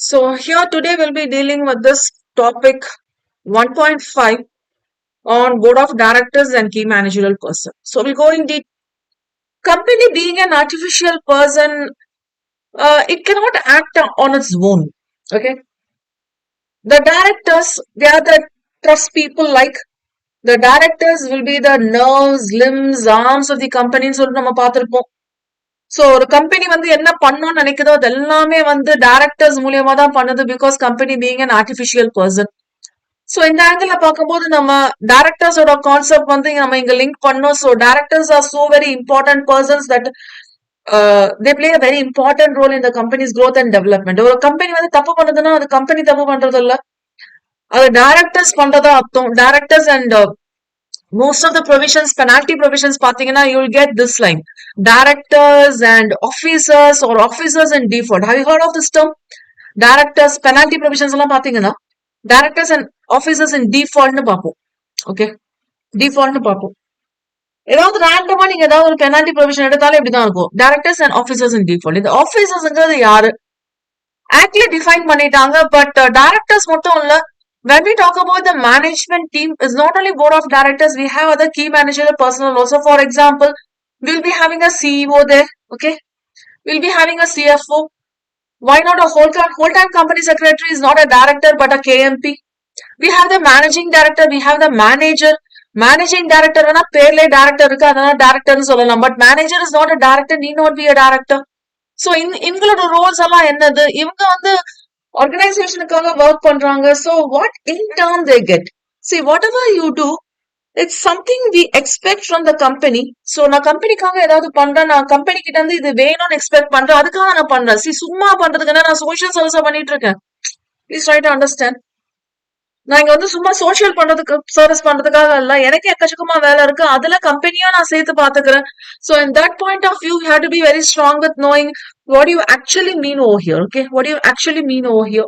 So here today we'll be dealing with this topic 1.5 on board of directors and key managerial person. So we'll go in deep. Company being an artificial person, it cannot act on its own. Okay. The directors, they are the trust people like the directors will be the nerves, limbs, arms of the company. நம்ம பார்த்திருப்போம். So ஒரு company வந்து என்ன பண்ணணும்னு நினைக்குதோ அது எல்லாமே வந்து directors மூலியமா தான் பண்ணுது because company being an artificial person. So இந்த ஆங்கிள் பார்க்கும்போது நம்ம டைரக்டர்ஸோட கான்செப்ட் வந்து நம்ம இங்க லிங்க் பண்ணோம். So directors are so very important persons that they play a very important role in the company's growth and development. ஒரு கம்பெனி வந்து தப்பு பண்ணுதுன்னா அது கம்பெனி தப்பு பண்றது இல்ல, அது டைரக்டர்ஸ் பண்றதா அர்த்தம். Directors and most of the provisions, penalty provisions, pathina, you will get this line: directors and officers or officers in default. Have you heard of this term? Directors, penalty provisions, pathina, directors and officers in default. Okay, default. ஏதாவது ரேண்டமா நீங்க ஏதாவது ஒரு penalty provision எடுத்தாலும் இப்படிதான் இருக்கும். Directors and officers in default. இந்த ஆஃபீஸர்ஸ்ங்கிறது யாரு ஆக்ட்ல டிஃபைன் பண்ணிட்டாங்க, பட் டைரக்டர்ஸ் மட்டும் இல்ல. When we talk about the management team, it's not only board of directors, we have other key managerial personnel also. For example, we'll be having a CEO there, okay? We'll be having a CFO. Why not a whole-time company secretary is not a director but a KMP? We have the managing director, we have the manager. Managing director, பேர்ல director இருக்கு, அதனால directorன்னு சொல்லலாம். But manager is not a director, need not be a director. So, இவங்களோட roles எல்லாம் என்னது? இவங்க வந்து ஆர்கனைசேஷனுக்காக ஒர்க் பண்றாங்க. So what in turn they get, see whatever you do, it's something we expect from the company. So நான் கம்பெனிக்காக ஏதாவது பண்றேன், நான் கம்பெனி கிட்ட இருந்து இது வேணும்னு எக்ஸ்பெக்ட் பண்றேன், அதுக்காக நான் பண்றேன். சி சும்மா பண்றதுக்கு நான் சோஷியல் சர்வீஸா பண்ணிட்டு இருக்கேன். Please try to understand. நான் இங்க வந்து சும்மா சோஷியல் பண்றதுக்கு சர்வீஸ் பண்றதுக்காக இல்ல, எனக்கு எக்கச்சக்கமா வேலை இருக்கு, அதுல கம்பெனியா நான் சேர்த்து பாத்துக்கிறேன். So in that point of view, you have to be very strong with knowing what do you actually mean over here. Okay, what do you actually mean over here?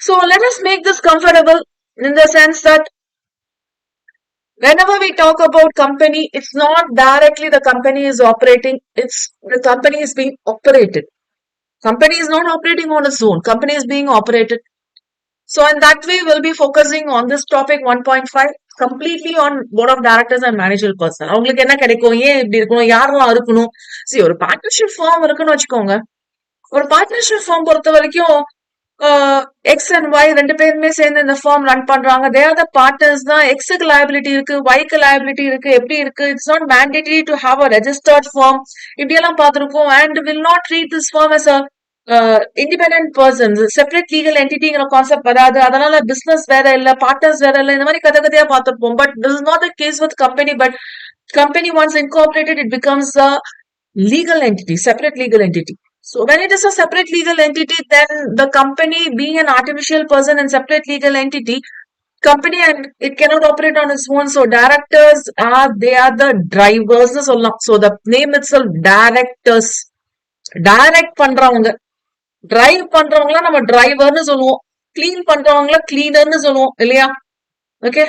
So let us make this comfortable in the sense that whenever we talk about company, it's not directly the company is operating, it's the company is being operated. Company is not operating on its own, company is being operated. So in that way, we'll be focusing on this topic 1.5 completely on board of directors and managerial personnel. அவங்களுக்கு என்ன கிடைக்கும், ஏன் இப்படி இருக்கணும், யாரெல்லாம் இருக்கணும். சரி, ஒரு பார்ட்னர்ஷிப் ஃபார்ம் இருக்குன்னு வச்சுக்கோங்க. ஒரு பார்ட்னர்ஷிப் ஃபார்ம் பொறுத்த வரைக்கும் எக்ஸ் அண்ட் ஒய் ரெண்டு பேருமே சேர்ந்து இந்த ஃபார்ம் ரன் பண்றாங்க. தே ஆர் த பார்ட்னர்ஸ் தான். எக்ஸுக்கு லயபிலிட்டி இருக்கு, ஒய்க்கு லயபிலிட்டி இருக்கு. எப்படி இருக்கு, it's not mandatory to have a registered firm. இப்படி எல்லாம் பார்த்திருக்கோம். And will not treat this firm as a independent persons, separate legal என்டிட்டிங்கிற கான்செப்ட் வராது. அதனால பிசினஸ் வேற இல்ல, பார்ட்னர்ஸ் வேற இல்ல, இந்த மாதிரி கதையா பார்த்திருப்போம். But this is not the case with company. But company once incorporated, it becomes a legal entity, separate legal entity. So when it is a separate legal entity, then the company being an artificial person and separate legal entity, company and it cannot operate on its own. So directors they are the drivers. So the name itself, directors, direct பண்றவங்க, drive பண்றவங்கள நம்ம டிரைவர்னு சொல்லுவோம், clean பண்றவங்கள கிளீனர்னு சொல்லுவோம் இல்லையா? Okay.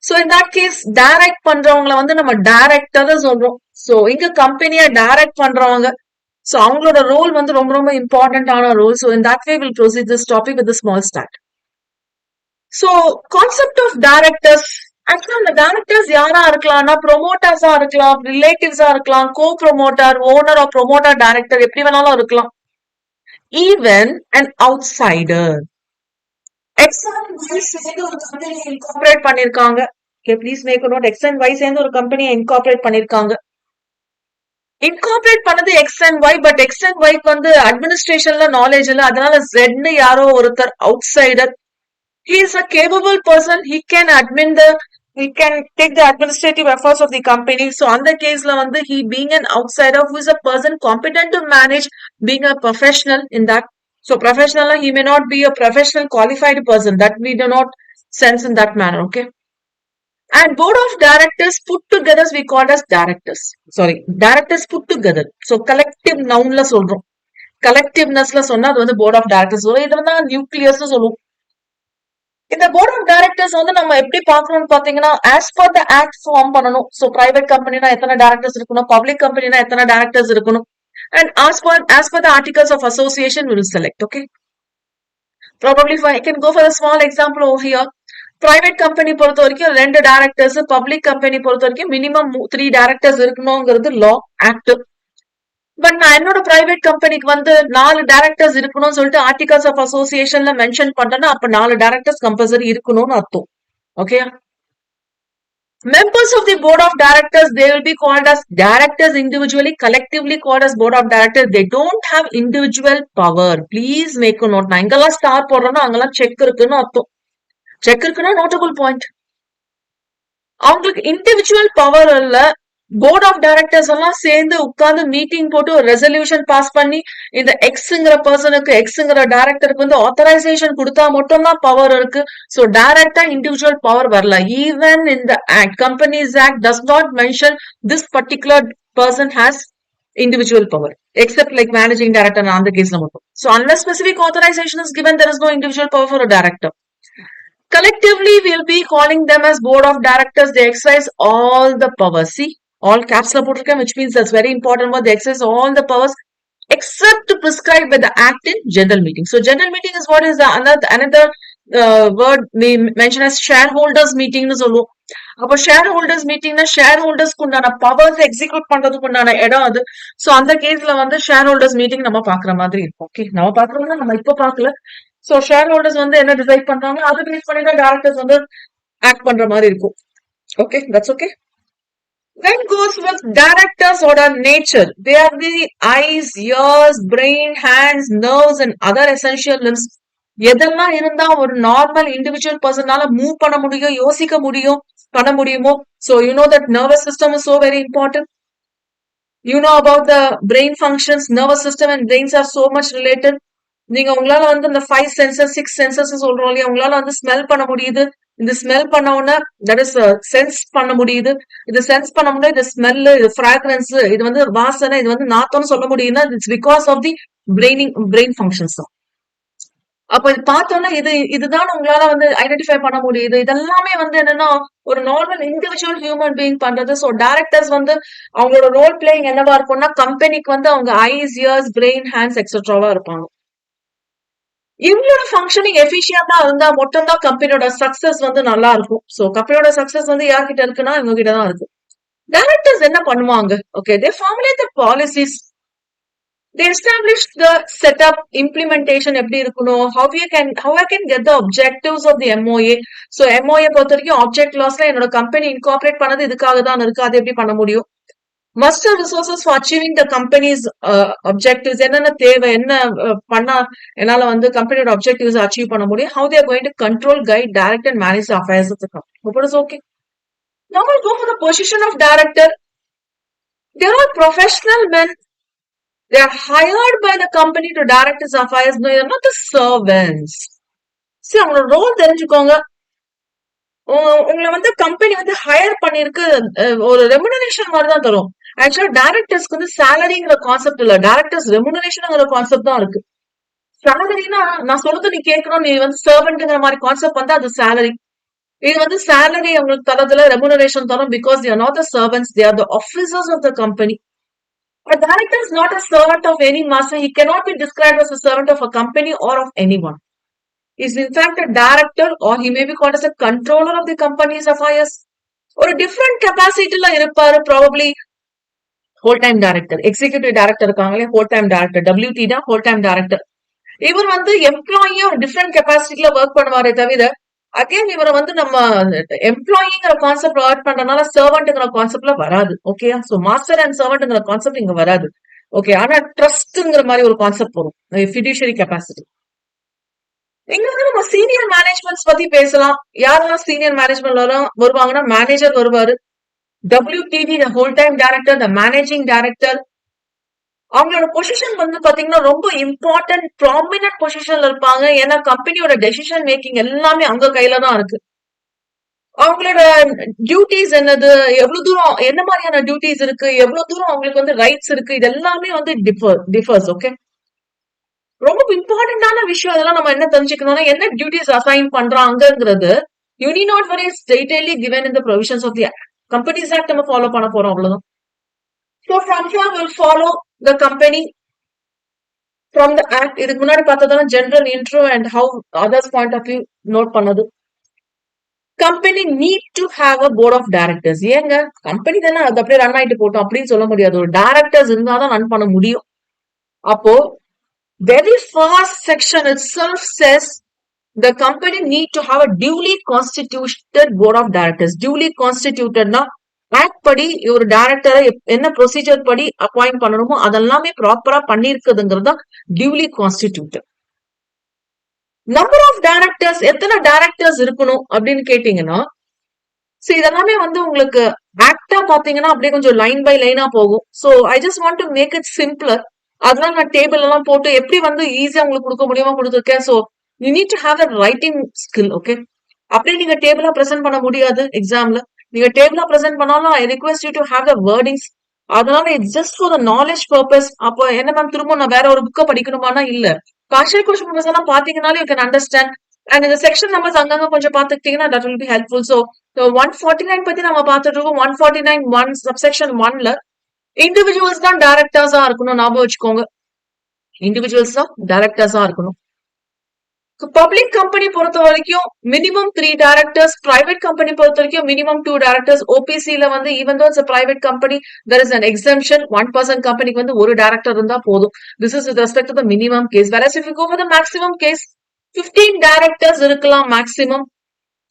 So in that case direct பண்றவங்கள வந்து நம்ம டைரக்டர் சொல்றோம். சோ இங்க கம்பெனியை டைரக்ட் பண்றவங்க, சோ அவங்களோட ரோல் வந்து ரொம்ப ரொம்ப இம்பார்ட்டன்டான role. So in that way will proceed this topic with small start. So concept of directors, ஆக்சுவலா அந்த டைரக்டர்ஸ் யாரா இருக்கலாம்னா ப்ரொமோட்டர்ஸா இருக்கலாம், ரிலேட்டிவ்ஸா இருக்கலாம், co promoter, owner of promoter, director, எப்படி வேணாலும் இருக்கலாம். Even an outsider. X and Y சேர்ந்து ஒரு கம்பெனி இன்கார்பரேட் பண்ணிருக்காங்க. Okay, please make a note. X and Y சேர்ந்து ஒரு கம்பெனியை இன்கார்பரேட் பண்ணிருக்காங்க. இன்கார்பரேட் பண்ணது X and Y, but X and Y வந்து அட்மினிஸ்ட்ரேஷன்ல நாலேஜ் இல்ல, அதனால Z யாரோ ஒருத்தர் outsider. He is a capable person. He can take the administrative efforts of the company. So on the case la வந்து he being an outsider who is a person competent to manage, being a professional in that. So professional, he may not be a professional qualified person, that we do not sense in that manner. Okay. And board of directors put together we call as directors. Sorry, directors put together. So collective noun la சொல்றோம். Collectiveness la சொன்னா அது வந்து board of directors. இது வந்து nucleus னு சொல்லுவோம். இந்த board of directors வந்து நம்ம எப்படி பாக்கணும்னு பாத்தீங்கன்னா, as per the act form பண்ணணும். சோ பிரைவேட் கம்பெனினா எத்தனை டைரக்டர்ஸ் இருக்கணும், பப்ளிக் கம்பெனினா எத்தனை டைரக்டர்ஸ் இருக்கணும். And as per the articles of association, we will select. Okay. Probably if I can go for a small example over here. Private company பொறுத்த வரைக்கும் 2 directors, public company பொறுத்த வரைக்கும் minimum 3 directors இருக்கணுங்கிறது law act. But நான் என்னோட private கம்பெனிக்கு வந்து 4 directors இருக்கணும்னு சொல்லிட்டு ஆர்டிகல்ஸ் ஆஃப் அசோசியேஷன்ல மென்ஷன் பண்றேன்னா அப்ப 4 டைரக்டர்ஸ் கம்பல்சரி இருக்கணும்னு அர்த்தம். Okay. Members of the board of directors, they will be called as directors individually, collectively called as board of directors. They don't have individual power. Please make a note. நான் எங்கெல்லாம் star போடுறேன்னா அங்கெல்லாம் check இருக்குன்னு அர்த்தம். Check இருக்குன்னா notable point. அவங்களுக்கு individual power இல்ல. Board of directors எல்லாம் சேர்ந்து உட்கார்ந்து மீட்டிங் போட்டு ஒரு ரெசல்யூஷன் பாஸ் பண்ணி இந்த எக்ஸ்ங்கிற பர்சனுக்கு எக்ஸ்ங்கிற டைரக்டருக்கு வந்து ஆத்தரைசேஷன் கொடுத்தா மட்டும்தான் பவர் இருக்கு. சோ டைரக்டா இண்டிவிஜுவல் பவர் வரல. Even in the act, companies act does not mention this particular person has individual power except like managing director and அந்த கேஸ்ல மட்டும். So unless specific authorization is given, there is no individual power for a director. Collectively, we'll be calling them as board of directors. They exercise all the powers. See, all caps la potirken, which means that's very important word. They exercise all the powers except to prescribe by the act in general meeting. So general meeting is what is the another word we mention as shareholders meeting nu solluvom. அப்ப share holders மீட்டிங்னா share ஹோல்டர்ஸ்க்கு உண்டான powers execute பண்றதுக்கு உண்டான இடம் அது. So அந்த கேஸ்ல வந்து share holders meeting நம்ம பாக்குற மாதிரி இருக்கும். ஓகே, நம்ம பாக்குறோம்னா நம்ம இப்ப பாக்கல. சோ ஷேர் ஹோல்டர்ஸ் வந்து என்ன டிசைட் பண்றாங்க அதை பேஸ் பண்ணி தான் டைரக்டர்ஸ் வந்து ஆக்ட் பண்ற மாதிரி இருக்கும். Okay, that's okay. Then goes with directors or nature. They are the eyes, ears, brain, hands, nerves and other essential limbs. எதெல்லாம் இருந்தா ஒரு நார்மல் இண்டிவிஜுவல் பர்சனால மூவ் பண்ண முடியும், யோசிக்க முடியும், பண்ண முடியுமோ. So you know that nervous system is so very important. You know about the brain functions. Nervous system and brains are so much related. நீங்க உங்களால வந்து இந்த 5 senses 6 senses சொல்றோம் இல்லையா, உங்களால வந்து ஸ்மெல் பண்ண முடியுது. இந்த ஸ்மெல் பண்ண உடனே தட் இஸ் சென்ஸ் பண்ண முடியுது. இது சென்ஸ் பண்ண முடியும். இது ஸ்மெல், இது ஃபிராக்ரன்ஸ், இது வந்து வாசனை, இது வந்து நாத்தம்னு சொல்ல முடியுதுன்னா it's because of the brain functions தான். அப்ப இது பார்த்தோம்னா இதுதான் உங்களால வந்து ஐடென்டிஃபை பண்ண முடியுது. இதெல்லாமே வந்து என்னன்னா ஒரு நார்மல் இண்டிவிஜுவல் ஹியூமன் பீயிங் பண்றது. சோ டைரக்டர்ஸ் வந்து அவங்களோட ரோல் பிளேயிங் என்னவா இருக்கும்னா கம்பெனிக்கு வந்து அவங்க ஐஸ், இயர்ஸ், பிரெயின், ஹேண்ட்ஸ் எக்ஸெட்ராவா இருப்பாங்க. இவங்களோட ஃபங்க்ஷனிங் எஃபிஷியன்டா இருந்தா மட்டும்தான் கம்பெனியோட சக்சஸ் வந்து நல்லா இருக்கும். சோ கம்பெனியோட சக்சஸ் வந்து யார்கிட்ட இருக்குன்னா இவங்க கிட்ட தான் இருக்கு. டைரக்டர்ஸ் என்ன பண்ணுவாங்க? Okay, they formulate the policies. They establish the setup, implementation எப்படி இருக்கணும், how I can get the objectives of the MOA. So MOA பொறுத்த வரைக்கும் ஆப்ஜெக்ட் லாஸ்ல என்னோட கம்பெனி இன்கார்பரேட் பண்ணது இதுக்காக தான் இருக்கு, அது எப்படி பண்ண முடியும். Muster resources for achieving the company's objectives. என்னென்ன தேவை, என்ன பண்ணா என்னால வந்து கம்பெனியோட objectives achieve பண்ண முடியும். How they are going to control, guide, direct and manage the affairs of the company. Hope it is okay. Now we'll go for the position of director. They are professional men. They are hired by the company to direct its affairs. No, they are not the servants. See, அவங்களோட role தெரிஞ்சுக்கோங்க. உங்களை வந்து company வந்து higher பண்ணிருக்கு, ஒரு remuneration மாதிரி தான் தரும். ஆக்சுவலா டைரக்டர்ஸ்க்கு வந்து சேலரிங்கிற கான்செப்ட் இல்ல, டைரக்டர்ஸ் ரெமுனரேஷன்ங்கிற கான்செப்ட் தான் இருக்கு. சேலரினா நான் சொல்றது நீ கேட்கணும், நீ வந்து சர்வெண்ட்ங்கிற மாதிரி கான்செப்ட் வந்து அது சேலரி. இது வந்து சேலரி அவங்களுக்கு தரதுல ரெமுனரேஷன் தரும். Because they are not the servants, they are the officers of the company. A director is not a servant of any master. He cannot be described as a servant of a company or of anyone. He is in fact a director, or he may be called as a controller of the company's affairs. Or a different capacity la irupparu, probably whole time director, executive director irukangale, whole time director, WT da whole time director. இவர் வந்து employee ஒரு different கெப்பாசிட்டில work பண்ணுவாரே தவிர again இவரை வந்து நம்ம எம்ப்ளாயிங்கிற concept avoid பண்றதுனால சர்வெண்ட்ங்கிற கான்செப்ட்ல வராது. ஓகேயா? சோ மாஸ்டர் அண்ட் சர்வெண்ட்ங்கிற கான்செப்ட் இங்க வராது. ஓகே, ஆனா ட்ரஸ்ட்ங்கிற மாதிரி ஒரு கான்செப்ட் வரும், ஃபிடிஷியரி கெப்பாசிட்டி. இங்க வந்து நம்ம சீனியர் மேனேஜ்மெண்ட்ஸ் பத்தி பேசலாம். யாரெல்லாம் சீனியர் மேனேஜ்மெண்ட் வருவாங்கன்னா மேனேஜர் வருவாரு, WTD the whole time director, the managing director. அவங்களோட பொசிஷன் வந்து பாத்தீங்கன்னா ரொம்ப இம்பார்ட்டன்ட் ப்ராமினன்ட் பொசிஷன்ல இருப்பாங்க. ஏன்னா கம்பெனியோட டெசிஷன் மேக்கிங் எல்லாமே அவங்க கையில தான் இருக்கு. அவங்களோட டியூட்டிஸ் என்னது, எவ்வளவு தூரம் என்ன மாதிரியான டியூட்டிஸ் இருக்கு, எவ்வளவு தூரம் அவங்களுக்கு வந்து ரைட்ஸ் இருக்கு, இது எல்லாமே வந்து டிஃபர்ஸ். ஓகே, ரொம்ப இம்பார்ட்டன்டான விஷயம். அதெல்லாம் நம்ம என்ன தெரிஞ்சுக்கணும்னா என்ன டியூட்டிஸ் அசைன் பண்றாங்கிறது you need not very detailly given in the provisions of the Companies Act நம்ம ஃபாலோ பண்ண போறோம், அவ்வளவுதான். So from here we'll follow the company from the act. இதுக்கு முன்னாடி பார்த்ததான general intro and how others point of view note பண்ணது. Company need to have a board of directors. ஏங்க company தானே அது அப்படியே ரன் ஆயிட்டு போட்டோம் அப்படின்னு சொல்ல முடியாது. ஒரு டைரக்டர்ஸ் இருந்தாதான் ரன் பண்ண முடியும். அப்போ very first section itself says the company need to have a duly constituted board of directors. duly constituted na act படி ஒரு டைரக்டரை என்ன ப்ரொசீஜர் படி அப்பாயிண்ட் பண்ணணுமோ அதெல்லாமே ப்ராப்பரா பண்ணிருக்குதுங்கிறது தான் duly constituted. Number of directors எத்தனை டைரக்டர்ஸ் இருக்கணும் அப்படின்னு கேட்டீங்கன்னா, இதெல்லாமே வந்து உங்களுக்கு ஆக்டா பாத்தீங்கன்னா அப்படியே கொஞ்சம் லைன் பை லைனா போகும். So I just want to make it simpler. அதனால நான் டேபிள் எல்லாம் போட்டு எப்படி வந்து ஈஸியா உங்களுக்கு கொடுக்க முடியுமா கொடுத்துருக்கேன். So you need to have that writing skill. Okay, அப்படியே நீங்க டேபிளா பிரசென்ட் பண்ண முடியாது எக்ஸாம்ல. நீங்க டேபிளா பிரசென்ட் பண்ணாலும் I request you to have the wordings. அதனால it's just for the knowledge purpose. அப்போ என்ன மேம் திரும்ப நான் வேற ஒரு புக்கை படிக்கணுமானா இல்ல, பார்ஷியல் கொஸ்டின் பேப்பர்ஸ் எல்லாம் பாத்தீங்கன்னாலும் யூ கேன் அண்டர்ஸ்டாண்ட். அண்ட் இந்த செக்ஷன் நம்பர்ஸ் அங்கங்க கொஞ்சம் பாத்துக்கிட்டீங்கன்னா that will be helpful. So 149 பத்தி நம்ம பார்த்துட்டு இருக்கோம். 149 சப்செக்ஷன் 1ல இண்டிவிஜுவல்ஸ் தான் டைரக்டர்ஸா இருக்கணும். ஞாபகம் வச்சுக்கோங்க, இண்டிவிஜுவல்ஸ் தான் டைரக்டர்ஸா இருக்கணும். பப்ளிக் கம்பெனி பொறுத்த வரைக்கும் மினிமம் 3 டைரக்டர்ஸ், பிரைவேட் கம்பெனி பொறுத்த வரைக்கும் மினிமம் 2 டைரக்டர்ஸ். ஓபிசில வந்து even though it's private company there is an exemption. 1% கம்பெனிக்கு வந்து ஒரு டைரக்டர் இருந்தா போதும். This is with respect to the minimum case. whereas if you go for the maximum case 15 directors இருக்கலாம் maximum.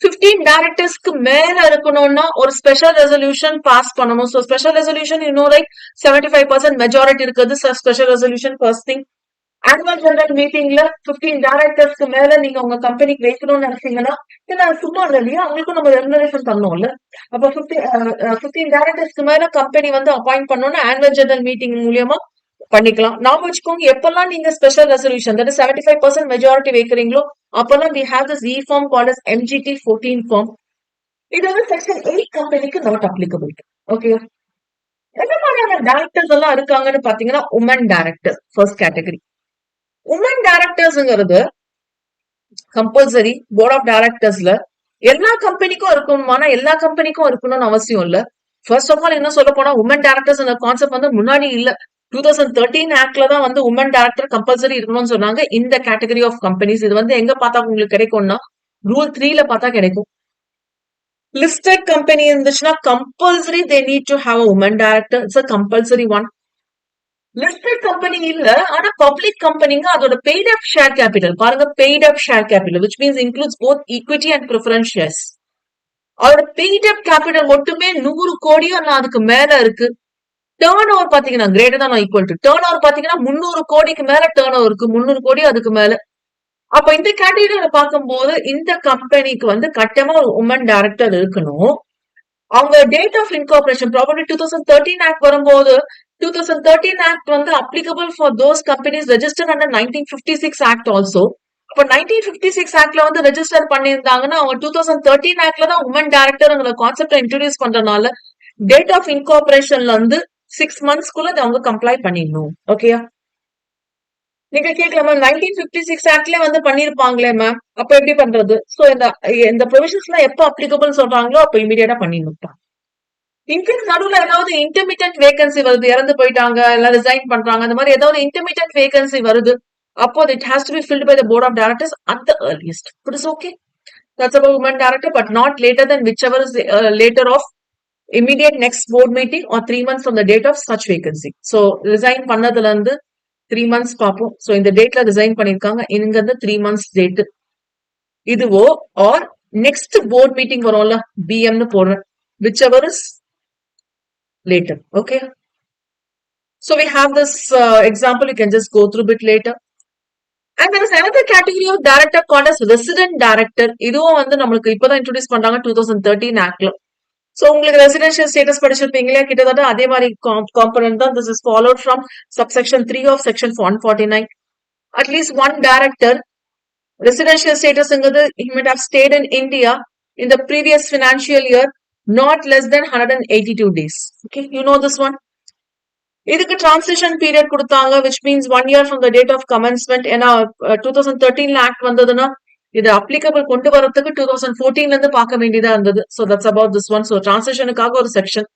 15 டைரக்டர்ஸ்க்கு மேல இருக்கணும்னா ஒரு ஸ்பெஷல் ரெசல்யூஷன் பாஸ் பண்ணணும். So special resolution you know right 75% majority இருக்குது. Special resolution first thing. Annual general மீட்டிங்ல 15 டைரக்டர்ஸ்க்கு மேல நீங்க உங்க கம்பெனிக்கு வைக்கணும்னு நினைச்சீங்கன்னா, ஏன்னா சும்மா இல்லையா, அவங்களுக்கும் நம்ம ரெமுனரேஷன் பண்ணோம்ல. அப்ப 15 டைரக்டர்ஸ்க்கு மேல கம்பெனி வந்து அப்பாயிண்ட் பண்ணணும்னு ஆனுவல் ஜெனரல் மீட்டிங் மூலியமா பண்ணிக்கலாம். நாம வச்சுக்கோங்க, எப்பெல்லாம் நீங்க ஸ்பெஷல் ரெசல்யூஷன் தட் 75% மெஜாரிட்டி வைக்கிறீங்களோ அப்பெல்லாம் we have this e-form called as MGT 14 form. இது வந்து செக்ஷன் 8 கம்பெனிக்கு நாட் அப்ளிகபிள். ஓகே, என்ன மாதிரியான டைரக்டர்ஸ் எல்லாம் இருக்காங்கன்னு பாத்தீங்கன்னா, woman director first category. Woman டைரக்டர்ஸ்ங்கிறது கம்பல்சரி போர்ட் ஆஃப் டைரக்டர்ஸ்ல எல்லா கம்பெனிக்கும் இருக்கணுமானா எல்லா கம்பெனிக்கும் இருக்கணும்னு அவசியம் இல்ல. ஃபர்ஸ்ட் ஆஃப் ஆல் என்ன சொல்ல போனா, உமன் டைரக்டர்ஸ் கான்செப்ட் வந்து முன்னாடி இல்ல. 2013 ஆக்ட்ல தான் வந்து உமன் டைரக்டர் கம்பல்சரி இருக்கணும்னு சொன்னாங்க இந்த கேட்டகரி ஆஃப் கம்பெனிஸ். இது வந்து எங்க பார்த்தா உங்களுக்கு கிடைக்கும்னா ரூல் 3ல பார்த்தா கிடைக்கும். லிஸ்டட் கம்பெனி இருந்துச்சுன்னா compulsory they need to have a woman director. It's a compulsory one. Listed company இல்ல, ஆனா பப்ளிக் கம்பெனிங்க அதோட பெய்ட் அப் ஷேர் கேபிட்டல் பாருங்க. Paid up share capital which means includes both equity and preference shares. அதோட paid up capital மட்டுமே 100 கோடியோ அதுக்கு மேல இருக்கு. டேர்ன் ஓவர் பாத்தீங்கன்னா கிரேட்டர் தான் ஈக்குவல் டு டேர்ன் ஓவர் பாத்தீங்கன்னா 300 கோடிக்கு மேல டேர்ன் ஓவர் இருக்கு. 300 கோடி அதுக்கு மேல. அப்ப இந்த கேட்டகரியில பார்க்கும்போது இந்த கம்பெனிக்கு வந்து கட்டமா ஒரு உமன் டைரக்டர் இருக்கணும். அவங்க date of incorporation probably 2013 act வரும்போது 2013 ஆக்ட் வந்து applicable for those companies registered under 1956 act also. அப்ப 1956 ஆக்ட்ல வந்து ரெஜிஸ்டர் பண்ணியிருந்தாங்கன்னா அவங்க 2013 ஆக்ட்ல தான் உமன் டைரக்டர்ங்கிற கான்செப்ட் இன்ட்ரோடியூஸ் பண்றதுனால டேட் ஆஃப் இன்கார்பரேஷன்ல வந்து 6 மந்த்ஸ்க்குள்ள அவங்க கம்ப்ளை பண்ணிடணும். ஓகேயா, நீங்க கேட்கலாம் மேம் 1956 ஆக்ட்ல வந்து பண்ணிருப்பாங்களே மேம், அப்ப எப்படி பண்றது? சோ இந்த ப்ரொவிஷன்ஸ் எல்லாம் எப்ப அப்ளிகபிள் சொல்றாங்களோ அப்ப இமீடியட்டா பண்ணிடணும். இன்கேஸ் நடுவுல ஏதாவது இன்டர்மீடியன்ட் வேகன்சி வருது, இறந்து போயிட்டாங்க இல்ல ரிசைன் பண்றாங்க, அந்த மாதிரி ஏதாவது இன்டர்மீடியன்ட் வேகன்சி வருது, அப்போ it has to be filled by the board of directors at the earliest. But it's okay. That's about women director, but not later than whichever is later of immediate next board meeting or 3 months from the date of such vacancy. So resign பண்ணதுல இருந்து 3 months பார்ப்போம். So இந்த டேட்ல resign பண்ணிருக்காங்க, இங்க இருந்து 3 months date இதுவோ R next board meeting வரும்ல பிஎம்னு போடுறேன், whichever is later. Okay, so we have this example, you can just go through a bit later. And there is another category of director called as resident director. இதுவும் வந்து நம்மளுக்கு இப்பதான் introduce பண்றாங்க 2013 ஆக்ட்ல. So உங்களுக்கு residential status படிச்சிருப்பீங்களா, கிட்டத்தட்ட அதே மாதிரி component தான். This is followed from subsection 3 of section 149. At least one director residential status he might have stayed in India in the previous financial year not less than 182 days. Okay, you know this one. இதுக்கு transition period கொடுத்தாங்க, which means 1 year from the date of commencement. ஏன்னா 2013 act வந்ததுன்னா இது applicable கொண்டு வரதுக்கு 2014 இருந்து பார்க்க வேண்டியதா இருந்தது. So that's about this one. So டிரான்சிஷனுக்காக ஒரு செக்ஷன்.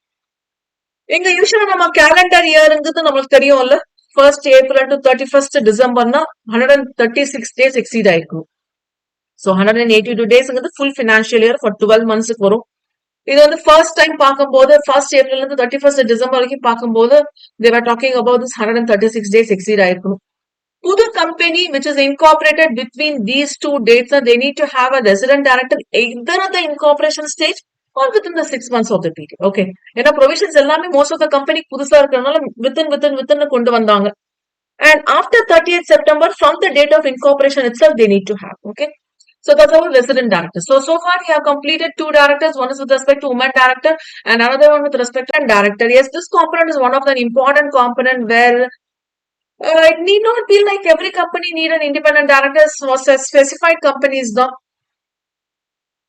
இங்க யூஸ்வலா நம்ம கேலண்டர் இயர்ங்கிறது நம்மளுக்கு தெரியும்ல, 1st April to 31st Decemberனா 136 டேஸ் எக்ஸீட் ஆயிருக்கும். ஸோ 182 டேஸ்ங்கிறது ஃபுல் ஃபினான்ஷியல் இயர் ஃபார் 12 monthsக்கு வரும். இது வந்து ஃபர்ஸ்ட் டைம் பார்க்கும்போது 1st April இருந்து 31st December வரைக்கும் பார்க்கும்போது they were talking about this 136 days exceed ஆயிருக்கணும். புது company which is incorporated between these two dates, they need to have a resident director either at the incorporation stage or within the 6 months of the period. Okay. ஏன்னா provisions எல்லாமே most of the company புதுசா இருக்கிறதுனால within கொண்டு வந்தாங்க. And after 30th September, from the date of incorporation itself, they need to have. Okay. So that's our resident director. So far we have completed 2 directors. One is with respect to women director and another one with respect to director. Yes, this component is one of the important component where it need not be like every company need an independent director for specified companies though.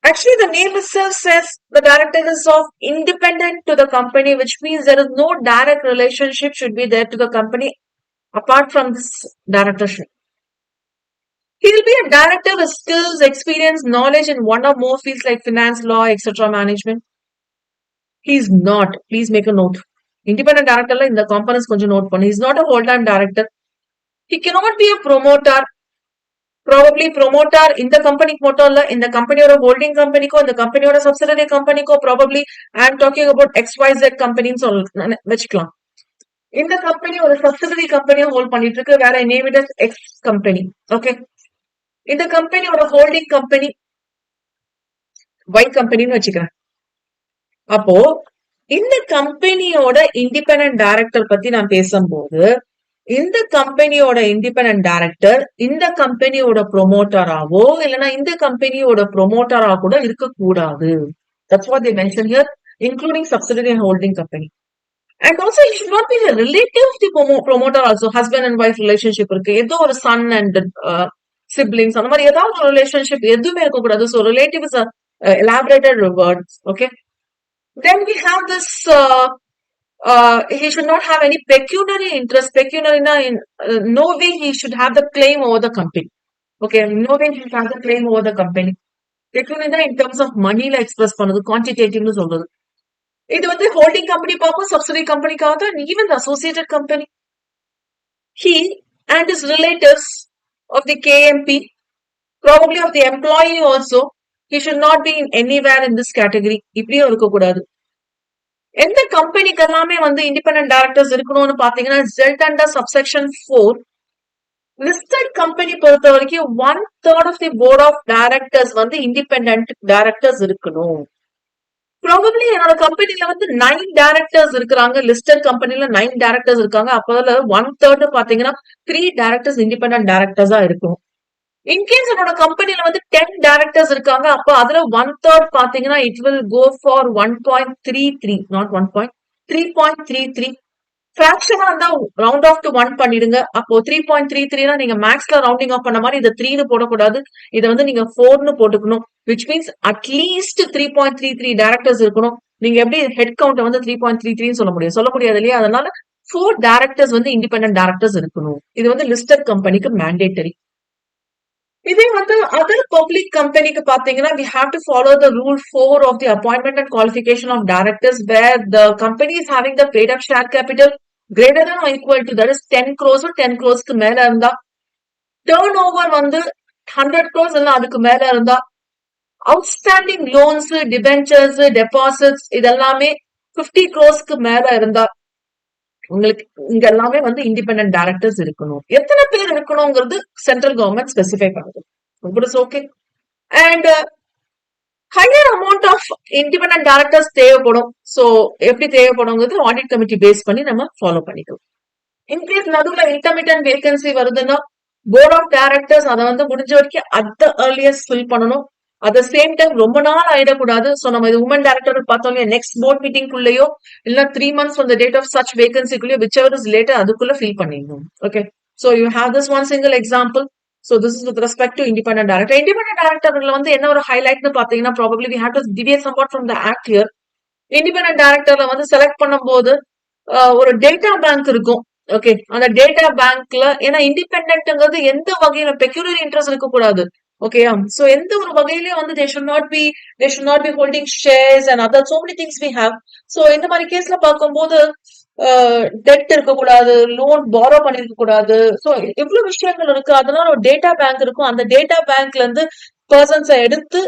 Actually, the name itself says the director is of independent to the company, which means there is no direct relationship should be there to the company apart from this directorship. He will be a director with skills, experience, knowledge in one or more fields like finance, law, etc. management. He is not. Please make a note. Independent director in the components konjam note pannu. He is not a whole-time director. He cannot be a promoter. Probably promoter in the company in the company or a holding company ko, in the company or a subsidiary company ko, probably I am talking about XYZ companies vechikalam. In the company or a subsidiary company hold பண்ணிட்டு இருக்கு, where I name it as X company. Okay. In the company or a holding company Y company னு வச்சுக்கிறேன். அப்போ இந்த கம்பெனியோட independent director பத்தி நான் பேசும்போது இந்த கம்பெனியோட இண்டிபெண்டன்ட் டைரக்டர் இந்த கம்பெனியோட ப்ரொமோட்டராவோ இல்லைன்னா இந்த கம்பெனியோட ப்ரொமோட்டரா கூட இருக்கக்கூடாது. That's what they mention here, including subsidiary and holding company. And also he should not be a relative of the promoter also. Husband and wife relationship இருக்கு, ஏதோ ஒரு son and siblings அந்த மாதிரி ஏதாவது ஒரு ரிலேஷன்ஷிப் எதுவுமே இருக்கக்கூடாது. So relative is elaborated words. Okay. Then we have this he should not have any pecuniary interest. Pecuniary in no way he should have the claim over the company. Okay, no way he should have the claim over the company. Pecuniary in terms of money la express பண்ணது, quantitative னு சொல்றது. இது வந்து holding company பார்ப்போம், subsidiary கம்பெனிக்காக and even the associated company. He and his relatives of the KMP, probably of the employee also, he should not be in anywhere in this category. இப்படியும் இருக்கக்கூடாது. எந்த கம்பெனிக்கு எல்லாமே வந்து இண்டிபெண்டன்ட் டைரக்டர்ஸ் இருக்கணும்னு பாத்தீங்கன்னா ஜெட் அண்டர் சப்செக்ஷன் 4 லிஸ்டட் கம்பெனி பொறுத்த வரைக்கும் 1/3 of the board of directors வந்து இண்டிபெண்டன்ட் டைரக்டர்ஸ் இருக்கணும். ப்ராபப்ளி என்னோட கம்பெனில வந்து 9 டைரக்டர்ஸ் இருக்கிறாங்க, லிஸ்டட் கம்பெனில 9 டைரக்டர்ஸ் இருக்காங்க. அப்ப அதுல 1/3 பாத்தீங்கன்னா 3 டைரக்டர்ஸ் இண்டிபெண்டன்ட் டைரக்டர்ஸா இருக்கும். இன்கேஸ் என்னோட கம்பெனில வந்து 10 டைரக்டர்ஸ் இருக்காங்க, அப்ப அதுல 1/3 பாத்தீங்கன்னா it will go for 1.33, not 3.33. ஃபிராக்ஷனா இருந்தா ரவுண்ட் ஆஃப் டு 1 பண்ணிடுங்க. அப்போ 3.33 நீங்க மேக்ஸ்ல ரவுண்டிங் ஆஃப் பண்ண மாதிரி இதை 3னு போடக்கூடாது, இதை வந்து நீங்க 4னு போட்டுக்கணும். விச் மீன்ஸ் அட்லீஸ்ட் 3.33 டைரக்டர்ஸ் இருக்கணும். நீங்க எப்படி ஹெட் கவுண்ட் வந்து 3.33 சொல்ல முடியாது இல்லையா? அதனால 4 டைரக்டர்ஸ் வந்து இண்டிபெண்டன்ட் டைரக்டர்ஸ் இருக்கணும். இது வந்து லிஸ்டட் கம்பெனிக்கு மேண்டேட்டரி. இதே வந்து அதர் பப்ளிக் கம்பெனிக்கு பாத்தீங்கன்னா we have to follow the rule 4 of the appointment and qualification of directors, where the company is having the paid up share capital greater than or equal to, that is 10 crores or 10 crores மேல இருந்தா, turn over வந்து 100 crores இல்ல அதுக்கு மேல இருந்தா, outstanding loans, debentures, deposits இதெல்லாமே 50 crores மேல இருந்தா உங்களுக்கு இங்க எல்லாமே வந்து இண்டிபெண்டன்ட் டைரக்டர்ஸ் இருக்கணும். எத்தனை பேர் இருக்கணும்ங்கிறது சென்ட்ரல் கவர்மெண்ட் ஸ்பெசிஃபை பண்ணுது. Okay. And higher amount of independent directors தேவைப்படும். சோ எப்படி தேவைப்படுங்கிறது ஆடிட் கமிட்டி பேஸ் பண்ணி நம்ம ஃபாலோ பண்ணிக்கலாம். இன்கேஸ் நடுவுல இன்டர்மிட்டன்ட் வேகன்சி வருதுன்னா போர்ட் ஆஃப் டைரக்டர்ஸ் அதை வந்து முடிஞ்ச வரைக்கும் அட் த ஏர்லியஸ்ட் ஃபில் பண்ணணும். அட் த சேம் டைம் ரொம்ப நாள் ஆயிடக்கூடாது. சோ நம்ம இது உமன் டைரக்டர் பார்த்தோம், நெக்ஸ்ட் போர்ட் மீட்டிங்குள்ளேயோ இல்ல 3 months from the date of such vacancyக்குள்ளேயோ whichever is later அதுக்குள்ள ஃபில் பண்ணிடணும். Okay. So you have this one single example. So this is with respect to independent director. Independent directorல வந்து என்ன ஒரு ஹைலைட்னு பாத்தீங்கன்னா probably we have to deviate somewhat from the act here. Independent டைரக்டர்ல வந்து select பண்ணும்போது ஒரு டேட்டா பேங்க் இருக்கும். Okay. அந்த டேட்டா பேங்க்ல ஏன்னா இண்டிபெண்டன்ட்ங்கிறது எந்த வகையில பெக்யூலரி இன்ட்ரெஸ்ட் இருக்கக்கூடாது. ஓகேயா? சோ எந்த ஒரு வகையிலயும் வந்து they should not be holding shares and other so many things we have. So இந்த மாதிரி கேஸ்ல பார்க்கும்போது டெட் இருக்கக்கூடாது, லோன் பாரோ பண்ணிருக்க கூடாது. சோ எவ்வளவு விஷயங்கள் இருக்கு. அதனால ஒரு டேட்டா பேங்க் இருக்கும். அந்த டேட்டா பேங்க்ல இருந்து பர்சன்ஸை எடுத்து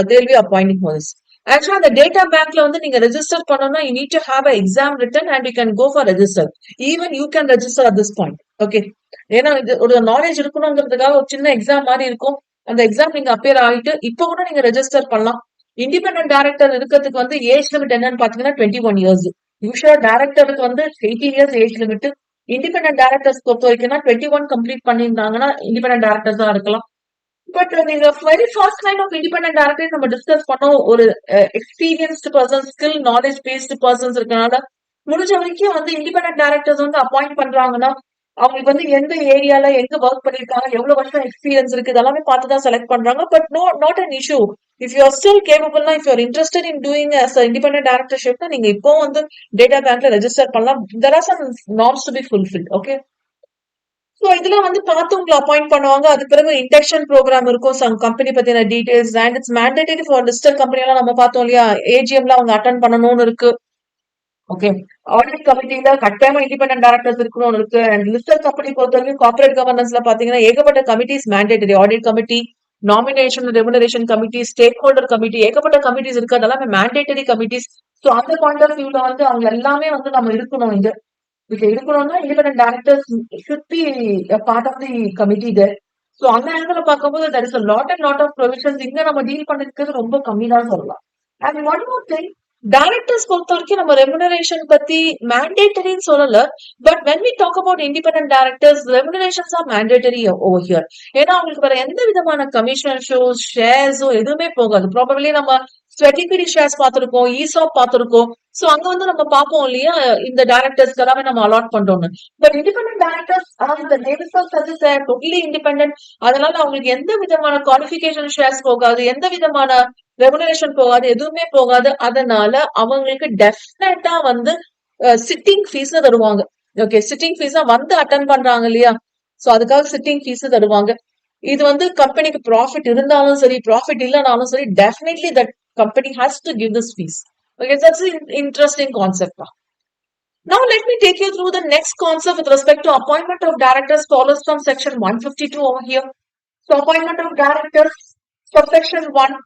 they'll be appointing for this. ஆக்சுவலா அந்த டேட்டா பேங்க்ல வந்து நீங்க ரெஜிஸ்டர் பண்ணணும்னா you need to have a exam written and you can go for register. Even you can register at this point. Okay. ஏன்னா இது ஒரு நாலேஜ் இருக்கணுங்கிறதுக்காக ஒரு சின்ன எக்ஸாம் மாதிரி இருக்கும். அந்த எக்ஸாம் நீங்க அப்பியர் ஆகிட்டு இப்ப கூட நீங்க ரெஜிஸ்டர் பண்ணலாம். இண்டிபெண்டன்ட் டைரக்டர் இருக்கிறதுக்கு வந்து ஏஜ் லிமிட் என்னன்னு பாத்தீங்கன்னா 21 இயர்ஸ். யூஸ்வலா டைரக்டருக்கு வந்து 18 years age limit. Independent directors பொறுத்த வரைக்கும்னா 21 கம்ப்ளீட் பண்ணியிருந்தாங்கன்னா இண்டிபெண்டன்ட் டைரக்டர்ஸ் தான் இருக்கலாம். பட் நீங்க very first line of independent director நம்ம டிஸ்கஸ் பண்ணோம். ஒரு experienced person, skill knowledge based persons இருக்கனால முடிஞ்ச வரைக்கும் வந்து இண்டிபெண்டன்ட் டைரக்டர்ஸ் வந்து அப்பாயிண்ட் பண்றாங்கன்னா அவங்களுக்கு வந்து எந்த ஏரியால எங்க ஒர்க் பண்ணிருக்காங்க, எவ்வளவு வருஷம் எக்ஸ்பீரியன்ஸ் இருக்கு, இதெல்லாமே பார்த்துதான் செலக்ட் பண்றாங்க. But not an issue. If you are still கேபபிள்னா, if you are interested in doing independent டைரக்டர்ஷிப்னா நீங்க இப்போ வந்து டேட்டா பேங்க்ல ரெஜிஸ்டர் பண்ணலாம். There are some norms to be fulfil. Okay. So இதுல வந்து பார்த்து உங்களை அப்பாயிண்ட் பண்ணுவாங்க. அது பிறகு இண்டக்ஷன் ப்ரோக்ராம் இருக்கும். சம் கம்பெனி பத்தின details and it's mandatory for listed company எல்லாம் நம்ம பார்த்தோம் இல்லையா, ஏஜிஎம்ல அவங்க அட்டன் பண்ணணும்னு இருக்கு. ஓகே. ஆடிட் கமிட்டில கட்டாயமா இண்டிபெண்டன்ட் டைரக்டர்ஸ் இருக்கணும்னு இருக்கு. அண்ட் லிஸ்டட் கம்பெனி பொறுத்த வரைக்கும் கார்பரேட் கவர்னன்ஸ்ல பாத்தீங்கன்னா ஏகப்பட்ட committees mandatory. Audit committee, nomination remuneration committee, stakeholder committee, ஏகப்பட்ட கமிட்டிஸ் இருக்கு. அதெல்லாம் மேண்டேட்டரி கமிட்டிஸ். ஸோ அந்த பாயிண்ட் ஆஃப் வியூல வந்து அவங்க எல்லாமே வந்து நம்ம இருக்கணும். இங்க இதுல இருக்கணும்னா independent directors should be part of the committee there. So அந்த ஆங்கிள் பார்க்கும்போது that is lot of provisions இங்க நம்ம டீல் பண்ணிருக்கிறது ரொம்ப கம்மி தான் சொல்லலாம். And one more thing, directors பொறுத்த வரைக்கும் நம்ம ரெமுனரேஷன் பத்தி மேண்டேட்டரின்னு சொல்லல. But when we talk about independent directors, remunerations are mandatory over here. ஏன்னா அவங்களுக்கு வேற எந்த விதமான கமிஷன் ஷோஸ், ஷேர்ஸோ எதுவுமே போகாது. ப்ராபபிலி நம்ம ஸ்வெட்டிபிடி ஷேர்ஸ் பார்த்திருக்கோம், ஈசாப் பார்த்திருக்கோம். சோ அங்க வந்து நம்ம பார்ப்போம் இல்லையா, இந்த டைரக்டர்ஸ்க்கு எல்லாமே நம்ம அலாட் பண்றோம்னு. பட் இண்டிபெண்டன்ட் டைரக்டர்ஸ் இந்த டோட்டலி இண்டிபெண்டன்ட். அதனால அவங்களுக்கு எந்த விதமான குவாலிபிகேஷன் ஷேர்ஸ் போகாது, எந்த விதமான ரெமுனரேஷன் போகாது, எதுவுமே போகாது. அதனால அவங்களுக்கு டெஃபினட்டா வந்து சிட்டிங் ஃபீஸ் தருவாங்க. ஓகே, சிட்டிங் ஃபீஸ் வந்து அட்டன் பண்றாங்க இல்லையா, சோ அதுக்காக சிட்டிங் ஃபீஸ் தருவாங்க. இது வந்து கம்பெனிக்கு ப்ராஃபிட் இருந்தாலும் சரி, ப்ராஃபிட் இல்லைனாலும் சரி, definitely that company has to give this fees. Okay, that's an interesting concept. Now let me take you through the next concept with respect to appointment of directors follows from section 152 over here. So appointment of directors, subsection 1.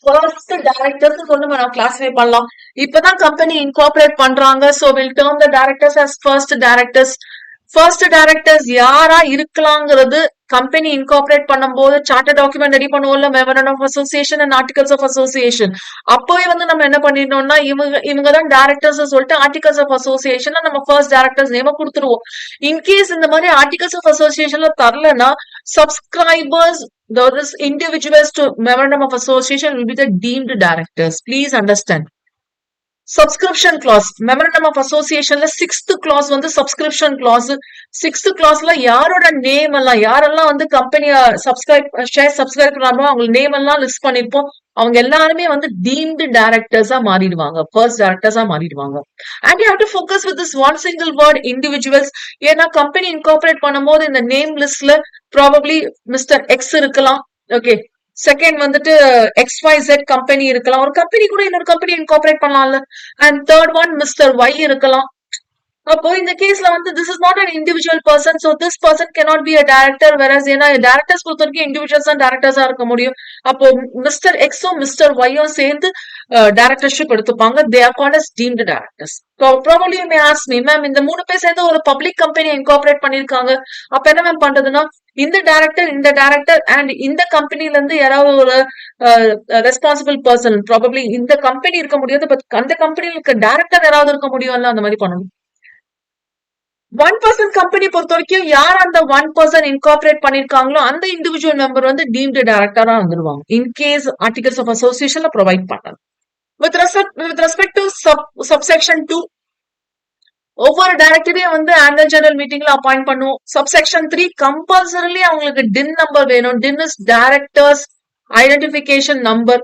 First directors வந்து நம்ம classify பண்ணலாம். இப்பதான் company incorporate பண்றாங்க. So we'll term the directors as first directors. First directors யாரா இருக்கலாங்கிறது company incorporate பண்ணும்போது charter document ready பண்ணுவோம்ல, memorandum of association and articles of association. அப்போவே வந்து நம்ம என்ன பண்ணிட்டோம்னா இவங்க தான் டைரக்டர்ஸ் சொல்லிட்டு ஆர்டிகல்ஸ் ஆஃப் அசோசியேஷன் நம்ம ஃபர்ஸ்ட் டைரக்டர்ஸ் நேம கொடுத்துருவோம். இன்கேஸ் இந்த மாதிரி ஆர்டிகல்ஸ் ஆஃப் அசோசியேஷன்ல தரலன்னா subscribers, individuals to memorandum of association will be the deemed directors. Please understand. Subscription clause, memorandum of அசோசியேஷன்ல 6th clause வந்து சப்ஸ்கிரிப்ஷன் கிளாஸ். 6th clauseல யாரோட நேம் எல்லாம், யாரெல்லாம் வந்து கம்பெனிய ஷேர் சப்ஸ்கிரைப் பண்ணாமோ அவங்க நேம் எல்லாம் லிஸ்ட் பண்ணிருப்போம். அவங்க எல்லாருமே வந்து டீம்டு டைரக்டர்ஸா மாறிடுவாங்க, ஃபர்ஸ்ட் டைரக்டர்ஸா மாறிடுவாங்க. And you have to focus with this one single word individuals. ஏன்னா கம்பெனி இன்கார்பரேட் பண்ணும்போது இந்த நேம் லிஸ்ட்ல ப்ராபப்ளி மிஸ்டர் எக்ஸ் இருக்கலாம். ஓகே, செகண்ட் வந்துட்டு XYZ கம்பெனி இருக்கலாம். ஒரு கம்பெனி கூட இன்னொரு கம்பெனி இன்கார்பரேட் பண்ணலாம்ல. And third one mister Y இருக்கலாம். அப்போ இந்த கேஸ்ல வந்து this is not an individual person. So this person cannot be a director. Whereas ஏன்னா டைரக்டர்ஸ் பொறுத்த வரைக்கும் இண்டிவிஜுவல்ஸ் தான் டைரக்டர்ஸா இருக்க முடியும். அப்போ மிஸ்டர் எக்ஸும் மிஸ்டர் ஒய்யும் சேர்ந்து டைரக்டர்ஷிப் எடுத்துப்பாங்க. They are called as deemed directors. Probably you may ask me, ma'am இந்த 3 பேர் சேர்ந்து ஒரு பப்ளிக் கம்பெனி இன்கார்பரேட் பண்ணிருக்காங்க, அப்ப என்ன மேம் பண்றதுன்னா இந்த டைரக்டர் அண்ட் இந்த கம்பெனில இருந்து யாராவது ஒரு ரெஸ்பான்சிபிள் பர்சன், ப்ராபபிலி இந்த கம்பெனி இருக்க முடியாது, பட் அந்த கம்பெனில இருக்க டைரக்டர் யாராவது இருக்க முடியும்ல, அந்த மாதிரி பண்ணணும். 1% கம்பெனி பொறுத்த வரைக்கும் யார் அந்த 1% இன்கார்பரேட் பண்ணிருக்காங்களோ அந்த இண்டிவிஜுவல் மெம்பர் வந்து டீம்டு டைரக்டரா வந்துருவாங்க. இன்கேஸ் ஆர்டிகல்ஸ் ஆஃப் அசோசியேஷன்ல ப்ரொவைட் பண்ணலாம். With respect to subsection 2, ஒவ்வொரு டைரக்டரையும் வந்து ஆனுவல் ஜெனரல் மீட்டிங்ல அப்பாயிண்ட் பண்ணுவோம். சப்செக்ஷன் 3 கம்பல்சரிலி அவங்களுக்கு டின் நம்பர் வேணும். DIN is directors identification number.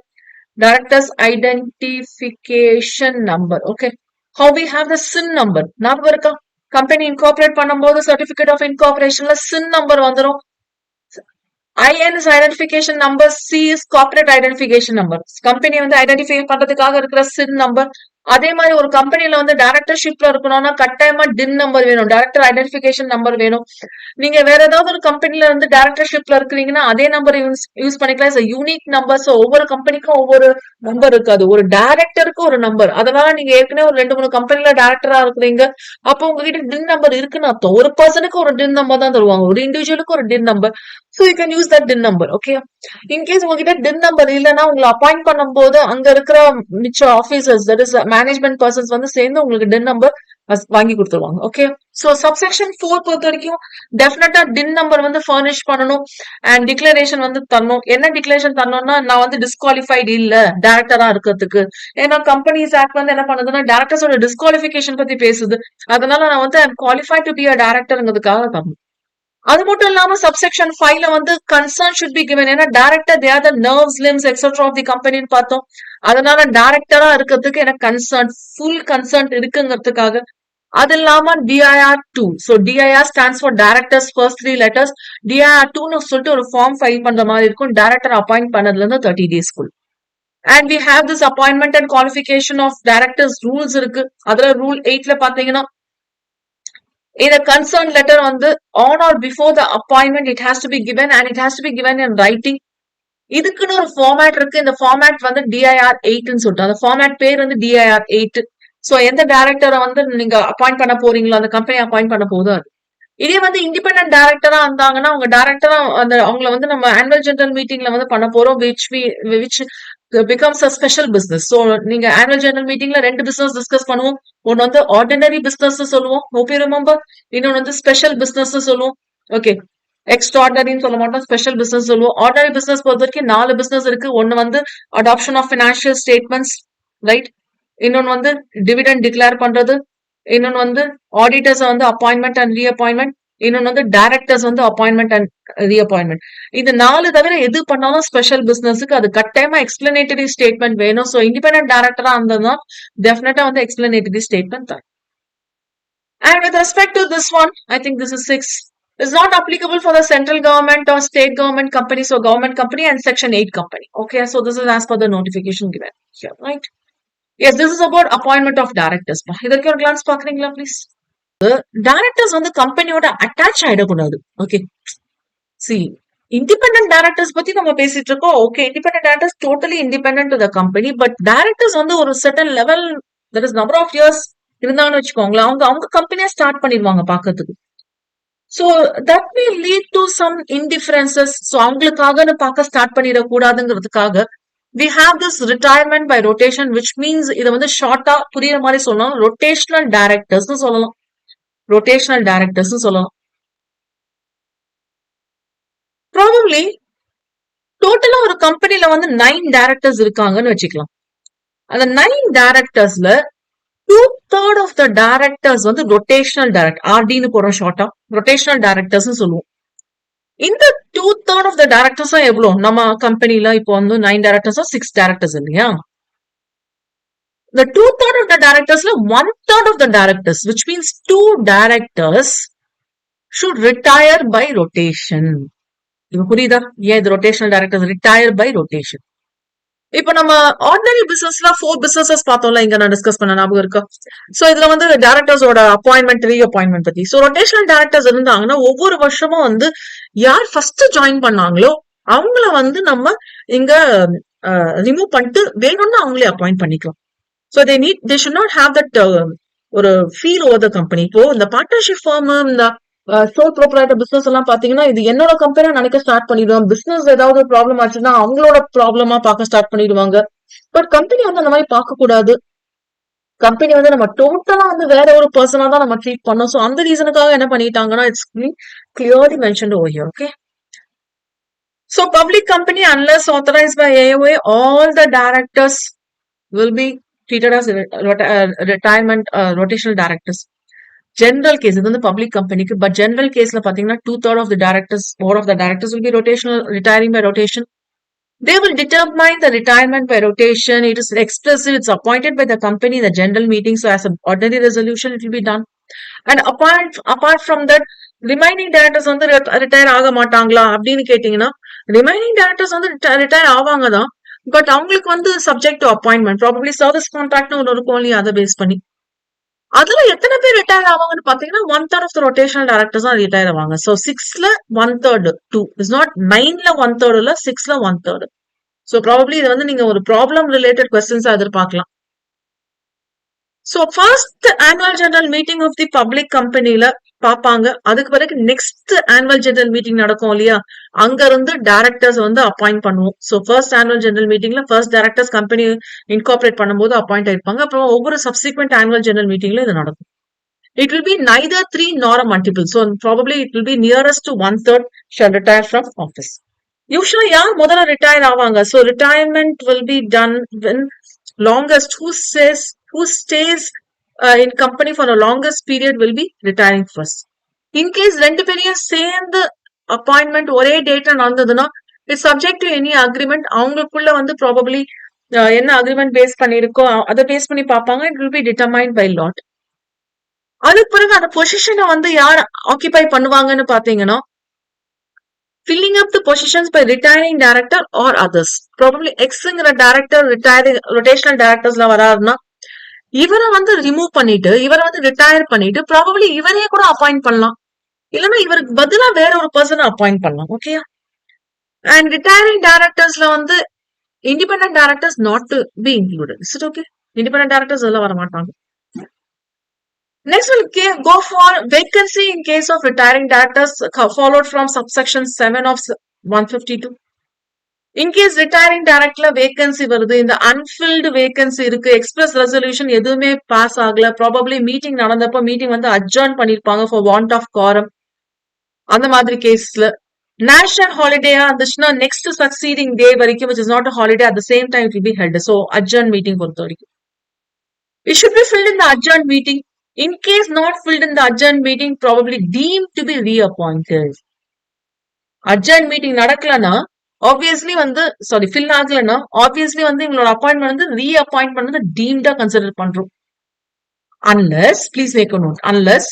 Directors identification number. Okay, how we have the SIN number ஞாபகம் இருக்கா? கம்பெனி இன்கார்பரேட் பண்ணும்போது சர்டிபிகேட் ஆஃப் இன்கார்பரேஷன்ல SIN நம்பர் வந்துடும். IN is identification number, C is corporate identification number. Company வந்து identify பண்றதுக்காக இருக்கிற சின் number. அதே மாதிரி ஒரு கம்பெனில வந்து டைரக்டர்ஷிப்ல இருக்கணும்னா கட்டாயமா டின் நம்பர் வேணும், டைரக்டர் ஐடென்டிஃபிகேஷன் நம்பர் வேணும். நீங்க வேற ஏதாவது ஒரு கம்பெனில வந்து டைரக்டர்ஷிப்ல இருக்கிறீங்கன்னா அதே நம்பர் யூஸ் பண்ணிக்கலாம். It's unique number. ஸோ ஒவ்வொரு கம்பெனிக்கும் ஒவ்வொரு நம்பர் இருக்காது. ஒரு டைரக்டருக்கு ஒரு நம்பர். அதனால நீங்க ஏற்கனவே ஒரு 2-3 கம்பெனில டைரக்டரா இருக்கிறீங்க, அப்போ உங்ககிட்ட டின் நம்பர் இருக்குன்னு அர்த்தம். ஒரு பர்சனுக்கு ஒரு டின் நம்பர் தான் தருவாங்க, ஒரு இண்டிவிஜுவலுக்கு ஒரு DIN number. So you can use that DIN number. Okay, in case உங்ககிட்ட டின் நம்பர் இல்லைன்னா உங்களை அப்பாயிண்ட் பண்ணும்போது அங்க இருக்கிற மிச்ச officers, that is management persons வந்து சேர்ந்து உங்களுக்கு டின் நம்பர் வாங்கி கொடுத்துருவாங்க. ஓகே, சோ சப்செக்ஷன் 4 பொறுத்த வரைக்கும் டெஃபினட்டா டின் நம்பர் வந்து ஃபர்னிஷ் பண்ணணும் அண்ட் டிக்ளரேஷன் வந்து தரணும். என்ன டிக்ளரேஷன் தரணும்னா, நான் வந்து டிஸ்குவாலிஃபைடு இல்ல டைரக்டரா இருக்கிறதுக்கு. ஏன்னா கம்பெனிஸ் ஆக்ட் வந்து என்ன பண்ணுதுன்னா டைரக்டர்ஸோட டிஸ்குவாலிஃபிகேஷன் பத்தி பேசுது. அதனால நான் வந்து I'm qualified to be a டைரக்டர்ங்கிறதுக்காக தரணும். அது மட்டும் இல்லாம சப்செக்ஷன் 5ல வந்து கன்சர்ன் ஷுட் பி கிவன். ஏன்னா director they are the nerves limbs etcetera of the கம்பெனின்னு பார்த்தோம். அதனால டைரக்டரா இருக்கிறதுக்கு எனக்கு கன்சர்ன், ஃபுல் கன்சர்ன் இருக்குங்கிறதுக்காக. அது இல்லாம DIR2. So DIR stands for directors first 3 letters. DIR2ன்னு சொல்லிட்டு ஒரு ஃபார்ம் ஃபைல் பண்ற மாதிரி இருக்கும், டைரக்டர் அப்பாயிண்ட் பண்ணதுல இருந்து 30 டேஸ்க்குள். And we have this appointment and qualification of directors rules இருக்கு. அதுல ரூல் 8ல பாத்தீங்கன்னா, in a concerned letter on the on or before the appointment it has to be given and it has to be given in writing. இதுக்குன்னு ஒரு format இருக்கு. இந்த format வந்து DIR8 ன்னு சொல்லிட்டு, அந்த ஃபார்மேட் பேர் வந்து DIR8. சோ எந்த டைரக்டரை வந்து நீங்க அப்பாயிண்ட் பண்ண போறீங்களோ அந்த கம்பெனி அப்பாயிண்ட் பண்ண போதும் அது. இதே வந்து இண்டிபெண்டன்ட் டைரக்டரா இருந்தாங்கன்னா அவங்க டைரக்டரா அந்த அவங்கள வந்து நம்ம ஆனுவல் ஜெனரல் மீட்டிங்ல வந்து பண்ண போறோம், which becomes a special business. So நீங்க ஆனுவல் ஜெனரல் மீட்டிங்ல 2 பிசினஸ் டிஸ்கஸ் பண்ணுவோம். ஒன்னு வந்து ஆர்டினரி பிசினஸ் சொல்லுவோம், hope you remember. இன்னொன்னு வந்து ஸ்பெஷல் பிசினஸ் சொல்லுவோம். ஓகே, எக்ஸ்ட்ராடனரின்னு சொல்ல மாட்டோம், ஸ்பெஷல் பிசினஸ் சொல்லுவோம். ஆர்டினரி பிசினஸ் பொறுத்த வரைக்கும் 4 பிசினஸ் இருக்கு. ஒன்னு வந்து adoption of financial statements, right. இன்னொன்னு வந்து டிவிடெண்ட் டிக்ளேர் பண்றது. இன்னொன்னு வந்து ஆடிட்டர்ஸ் வந்து அப்பாயின்மெண்ட் அண்ட் ரீஅப்பாயின்மெண்ட். இன்னொன்னு வந்து டைரக்டர்ஸ் வந்து அப்பாயின்மெண்ட் அண்ட் ரீஅப்பாயின்மெண்ட். இது 4 தவிர எது பண்ணாலும் ஸ்பெஷல் பிசினஸ்க்கு அது கட்டாயமா எக்ஸ்பிளனேட்டரி ஸ்டேட்மெண்ட் வேணும். ஸோ இண்டிபெண்டன்ட் டைரக்டரா இருந்ததுன்னா டெஃபினட்டா வந்து எக்ஸ்பிளனேட்டரி ஸ்டேட்மெண்ட் தான். And with respect to this one, I think this is 6. Is not applicable for the central government or state government companies or government company and section 8 company. Okay, so this is as per the notification given here, right? Yes, this is about appointment of directors. இதற்கு ஒரு glance பாக்குறீங்களா please? Directors வந்து கம்பெனியோட attach ஆயிடக்கூடாது. Okay, C independent directors பத்தி நம்ம பேசிட்டு இருக்கோம். ஓகே, independent directors totally independent to the company. But directors வந்து ஒரு certain level, that is number of years இருந்தாங்கன்னு வச்சுக்கோங்களேன், அவங்க கம்பெனியை ஸ்டார்ட் பண்ணிடுவாங்க பாக்கிறதுக்கு. So that may lead to some indifferences. So அவங்களுக்காக பார்க்க ஸ்டார்ட் பண்ணிடக்கூடாதுங்கிறதுக்காக we have this retirement by rotation, which means இதை வந்து ஷார்ட்டா புரியுற மாதிரி சொல்லலாம், ரொட்டேஷனல் டைரக்டர்ஸ் சொல்லலாம். ரொட்டேஷனல் டைரக்டர்ஸ் சொல்லலாம். ப்ராபப்ளி டோட்டலா ஒரு கம்பெனில வந்து 9 டைரக்டர்ஸ் இருக்காங்கன்னு வச்சுக்கலாம். அந்த 9 டைரக்டர்ஸ்ல 2/3 ஆஃப் த டைரக்டர்ஸ் வந்து ரொட்டேஷனல் டைரக்டர், RDன்னு போறோம் ஷார்ட்டா, ரொட்டேஷனல் டைரக்டர்ஸ் சொல்லுவோம். இந்த 2/3 ஆஃப் த டைரக்டர்ஸ் எவ்வளவு நம்ம கம்பெனில இப்போ வந்து 9 டைரக்டர்ஸ் 6 டைரக்டர்ஸ் இல்லையா? The 2/3 of the directors, 1/3 of the directors, which means 2 directors should retire by rotation. இது புரியுதா? ஏன் இது rotational directors retire by rotation? இப்போ நம்ம ஆர்டினரி பிசினஸ்ல 4 பிசினஸஸ் பார்த்தோம்ல, இங்க நான் டிஸ்கஸ் பண்ண ஞாபகம் இருக்கா? சோ இதுல வந்து டைரக்டர்ஸோட அப்பாயின்மெண்ட், ரீஅப்பாயின்மெண்ட் பத்தி. சோ ரொட்டேஷனல் டைரக்டர்ஸ் இருந்தாங்கன்னா ஒவ்வொரு வருஷமும் வந்து யார் ஃபர்ஸ்ட் ஜாயின் பண்ணாங்களோ அவங்கள வந்து நம்ம இங்க ரிமூவ் பண்ணிட்டு வேணும்னு அவங்களே அப்பாயிண்ட் பண்ணிக்கலாம். So they should not have that ஒரு feel over the company. இப்போ இந்த பார்ட்னர்ஷிப் ஃபார்ம், இந்த சோல் ப்ரோப்ரைட்டர் பிசினஸ் எல்லாம் பாத்தீங்கன்னா இது என்னோட கம்பெனியா நினைக்க ஸ்டார்ட் பண்ணிடுவாங்க. பிசினஸ் ஏதாவது ப்ராப்ளம் ஆச்சுன்னா அவங்களோட ப்ராப்ளமா பார்க்க ஸ்டார்ட் பண்ணிடுவாங்க. பட் கம்பெனி வந்து அந்த மாதிரி பார்க்க கூடாது. கம்பெனி வந்து நம்ம டோட்டலா வந்து வேற ஒரு பர்சனா தான் நம்ம ட்ரீட் பண்ணோம். ஸோ அந்த ரீசனுக்காக என்ன பண்ணிட்டாங்கன்னா it's clearly mentioned over here. Okay, so public company unless authorised by AOA, all the directors will be treated as retirement rotational directors. General case, இது வந்து public companyக்கு, but general caseல பாத்தீங்கன்னா 2/3 of the directors, more of the directors will be retiring by rotation. They will determine the retirement by rotation. It is expressive, it's appointed by the company in the general meeting, so as an ordinary resolution it will be done. And apart from that, remaining directors வந்து retire ஆக மாட்டாங்களா அப்படின்னு கேட்டீங்கன்னா remaining directors வந்து retire ஆவாங்க தான். But அவங்களுக்கு வந்து subject to appointment probably service கான்ட்ராக்ட்னு ஒன்று இருக்கும் இல்லையா, அதை பேஸ் பண்ணி. அதுல எத்தனை பேர் ரிட்டையர் ஆவாங்கன்னு பாத்தீங்கன்னா 1/3 ஆஃப் த ரொட்டேஷனல் டைரக்டர்ஸ் தான் ரிட்டையர் ஆவாங்க. ஸோ 6ல 1/3 2 இஸ் நாட் 9ல 1/3 இல்ல 6ல 1/3. ஸோ ப்ராபப்ளி இது வந்து நீங்க ஒரு ப்ராப்ளம் ரிலேட்டட் கொஸ்டின்ஸா எதிர்பார்க்கலாம். So first annual general meeting of the public கம்பெனில பாப்பாங்க. அதுக்கு பிறகு நெக்ஸ்ட் ஆனுவல் ஜெனரல் மீட்டிங் நடக்கும் இல்லையா, அங்க இருந்து டைரக்டர்ஸ் வந்து அப்பாயிண்ட் பண்ணுவோம். ஸோ ஃபர்ஸ்ட் ஆனுவல் ஜெனரல் மீட்டிங்ல ஃபர்ஸ்ட் டைரக்டர்ஸ் கம்பெனி இன்கார்பரேட் பண்ணும்போது அப்பாயிண்ட் ஆயிருப்பாங்க. அப்புறம் ஒவ்வொரு சப்சிக்வெண்ட் ஆனுவல் ஜெனரல் மீட்டிங்ல இது நடக்கும். It will be neither 3 nor a multiple. So probably it will be nearest to 1/3 shall retire from office. Usually யார் முதல்ல retire ஆவாங்க? So retirement will be done when longest who stays in company for the longest period will be retiring first. In case ரெண்டு பேரையும் சேர்ந்து appointment ஒரே டேட்ல நடந்ததுன்னா it's subject to any agreement. அவங்களுக்குள்ள வந்து ப்ராபப்ளி என்ன அக்ரிமெண்ட் பேஸ் பண்ணிருக்கோ அதை பேஸ் பண்ணி பார்ப்பாங்க. It will be determined by lot. அதுக்கு பிறகு அந்த பொசிஷனை வந்து யார் ஆக்கிபை பண்ணுவாங்கன்னு பாத்தீங்கன்னா filling up the positions by retiring director or others. Probably எக்ஸ்ங்கிற டைரக்டர் ரிட்டையரிங் ரொட்டேஷனல் டைரக்டர்ஸ்ல வராருன்னா இவரை வந்து ரிமூவ் பண்ணிட்டு இவரை வந்து ரிட்டையர் பண்ணிட்டு ப்ராபப்ளி இவரே கூட அப்பாயிண்ட் பண்ணலாம், இல்லைன்னா இவருக்கு பதிலா வேற ஒரு பர்சனை அப்பாயிண்ட் பண்ணலாம். ஓகே. அண்ட் ரிட்டையரிங் டைரக்டர்ஸ்ல வந்து independent directors not to be included. Is it okay? Independent directors எல்லாம் வர மாட்டாங்க. Next, we'll go for vacancy in case of retiring directors, followed from subsection 7 of 152. In case retiring director vacancy வருது, இந்த unfilled vacancy இருக்கு, express resolution எதுவுமே pass ஆகல, probably meeting நடந்தப்போ meeting வந்து adjourn பண்ணிருப்பாங்க for want of quorum, அந்த மாதிரி கேஸ்ல நேஷனல் ஹாலிடேயா இருந்துச்சுன்னா நெக்ஸ்ட் சக்சீடிங் டே வரைக்கும் which is not a holiday at the same time it will be held. So adjourn meeting பொறுத்த வரைக்கும் it should be filled in the adjourned meeting. In case not filled in the adjourned meeting, probably deemed to be reappointed. Adjourned meeting நடக்கலனா obviously வந்து fill ஆகலனா obviously வந்து இவங்களோட appointment வந்து reappointment வந்து deemed consider பண்றோம். Unless, please make a note, unless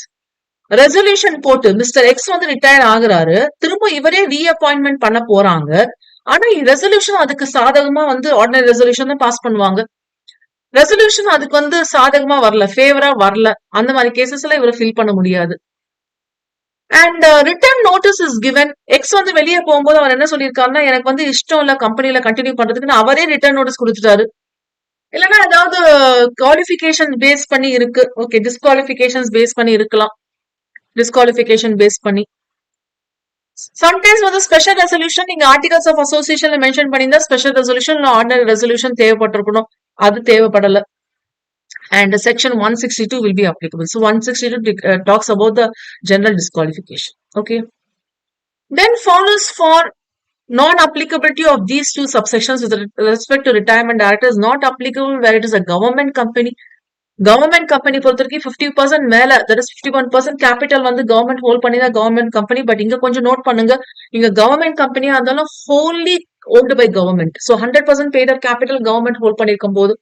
resolution போட்டு mister X வந்து retire ஆகுறாரு, திரும்ப இவரே ரீஅப்பாயின்மெண்ட் பண்ண போறாங்க, ஆனா ரெசல்யூஷன் அதுக்கு சாதகமா வந்து ஆர்டினரி ரெசல்யூஷன் தான் பாஸ் பண்ணுவாங்க. ரெசல்யூஷன் அதுக்கு வந்து சாதகமா வரல, ஃபேவரா வரல, அந்த மாதிரி கேசஸ்ல இவரை ஃபில் பண்ண முடியாது. And return notice is given. X வந்து வெளியே போகும்போது அவர் என்ன சொல்லியிருக்காருன்னா எனக்கு வந்து இஷ்டம் இல்ல கம்பெனில கண்டினியூ பண்றதுக்கு, அவரே ரிட்டர்ன் நோட்டீஸ் கொடுத்துட்டாரு. இல்லைன்னா ஏதாவது குவாலிஃபிகேஷன் பேஸ் பண்ணி இருக்கு, ஓகே, டிஸ்குவாலிஃபிகேஷன் பேஸ் பண்ணி இருக்கலாம், டிஸ்குவாலிஃபிகேஷன் பேஸ் பண்ணி. சம்டைம்ஸ் வந்து ஸ்பெஷல் ரெசல்யூஷன் நீங்க ஆர்டிகல்ஸ் ஆஃப் அசோசியேஷன்ல மென்ஷன் பண்ணியிருந்தா ஸ்பெஷல் ரெசல்யூஷன் ஆர்டினரி ரெசல்யூஷன் தேவைப்பட்டிருக்கணும், அது தேவைப்படல. And section 162 will be applicable. So 162 talks about the general disqualification. Okay. Then follows for non-applicability of these two subsections with respect to retirement director is not applicable where it is a government company. Government company பொறுத்தவரைக்கும் 50% மேல, that is 51% capital வந்து government hold பண்ணிதான் government company. But இங்க கொஞ்சம் note பண்ணுங்க, இங்க government company இருந்தாலும் wholly owned by government. So 100% paid up capital government hold பண்ணிருக்கும் போது,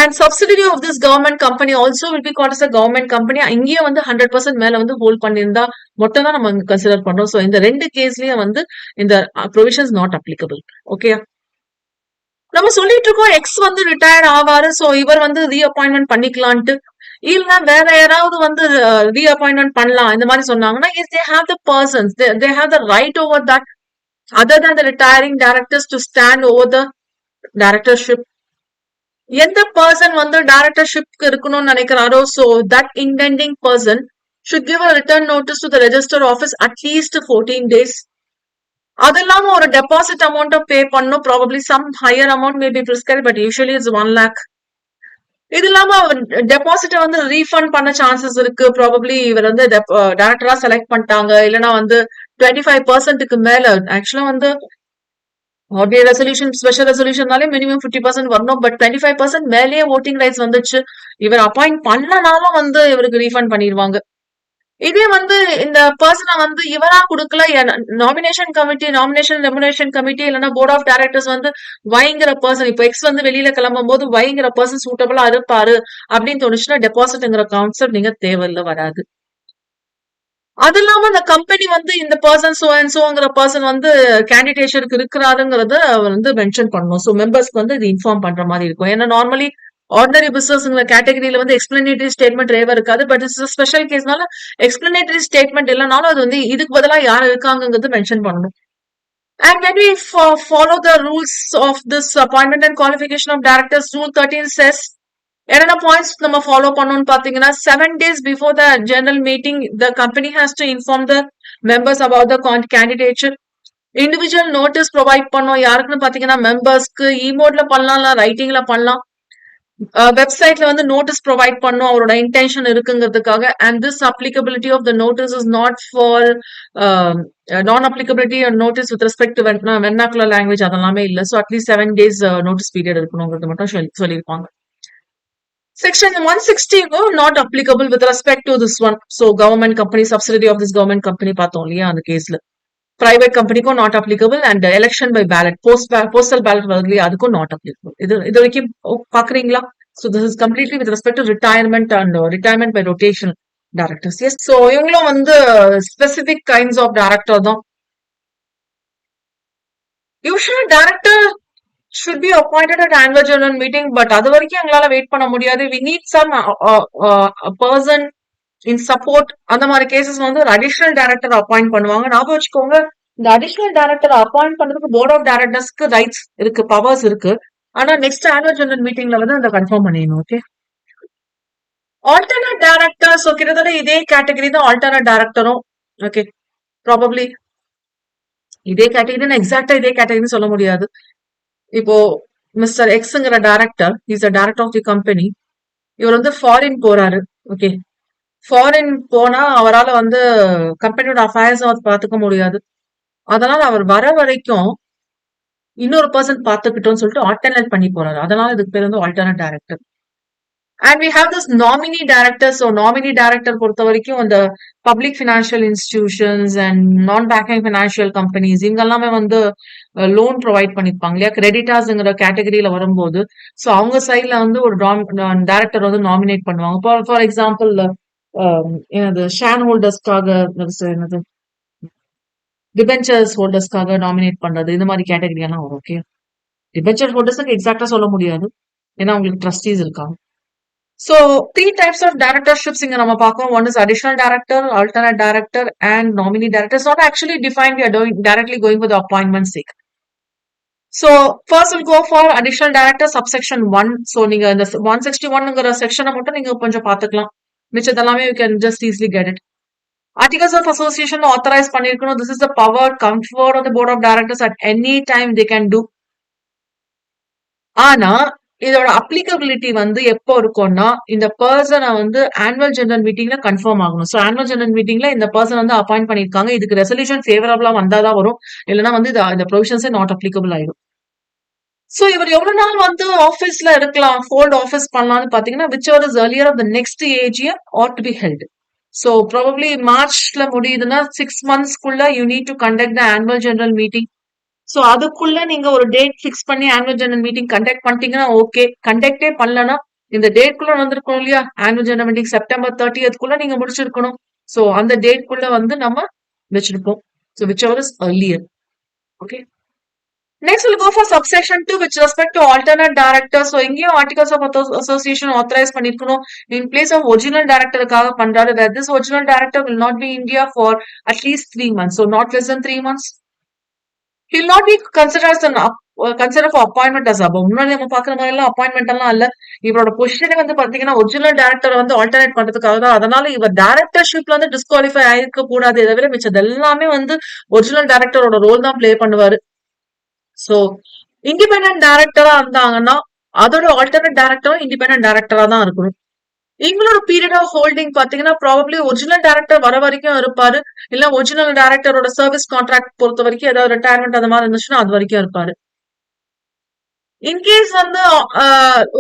and subsidiary of this government company also will be called as a government company. இங்கேயே வந்து 100% மேல வந்து ஹோல்ட் பண்ணியிருந்தா மட்டும் தான் நம்ம கன்சிடர் பண்றோம். ஸோ இந்த ரெண்டு கேஸ்லயும் வந்து இந்த ப்ரொவிஷன்ஸ் நாட் அப்ளிகபிள். ஓகே, நம்ம சொல்லிட்டு இருக்கோம் எக்ஸ் வந்து ரிட்டையர்ட் ஆவாரு, ஸோ இவர் வந்து ரீஅப்பாயின்மெண்ட் பண்ணிக்கலான்ட்டு, இல்ல வேற யாராவது வந்து ரீஅப்பாயின்மெண்ட் பண்ணலாம் இந்த மாதிரி சொன்னாங்கன்னா is they have the persons, they have the right over that other than the retiring directors to stand over the directorship. எந்த பர்சன் வந்து டைரக்டர்ஷிப்க்கு இருக்கணும்னு நினைக்கிறாரோ, so that intending person should give a return notice to the register office at least 14 days. அது இல்லாம ஒரு deposit amount pay பண்ணும், probably some higher amount may be prescribe, but usually it's 1 lakh. இது இல்லாம டெபாசிட் வந்து ரீஃபண்ட் பண்ண chances இருக்கு, probably இவர் வந்து டைரக்டரா செலக்ட் பண்ணிட்டாங்க, இல்லைன்னா வந்து 25%க்கு மேல. ஆக்சுவலா வந்து ஆர்டினரி ரெசல்யூஷன் ஸ்பெஷல் ரெசல்யூஷன்னாலே மினிமம் 50% வரணும், பட் 25% மேலேயே ஓட்டிங் ரைட்ஸ் வந்துச்சு, இவர் அப்பாயிண்ட் பண்ணனாலும் வந்து இவருக்கு ரீஃபண்ட் பண்ணிடுவாங்க. இதே வந்து இந்த பர்சனை வந்து இவரா கொடுக்கல, nomination committee, nomination remuneration committee இல்லைன்னா போர்ட் ஆஃப் டைரக்டர்ஸ் வந்து வைங்கிற பர்சன், இப்போ எக்ஸ் வந்து வெளியில கிளம்பும் போது வைங்கிற பர்சன் சூட்டபிளா இருப்பாரு அப்படின்னு தோணுச்சுன்னா டெபாசிட்ங்கிற கான்செப்ட் நீங்க தேவையில்ல வராது. அது இல்லாம அந்த கம்பெனி வந்து இந்த பர்சன் சோ அண்ட் சோங்கிற பர்சன் வந்து கேண்டிடேஷனுக்கு இருக்கிறாருங்கிறத அவர் வந்து மென்ஷன் பண்ணணும். ஸோ மெம்பர்ஸ்க்கு வந்து இது இன்ஃபார்ம் பண்ற மாதிரி இருக்கும். ஏன்னா நார்மலி ஆர்டினரி பிசினஸ்ங்கிற கேட்டகரியில வந்து எக்ஸ்பிளனேட்டரி ஸ்டேட்மெண்ட் ரேவா இருக்காது. பட் இட்ஸ் ஸ்பெஷல் கேஸ்னால எக்ஸ்பிளனேட்டரி ஸ்டேட்மெண்ட் இல்லைனாலும் அது வந்து இதுக்கு பதிலா யார் இருக்காங்கிறது மென்ஷன் பண்ணணும். And when we follow the rules of this appointment and qualification of directors, Rule 13 says, என்னென்ன பாயிண்ட்ஸ் நம்ம ஃபாலோ பண்ணணும்னு பாத்தீங்கன்னா 7 days before the general meeting the company has to inform the members about the candidature. Individual notice provide பண்ணோம். யாருக்குன்னு பாத்தீங்கன்னா மெம்பர்ஸ்க்கு இமோட்ல பண்ணலாம், இல்ல ரைட்டிங்ல பண்ணலாம். வெப்சைட்ல வந்து நோட்டீஸ் ப்ரொவைட் பண்ணும் அவரோட இன்டென்ஷன் இருக்குங்கிறதுக்காக. And this applicability of the notice is not for non applicability notice with respect to vernacular language அதெல்லாமே இல்ல. So at least 7 days notice period இருக்கணுங்கிறது மட்டும் சொல்லியிருப்பாங்க. Section 160 not applicable with respect to this one. So government company, subsidiary of this government company பார்த்தோம் இல்லையா அந்த கேஸ்ல. Private கம்பெனிக்கும் not applicable. And election by ballot postal ballot வருது இல்லையா அதுக்கும் நாட் அப்ளிகபிள். இது வரைக்கும் பாக்குறீங்களா? So this is completely with respect to retirement and retirement by rotation directors. Yes, so இவங்களும் வந்து ஸ்பெசிபிக் கைண்ட்ஸ் ஆஃப் டைரக்டர் தான். Usual director should be appointed at annual general meeting, but அது வரைக்கும் எங்களால wait பண்ண முடியாது. we need some person in support. அந்த மாதிரி கேசஸ் வந்து ஒரு அடிஷனல் டைரக்டர் அப்பாயிண்ட் பண்ணுவாங்க. ஞாபகம் வச்சுக்கோங்க, இந்த அடிஷனல் டைரக்டர் அப்பாயிண்ட் பண்றதுக்கு போர்ட் ஆஃப் டைரக்டர்ஸ்க்கு ரைட்ஸ் இருக்கு, பவர்ஸ் இருக்கு. ஆனா நெக்ஸ்ட் ஆனுவல் ஜெனரல் மீட்டிங்ல வந்து அதை கன்ஃபார்ம் பண்ணிடணும். Okay, alternate director. ஸோ கிட்டத்தட்ட இதே கேட்டகரி தான் ஆல்டர்னேட் டைரக்டரும். ஓகே, ப்ராபப்ளி இதே கேட்டகரி, எக்ஸாக்டா இதே கேட்டகரின்னு சொல்ல முடியாது. இப்போ மிஸ்டர் எக்ஸ்ங்கிற director is a director of the company. இவர் வந்து ஃபாரின் போறாரு. ஓகே, ஃபாரின் போனா அவரால் வந்து கம்பெனியோட அஃபேர்ஸ் பார்த்துக்க முடியாது. அதனால அவர் வர வரைக்கும் இன்னொரு பர்சன் பார்த்துக்கிட்டோம்னு சொல்லிட்டு ஆல்டர்னேட் பண்ணி போறாரு. அதனால இதுக்கு பேர் வந்து alternate director. And we have this nominee director. So nominee director பொறுத்த வரைக்கும் அந்த public financial institutions and non banking financial companies இங்க எல்லாமே வந்து லோன் ப்ரொவைட் பண்ணிருப்பாங்க இல்லையா, கிரெடிட்டார்ஸ்ங்கிற கேட்டகரியில வரும்போது. ஸோ அவங்க சைட்ல வந்து ஒரு டைரக்டர் வந்து நாமினேட் பண்ணுவாங்க. ஃபார் எக்ஸாம்பிள் என்னது ஷேர் ஹோல்டர்ஸ்க்காக, என்னது டிபென்ச்சர்ஸ் ஹோல்டர்ஸ்க்காக நாமினேட் பண்றது, இந்த மாதிரி கேட்டகரி எல்லாம் வரும். ஓகே, டிபென்ச்சர் ஹோல்டர்ஸ்க்கு எக்ஸாக்டா சொல்ல முடியாது, ஏன்னா அவங்களுக்கு ட்ரஸ்டீஸ் இருக்காங்க. So 3 types of directorships இங்க நம்ம பார்க்கோம். One is additional director, alternate director and nominee director. It's not actually defined. We are directly going for the appointment sake. So first we'll go for additional director subsection 1. So நீங்க இந்த 161ங்கிற செக்ஷனை மட்டும் நீங்க கொஞ்சம் பார்த்துக்கலாம். மிச்சதெல்லாமே you can just easily get it. Articles of association authorize பண்ணிருக்கணும். This is the power conferred on the board of directors at any time they can do. ஆனா இதோட applicability வந்து எப்போ இருக்கும்னா இந்த பர்சனை வந்து ஆனுவல் ஜெனரல் மீட்டிங்ல கன்ஃபார்ம் ஆகணும். ஸோ ஆனுவல் ஜெனரல் மீட்டிங்ல இந்த பர்சன் வந்து அப்பாயிண்ட் பண்ணிருக்காங்க, இதுக்கு ரெசல்யூஷன் ஃபேவரபிளா வந்தாதான் வரும், இல்லைன்னா வந்து இந்த ப்ரொவிஷன்ஸே நாட் அப்ளிகபிள் ஆயிடும். ஸோ இவர் எவ்வளவு நாள் வந்து ஆஃபீஸ்ல இருக்கலாம், ஹோல்ட் ஆஃபீஸ் பண்ணலாம்னு பாத்தீங்கன்னா which are is earlier of the next AGM ought to be held. So probably மார்ச்ல முடியுதுன்னா 6 monthsக்குள்ள you need to conduct the annual general meeting. So அதுக்குள்ள நீங்க ஒரு டேட் பிக்ஸ் பண்ணி ஆனுவல் ஜெனரல் மீட்டிங் கண்டக்ட் பண்ணிட்டீங்கன்னா ஓகே. கண்டக்டே பண்ணலன்னா இந்த டேட்குள்ள வந்திருக்கணும் இல்லையா, annual general meeting September 30th நீங்க முடிச்சிருக்கணும். சோ அந்த டேட்குள்ள வந்து நம்ம வச்சிருப்போம். So whichever is earlier. Okay. Next we'll go for subsection 2 with respect to alternate director. So இங்கேயும் articles of association authorize பண்ணிருக்கணும். In place of original directorக்காக பண்றாரு. Where this original director will not be in India for at least 3 months. So not less than 3 months. He will not be considered as considered for appointment as above. முன்னாடி நம்ம பாக்குற மாதிரி எல்லாம் appointment எல்லாம் இல்ல. இவரோட பொசிஷனே வந்து பாத்தீங்கன்னா ஒரிஜினல் டைரக்டர் வந்து ஆல்டர்னேட் பண்றதுக்காக தான். அதனால இவர் டைரக்டர்ஷிப்ல வந்து டிஸ்குவாலிஃபை ஆயிருக்க கூடாது. இதை விட மிச்சது எல்லாமே வந்து ஒரிஜினல் டைரக்டரோட ரோல் தான் பிளே பண்ணுவாரு. சோ இண்டிபெண்டன்ட் டைரக்டரா இருந்தாங்கன்னா அதோட ஆல்டர்னேட் டைரக்டரும் இண்டிபெண்டன்ட் டைரக்டரா தான் இருக்கணும். இவங்களோட பீரியட் ஆஃப் ஹோல்டிங் பாத்தீங்கன்னா ப்ராபப்ளி ஒரிஜினல் டைரக்டர் வர வரைக்கும் இருப்பாரு, இல்ல ஒரிஜினல் டைரக்டரோட சர்வீஸ் கான்ட்ராக்ட் பொறுத்த வரைக்கும் ஏதாவது ரிட்டையர்மெண்ட் அந்த மாதிரி இருந்துச்சுன்னா அது வரைக்கும் இருப்பாரு. இன்கேஸ் வந்து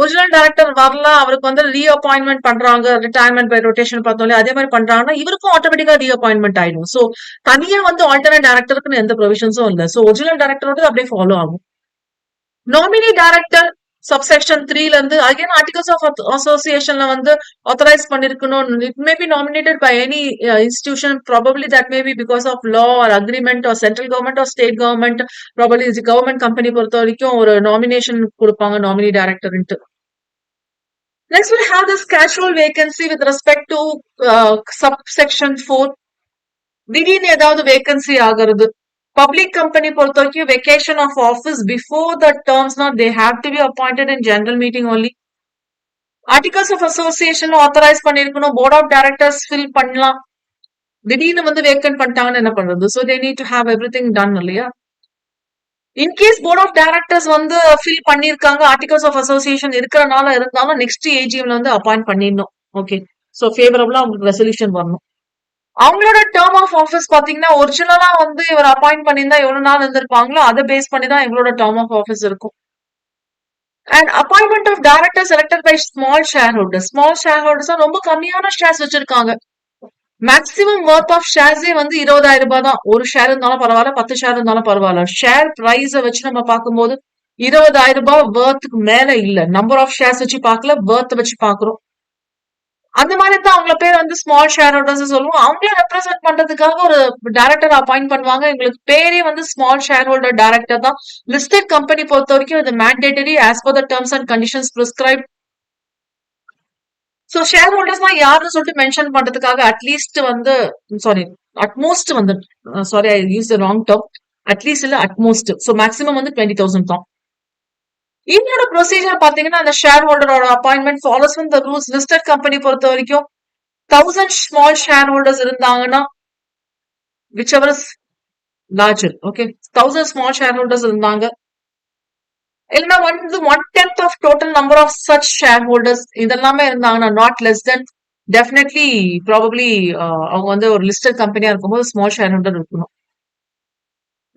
ஒரிஜினல் டைரக்டர் வரலாம், அவருக்கு வந்து ரீஅப்பாயின்மெண்ட் பண்றாங்க, ரிட்டையர்மெண்ட் பை ரொட்டேஷன் பார்த்தோம் அதே மாதிரி பண்றாங்கன்னா இவருக்கும் ஆட்டோமேட்டிக்கா ரீஅப்பாயின்மெண்ட் ஆயிடும். சோ தனியா வந்து ஆல்டர்னேட் டைரக்டருக்கு எந்த ப்ரொவிஷன்ஸும் இல்ல. சோ ஒரிஜினல் டைரக்டரோட அப்படியே ஃபாலோ ஆகும். Nominee director. subsection 3 ல இருந்து again articles of associationல வந்து authorize பண்ணிருக்கணும். It may be nominated by any institution, probably that may be because of law or agreement or central government or state government, probably the government company பொறுத்த வரைக்கும் ஒரு nomination கொடுப்பாங்க nominee director ன்ட்டு. Next we have this casual vacancy with respect to subsection 4. திடீர்னு ஏதாவது vacancy ஆகிறது. Public company பொறுத்த வரைக்கும் vacation of office before the டேர்ம்ஸ்னா they have to be appointed in general meeting only. Articles of association authorise பண்ணிருக்கணும். Board of directors fill பண்ணலாம். திடீர்னு வந்து வேக்கன்ட் பண்ணிட்டாங்கன்னு என்ன பண்றது? So they need to have everything done இல்லையா? In case board of directors வந்து ஃபில் பண்ணிருக்காங்க, ஆர்டிகல்ஸ் ஆஃப் அசோசியேஷன் இருக்கிறனால இருந்தாலும் நெக்ஸ்ட் ஏஜிஎம்ல வந்து அப்பாயிண்ட் பண்ணிடணும். ஓகே, ஸோ ஃபேவரபிளா உங்களுக்கு ரெசல்யூஷன் வரணும். அவங்களோட டேர்ம் ஆஃப் ஆஃபீஸ் பாத்தீங்கன்னா ஒரிஜினலா வந்து இவர் அப்பாயிண்ட் பண்ணியிருந்தா எவ்வளவு நாள் இருந்திருப்பாங்களோ அதை பேஸ் பண்ணி தான் எங்களோட டேர்ம் ஆஃப் ஆஃபீஸ் இருக்கும். And appointment of director selected by small share holders. Small share holders ரொம்ப கம்மியான ஷேர்ஸ் வச்சிருக்காங்க. மேக்ஸிமம் ஒர்த் ஆஃப் ஷேர்ஸே வந்து 20,000 ரூபாய் தான். ஒரு ஷேர் இருந்தாலும் பரவாயில்ல, 10 ஷேர் இருந்தாலும் பரவாயில்ல. ஷேர் பிரைஸ வச்சு நம்ம பார்க்கும்போது 20,000 ரூபாய் ஒர்த்துக்கு மேல இல்ல. நம்பர் ஆஃப் ஷேர்ஸ் வச்சு பார்க்கல, ஒர்த் வச்சு பாக்குறோம். அந்த மாதிரி தான் அவங்கள பேர் வந்து ஸ்மால் ஷேர் ஹோல்டர்ஸ் சொல்லுவோம். அவங்களே ரெப்ரசென்ட் பண்றதுக்காக ஒரு டைரக்டர் அப்பாயிண்ட் பண்ணுவாங்க. எங்களுக்கு பேரே வந்து ஸ்மால் ஷேர் ஹோல்டர் டைரக்டர் தான். லிஸ்டட் கம்பெனி பொறுத்த வரைக்கும் இது mandatory as per the terms and conditions prescribe. So share holders தான் யாருன்னு சொல்லிட்டு மென்ஷன் பண்றதுக்காக அட்லீஸ்ட் வந்து அட்மோஸ்ட் வந்து I use the wrong term. At least இல்ல அட்மோஸ்ட். ஸோ மேக்ஸிமம் வந்து 20,000 தான். இன்னொரு ப்ரொசீஜர் பாத்தீங்கன்னா அந்த ஷேர் ஹோல்டரோட appointment follows with the rules. Listed company பொறுத்த வரைக்கும் 1000 ஸ்மால் ஷேர் ஹோல்டர்ஸ் இருந்தாங்கன்னா whichever is larger, okay, 1000 small shareholders இருந்தாங்க இல்லைன்னா 1/10 of total number of such shareholders இதெல்லாமே இருந்தாங்கன்னா not less than definitely probably அவங்க வந்து ஒரு லிஸ்டட் கம்பெனியா இருக்கும்போது ஸ்மால் ஷேர் ஹோல்டர் இருக்கணும்.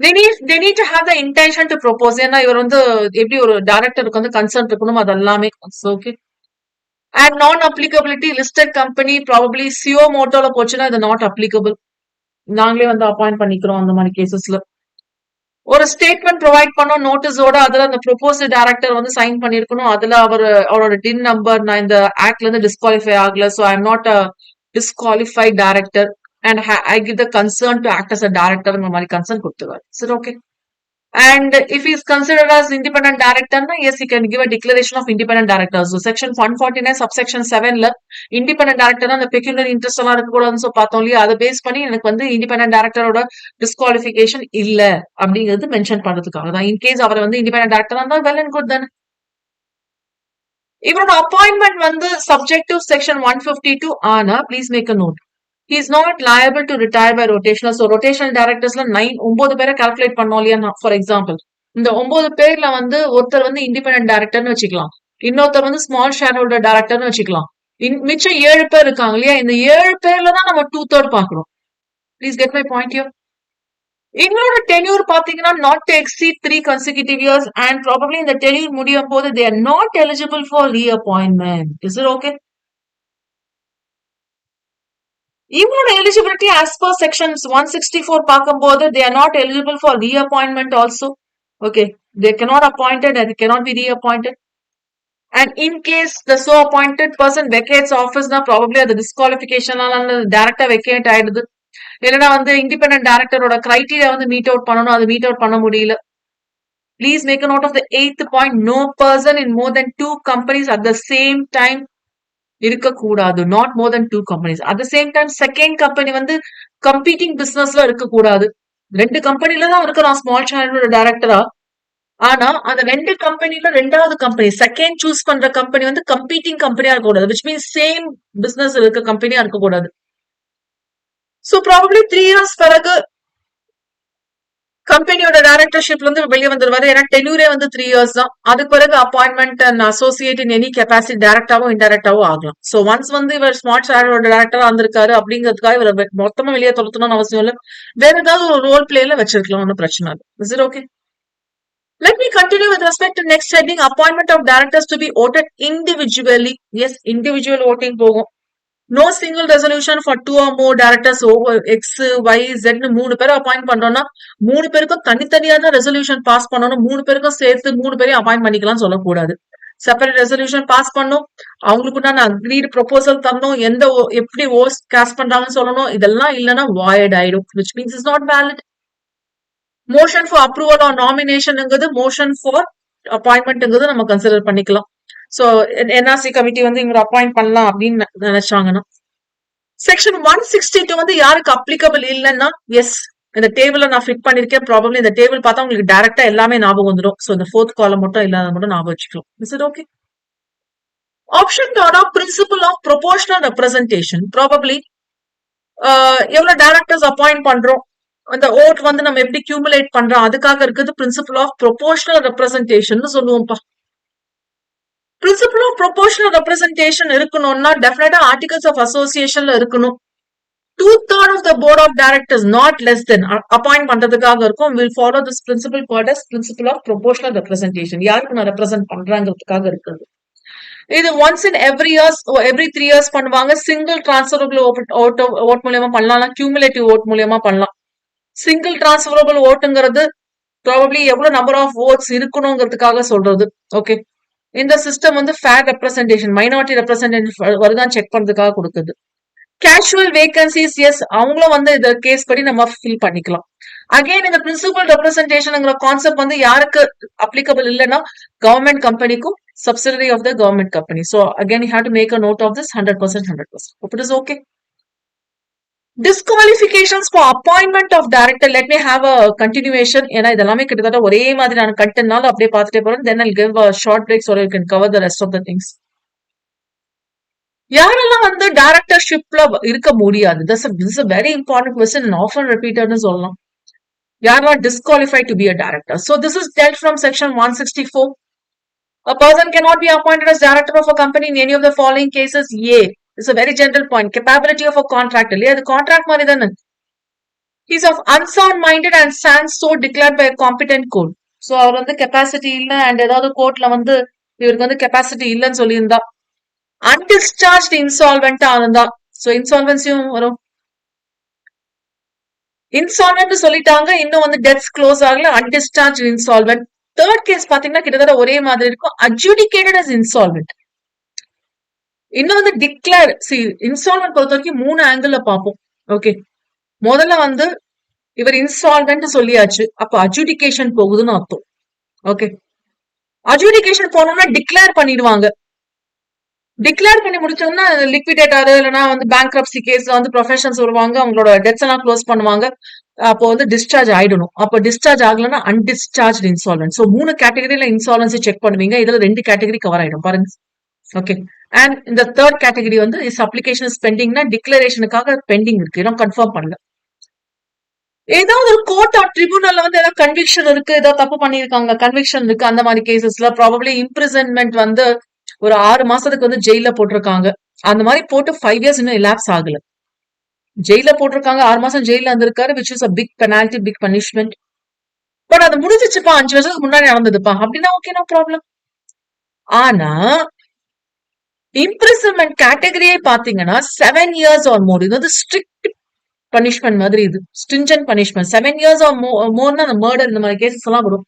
they need to have the intention to propose. ஏன்னா இவர் வந்து எப்படி ஒரு டைரக்டருக்கு வந்து கன்சர்ன் இருக்கணும், அது எல்லாமே ஓகே. அண்ட் நான் அப்ளிகபிலிட்டி லிஸ்டட் கம்பெனி ப்ராபப்ளி சிஓ மோட்டோல போச்சுன்னா இது நாட் அப்ளிகபிள். நாங்களே வந்து அப்பாயிண்ட் பண்ணிக்கிறோம் அந்த மாதிரி கேசஸ்ல. ஒரு ஸ்டேட்மெண்ட் ப்ரொவைட் பண்ணோம் நோட்டீஸோட, அதுல அந்த ப்ரொபோஸ்ட் டைரக்டர் வந்து சைன் பண்ணிருக்கணும். அதுல அவரோட டின் நம்பர் நான் இந்த ஆக்ட்ல இருந்து டிஸ்குவாலிஃபை ஆகல, so I am not a disqualified director and I give the concern to act as a director மாதிரி கன்சர்ன் கொடுத்துருவாரு. சரி, okay. And if he is considered as independent director, yes, he can give a declaration of independent director. So section 149 subsection 7 ல independent director அந்த peculiar interest எல்லாம் இருக்கக்கூடாதுன்னு சொல்லி பார்த்தோம் இல்லையா? அதை பேஸ் பண்ணி எனக்கு வந்து independent directorோட disqualification இல்ல அப்படிங்கிறது மென்ஷன் பண்றதுக்காக தான். இன்கேஸ் அவரை வந்து independent director இருந்தா well and good தானே. இவரோட அப்பாயின்மெண்ட் வந்து subject to section 152 ஆனா please make a note. He is not liable to retire by rotational. So rotational directorsல 9 பேரை கால்குலேட் பண்ணோம் இல்லையா? ஃபார் எக்ஸாம்பிள் இந்த 9 பேர்ல வந்து ஒருத்தர் வந்து இண்டிபெண்டன்ட் டைரக்டர்னு வச்சுக்கலாம், இன்னொருத்தர் வந்து ஸ்மால் ஷேர் ஹோல்டர் டைரக்டர்னு வச்சுக்கலாம். மிச்சம் 7 பேர் இருக்காங்க இல்லையா? இந்த 7 பேர்ல தான் நம்ம 2/3 பாக்குறோம். Please get my point here. இவங்களோட டென்யூர் பாத்தீங்கன்னா not to exceed 3 consecutive years and probably இந்த டென்யூர் முடியும் போது they are not eligible for reappointment. Is it okay? இவங்களோட எலிஜிபிலிட்டி as per sections 164 பார்க்கும்போது they are not eligible for reappointment also. Okay, they cannot appointed and they cannot be reappointed. And in case the so appointed person vacates office na probably the disqualification director vacate ஆயிடுது. இல்லைன்னா வந்து independent டைரக்டரோட criteria வந்து meet out பண்ணணும், அது meet out பண்ண முடியல. Please make a note of the 8th point. No person in more than 2 companies at the same time இருக்கக்கூடாது. Not more then 2 companies at the same time. Second company வந்து competing பிசினஸ்ல இருக்கக்கூடாது. 2 கம்பெனில தான் இருக்கிறான் small ஷேரோட டைரக்டரா. ஆனா அந்த 2 கம்பெனில 2வது கம்பெனி செகண்ட் சூஸ் பண்ற கம்பெனி வந்து கம்பீட்டிங் கம்பெனியா இருக்கக்கூடாது. விச் மீன்ஸ் சேம் பிசினஸ் இருக்க கம்பெனியா இருக்கக்கூடாது. சோ ப்ராபப்ளி 3 இயர்ஸ் பிறகு கம்பெனியோட டைரக்டர்ஷிப்ல இருந்து வெளியே வந்துருவாரு. ஏன்னா டென்யூரே வந்து 3 இயர்ஸ் தான். அதுக்கு பிறகு appointment and associate in any capacity டைரக்டாவோ இன்டைரக்டாவோ ஆகலாம். சோ ஒன்ஸ் வந்து இவர் ஸ்மார்ட் ஷேரோட டைரக்டரா வந்திருக்காரு அப்படிங்கிறதுக்காக இவர் மொத்தமா வெளியே தொலைத்தணும்னு அவசியம் இல்லை. வேற ஏதாவது ஒரு ரோல் பிளேல வச்சிருக்கலாம், ஒன்னும் பிரச்சனை இல்லை. Is it okay? Let me continue with respect to next heading, appointment of directors to be voted individually. Yes, individual voting போகும். No single resolution for 2 or more directors over X, Y, Z 3 பேரை appoint பண்றோம்னா 3 பேருக்கும் தனித்தனியா தான் resolution pass பண்ணணும். 3 பேருக்கும் சேர்த்து 3 பேரையும் அப்பாயிண்ட் பண்ணிக்கலாம் சொல்லக்கூடாது. செப்பரேட் ரெசல்யூஷன் பாஸ் பண்ணும், அவங்களுக்கு நான் அக்ரீட் ப்ரொபோசல் தரணும், எப்படி ஓஸ் காஸ்ட் பண்றாங்கன்னு சொல்லணும். இதெல்லாம் இல்லைன்னா வாய்ட் ஆயிடும், which means is not valid. Motion for approval or நாமினேஷன்ங்கிறது மோஷன் ஃபார் அப்பாயின்மெண்ட்ங்கிறது நம்ம கன்சிடர் பண்ணிக்கலாம். ஸோ என்ஆர்சி கமிட்டி வந்து இவங்க அப்பாயிண்ட் பண்ணலாம் அப்படின்னு நினைச்சாங்கன்னா, செக்ஷன் 162 வந்து யாருக்கு அப்ளிகபிள் இல்லைன்னா, எஸ் இந்த டேபிள நான் ஃபிட் பண்ணிருக்கேன். ப்ராபப்ளி இந்த டேபிள் பார்த்தா உங்களுக்கு டைரக்டா எல்லாமே ஞாபகம் வந்துடும். ஸோ இந்த 4th காலம் மட்டும் இல்லாத மட்டும் ஞாபகம் வச்சுக்கலாம். Is it okay? ஆப்ஷன் டாடா principle of proportional representation. Probably எவ்வளவு டைரக்டர்ஸ் அப்பாயிண்ட் பண்றோம், அந்த ஓட் வந்து நம்ம எப்படி கியூமுலேட் பண்றோம், அதுக்காக இருக்குது பிரின்சிபல் ஆஃப் ப்ரொபோர்ஷனல் ரெப்ரசன்டேஷன் சொல்லுவோம்ப்பா. பிரின்சிபல் ஆஃப் ப்ரொபோர்ஷனல் ரெப்ரசன்டேஷன் இருக்கணும்னா டெஃபினட்டா ஆர்டிகல்ஸ் ஆஃப் அசோசியேஷன்ல இருக்கணும். 2/3 of the board of directors, not less than, appoint பண்றதுக்காக இருக்கும். Will follow this principle called as principle of proportional representation. யாருக்கு நான் ரெப்ரசென்ட் பண்றாங்கிறதுக்காக இருக்குது. இது once in every 3 years பண்ணுவாங்க. சிங்கிள் டிரான்ஸ்ஃபரபிள் ஓட் மூலியமா பண்ணலாம், கியூமுலேட்டிவ் ஓட் மூலியமா பண்ணலாம். சிங்கிள் டிரான்ஸ்ஃபரபிள் ஓட்டுங்கிறது ப்ராபப்ளி எவ்வளவு நம்பர் ஆஃப் ஓட்ஸ் இருக்கணுங்கிறதுக்காக சொல்றது. ஓகே, இந்த சிஸ்டம் வந்து ஃபேர் ரெப்ரசன்டேஷன், மைனாரிட்டி ரெப்ரசன்டேஷன் வருதான் செக் பண்றதுக்காக கொடுக்குது. கேஷுவல் வேகன்சிஸ், எஸ் அவங்களும் வந்து இந்த கேஸ் படி நம்ம ஃபில் பண்ணிக்கலாம். அகைன் இந்த பிரின்சிபல் ரெப்ரசன்டேஷன்ங்கிற கான்செப்ட் வந்து யாருக்கு அப்ளிகபிள் இல்லைன்னா கவர்மெண்ட் கம்பெனிக்கும் subsidiary of the government company. So again you have to make a note of this 100%. Hope it is okay. Disqualifications for appointment of director. Let me have a continuation. ஏன்னா இதெல்லாமே கிட்டத்தட்ட ஒரே மாதிரியான கண்டென்ட்னால அப்படியே பார்த்துட்டே போறோம். Then I'll give a short break so you can cover the rest of the things. யாரெல்லாம் வந்து டைரக்டர்ஷிப்ல இருக்க முடியாது? This is a very important question and often repeated சொல்லலாம். யாரெல்லாம் disqualified to be a director? So this is dealt from section 164. A person cannot be appointed as director of a company in any of the following cases. A. It's a very general point. Capability of a contractor. இல்லையா, அது contract மாதிரி தானே. He is of unsound minded and stands so declared by a competent court. So அவர் வந்து capacity இல்ல and ஏதாவது கோர்ட்ல வந்து இவருக்கு வந்து கெப்பாசிட்டி இல்லைன்னு சொல்லியிருந்தா, அன்டிஸ்சார்ஜ் இன்சால்வெண்டா இருந்தா, சோ இன்சால்வன்சியும் வரும். இன்சால்வெண்ட் சொல்லிட்டாங்க, இன்னும் வந்து டெத்ஸ் க்ளோஸ் ஆகல, அன்டிஸ்சார்ஜ் இன்சால்வெண்ட். தேர்ட் கேஸ் பாத்தீங்கன்னா கிட்டத்தட்ட ஒரே மாதிரி இருக்கும், அட்ஜுடிகேட்டட் அஸ் இன்சால்வெண்ட். இன்னும் வந்து டிக்ளேர், இன்சால்வெண்ட் பொறுத்த வரைக்கும் 3 ஆங்கிள் பார்ப்போம். ஓகே, முதல்ல வந்து இவர் இன்சால்வெண்ட் சொல்லியாச்சு, அப்ப அட்ஜுடிகேஷன் போகுதுன்னு அர்த்தம். ஓகே, அட்ஜுடிகேஷன் போனோம்னா டிக்ளேர் பண்ணிடுவாங்க. டிக்ளேர் பண்ணி முடிச்சோம்னா லிக்விடேட்டர் இல்லைன்னா வந்து பேங்க்ரப்சி கேஸ்ல வந்து ப்ரொஃபஷன்ஸ் வருவாங்க, அவங்களோட டெட்ஸ் எல்லாம் க்ளோஸ் பண்ணுவாங்க. அப்போ வந்து டிஸ்சார்ஜ் ஆயிடணும். அப்போ டிஸ்சார்ஜ் ஆகலன்னா அன்டிஸ்சார்ஜ் இன்சால்வெண்ட். சோ 3 கேட்டகரியில இன்சால்வன்சி செக் பண்ணுவீங்க. இதுல 2 கேட்டகரி கவர் ஆயிடும் பாருங்க. ஓகே, அண்ட் இந்த தேர்ட் கேட்டகரி வந்து இஸ் அப்ளிகேஷன் இஸ் பெண்டிங்னா டிக்ளரேஷனுக்காக பெண்டிங் இருக்கு, இன்னும் கன்ஃபார்ம் பண்ணல. ஏதாவது ஒரு கோர்ட் ஆர் ட்ரிபியூனல்ல வந்து ஏதாவது கன்விக்ஷன் இருக்கு, ஏதாவது தப்பு பண்ணிருக்காங்க, கன்விக்ஷன் இருக்கு, அந்த மாதிரி கேசஸ்ல ப்ராபப்ளி இம்ப்ரிசன்மெண்ட் வந்து ஒரு 6 மாசத்துக்கு வந்து ஜெயில போட்டிருக்காங்க. அந்த மாதிரி போட்டு 5 இயர்ஸ் இன்னும் எலாப்ஸ் ஆகல. ஜெயில போட்டிருக்காங்க, 6 மாசம் ஜெயில இருந்திருக்காரு, which is a big penalty, big punishment. But அது முடிஞ்சிச்சுப்பா, 5 வருஷத்துக்கு முன்னாடி நடந்ததுப்பா அப்படின்னா ஓகே, நோ ப்ராப்ளம். ஆனா இம்ப்ரிசன்மெண்ட் கேட்டகரியே பாத்தீங்கன்னா 7 இயர்ஸ் ஆர் மோர். இது வந்து ஸ்ட்ரிக்ட் பனிஷ்மெண்ட் மாதிரி, இது ஸ்ட்ரிஞ்சன்ட் பனிஷ்மெண்ட். 7 இயர்ஸ் ஆர் மோர்னா அந்த மர்டர் இந்த மாதிரி கேசஸ் எல்லாம் வரும்.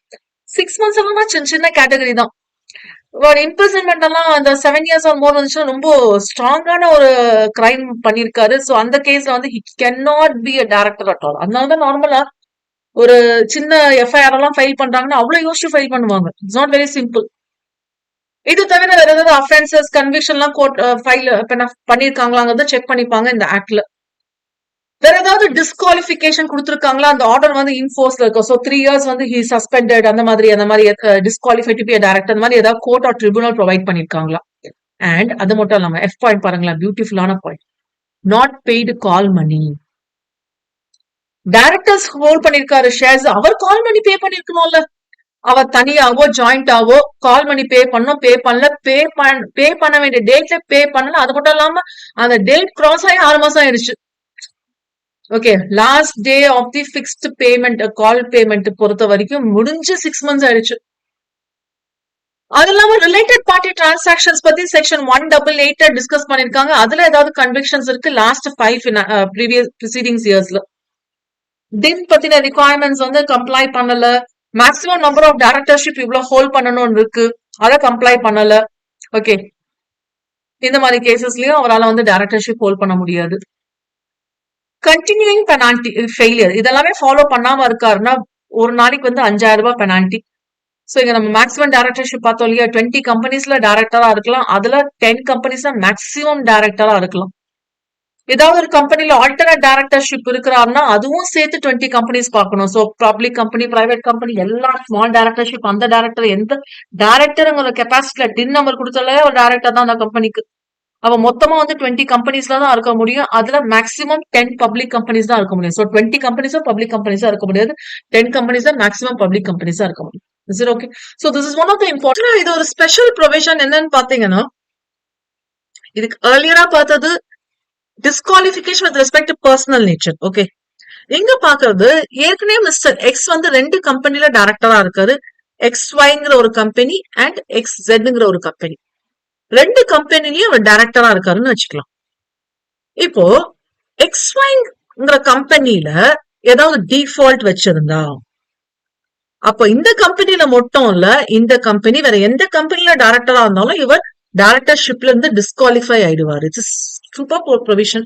6 months எல்லாம் சின்ன கேட்டகரி தான். இம்ப்ரிசன்மெண்ட் எல்லாம் அந்த 7 இயர்ஸ் ஆர் மோர் வந்துச்சுன்னா ரொம்ப ஸ்ட்ராங்கான ஒரு கிரைம் பண்ணிருக்காரு. சோ அந்த கேஸ்ல வந்து he can not be a director at all. அதனாலதான் நார்மலா ஒரு சின்ன எஃப்ஐஆர் எல்லாம் ஃபைல் பண்றாங்கன்னா அவ்வளவு யோசிச்சு ஃபைல் பண்ணுவாங்க. It's not very simple. இது தவிர வேற ஏதாவது அஃபென்சஸ், கன்விக்ஷன் எல்லாம் கோர்ட் ஃபைல் பண்ணிருக்காங்களாங்கிறத செக் பண்ணிப்பாங்க இந்த ஆக்ட்ல. வேற ஏதாவது டிஸ்குவாலிபிகேஷன் கொடுத்திருக்காங்களா, அந்த ஆர்டர் வந்து இன்ஃபோர்ஸ்ல இருக்கும். சோ 3 years வந்து ஹி சஸ்பெண்டட், அந்த மாதிரி disqualified to be a director, அந்த மாதிரி ஏதாவது கோர்ட் ஆர் ட்ரிபியூனல் ப்ரொவைட் பண்ணிருக்காங்களா. அண்ட் அது மட்டும் இல்லாம எஃப் பாயிண்ட் பாருங்களா, பியூட்டிஃபுல்லான point. Not paid call money. Directors hold பண்ணிருக்காரு ஷேர்ஸ், அவர் கால் மணி பே பண்ணிருக்கணும்ல. அவர் தனியாவோ ஜாயிண்டாவோ கால் மணி பே பண்ணோம், பே பண்ணல, பே பண்ண வேண்டிய டேட்ல பே பண்ணல. அது மட்டும் இல்லாம அந்த டேட் கிராஸ் ஆகி 6 மாசம் ஆயிடுச்சு. Okay, last day of the fixed payment, call payment பொறுத்த வரைக்கும் முடிஞ்சு 6 months ஆயிடுச்சு. அது இல்லாம ரிலேட்டட் பார்ட்டி டிரான்சாக்ஷன்ஸ் பத்தி செக்ஷன் 188 டிஸ்கஸ் பண்ணிருக்காங்க. அதுல ஏதாவது கன்விக்ஷன்ஸ் இருக்கு லாஸ்ட் 5 ப்ரீவியஸ் ப்ரீசீடிங்ஸ் இயர்ஸ்ல. டின் பத்தின ரிக்வயர்மெண்ட்ஸ் வந்து கம்ப்ளை பண்ணல. மேக்ஸிமம் நம்பர் ஆஃப் டைரக்டர்ஷிப் இவ்வளவு ஹோல்ட் பண்ணணும்னு இருக்கு. அதை கம்ப்ளை பண்ணல. ஓகே, இந்த மாதிரி கேசஸ்லயும் அவரால் வந்து டைரக்டர்ஷிப் ஹோல்ட் பண்ண முடியாது. கண்டினியூயிங் பெனால்டி ஃபெயிலியர் இதெல்லாமே ஃபாலோ பண்ணாம இருக்காருன்னா ஒரு நாளைக்கு வந்து 5000 ரூபாய் பெனால்டி. சோ இங்க நம்ம மேக்ஸிமம் டைரக்டர்ஷிப் பார்த்தோம் இல்லையா, 20 கம்பெனிஸ்ல டைரக்டரா இருக்கலாம், அதுல 10 கம்பெனிஸ்ல மேக்ஸிமம் டைரக்டரா இருக்கலாம். ஏதாவது ஒரு கம்பெனில ஆல்டர்னேட் டைரக்டர்ஷிப் இருக்கிறாருன்னா அதுவும் சேர்த்து 20 கம்பெனிஸ் பார்க்கணும். So public company, private company எல்லாம் ஸ்மால் டைரக்டர்ஷிப், அந்த டைரக்டர் எந்த டைரக்டருங்கிற கெப்பாசிட்டில டின் நம்பர் கொடுத்தாலே ஒரு டைரக்டர் தான் அந்த கம்பெனிக்கு. அவ மொத்தமா வந்து 20 கம்பெனிஸ்ல தான் இருக்க முடியும். அதுல மேக்ஸிமம் 10 பப்ளிக் கம்பெனிஸ் தான் இருக்க முடியும். சோ 20 கம்பெனிஸும் பப்ளிக் கம்பெனிஸா இருக்க முடியாது. 10 கம்பெனிஸ் தான் மேக்ஸிமம் பப்ளிக் கம்பெனிஸா இருக்க முடியும். Is it okay? So this is one of the important. இது ஒரு ஸ்பெஷல் ப்ரொவிஷன் என்னன்னு பாத்தீங்கன்னா, இதுக்கு earlier பார்த்தது disqualification with respect to personal nature. Okay, இங்க பாக்குறது ஏற்கனவே மிஸ்டர் எக்ஸ் வந்து 2 கம்பெனில டைரக்டரா இருக்காரு. XYங்கிற ஒரு கம்பெனி அண்ட் XZங்கிற ஒரு கம்பெனி. 2 கம்பெனிலயும் அவர் டைரக்டரா இருக்காருன்னு வச்சுக்கலாம். இப்போ XYங்கிற கம்பெனில ஏதாவது டிஃபால்ட் வச்சிருந்தா, அப்போ இந்த கம்பெனில மட்டும் இல்ல, இந்த கம்பெனி வேற எந்த கம்பெனில டைரக்டரா இருந்தாலும் இவர் டைரக்டர்ஷிப்ல இருந்து டிஸ்குவாலிஃபை ஆயிடுவாரு. It's super provision.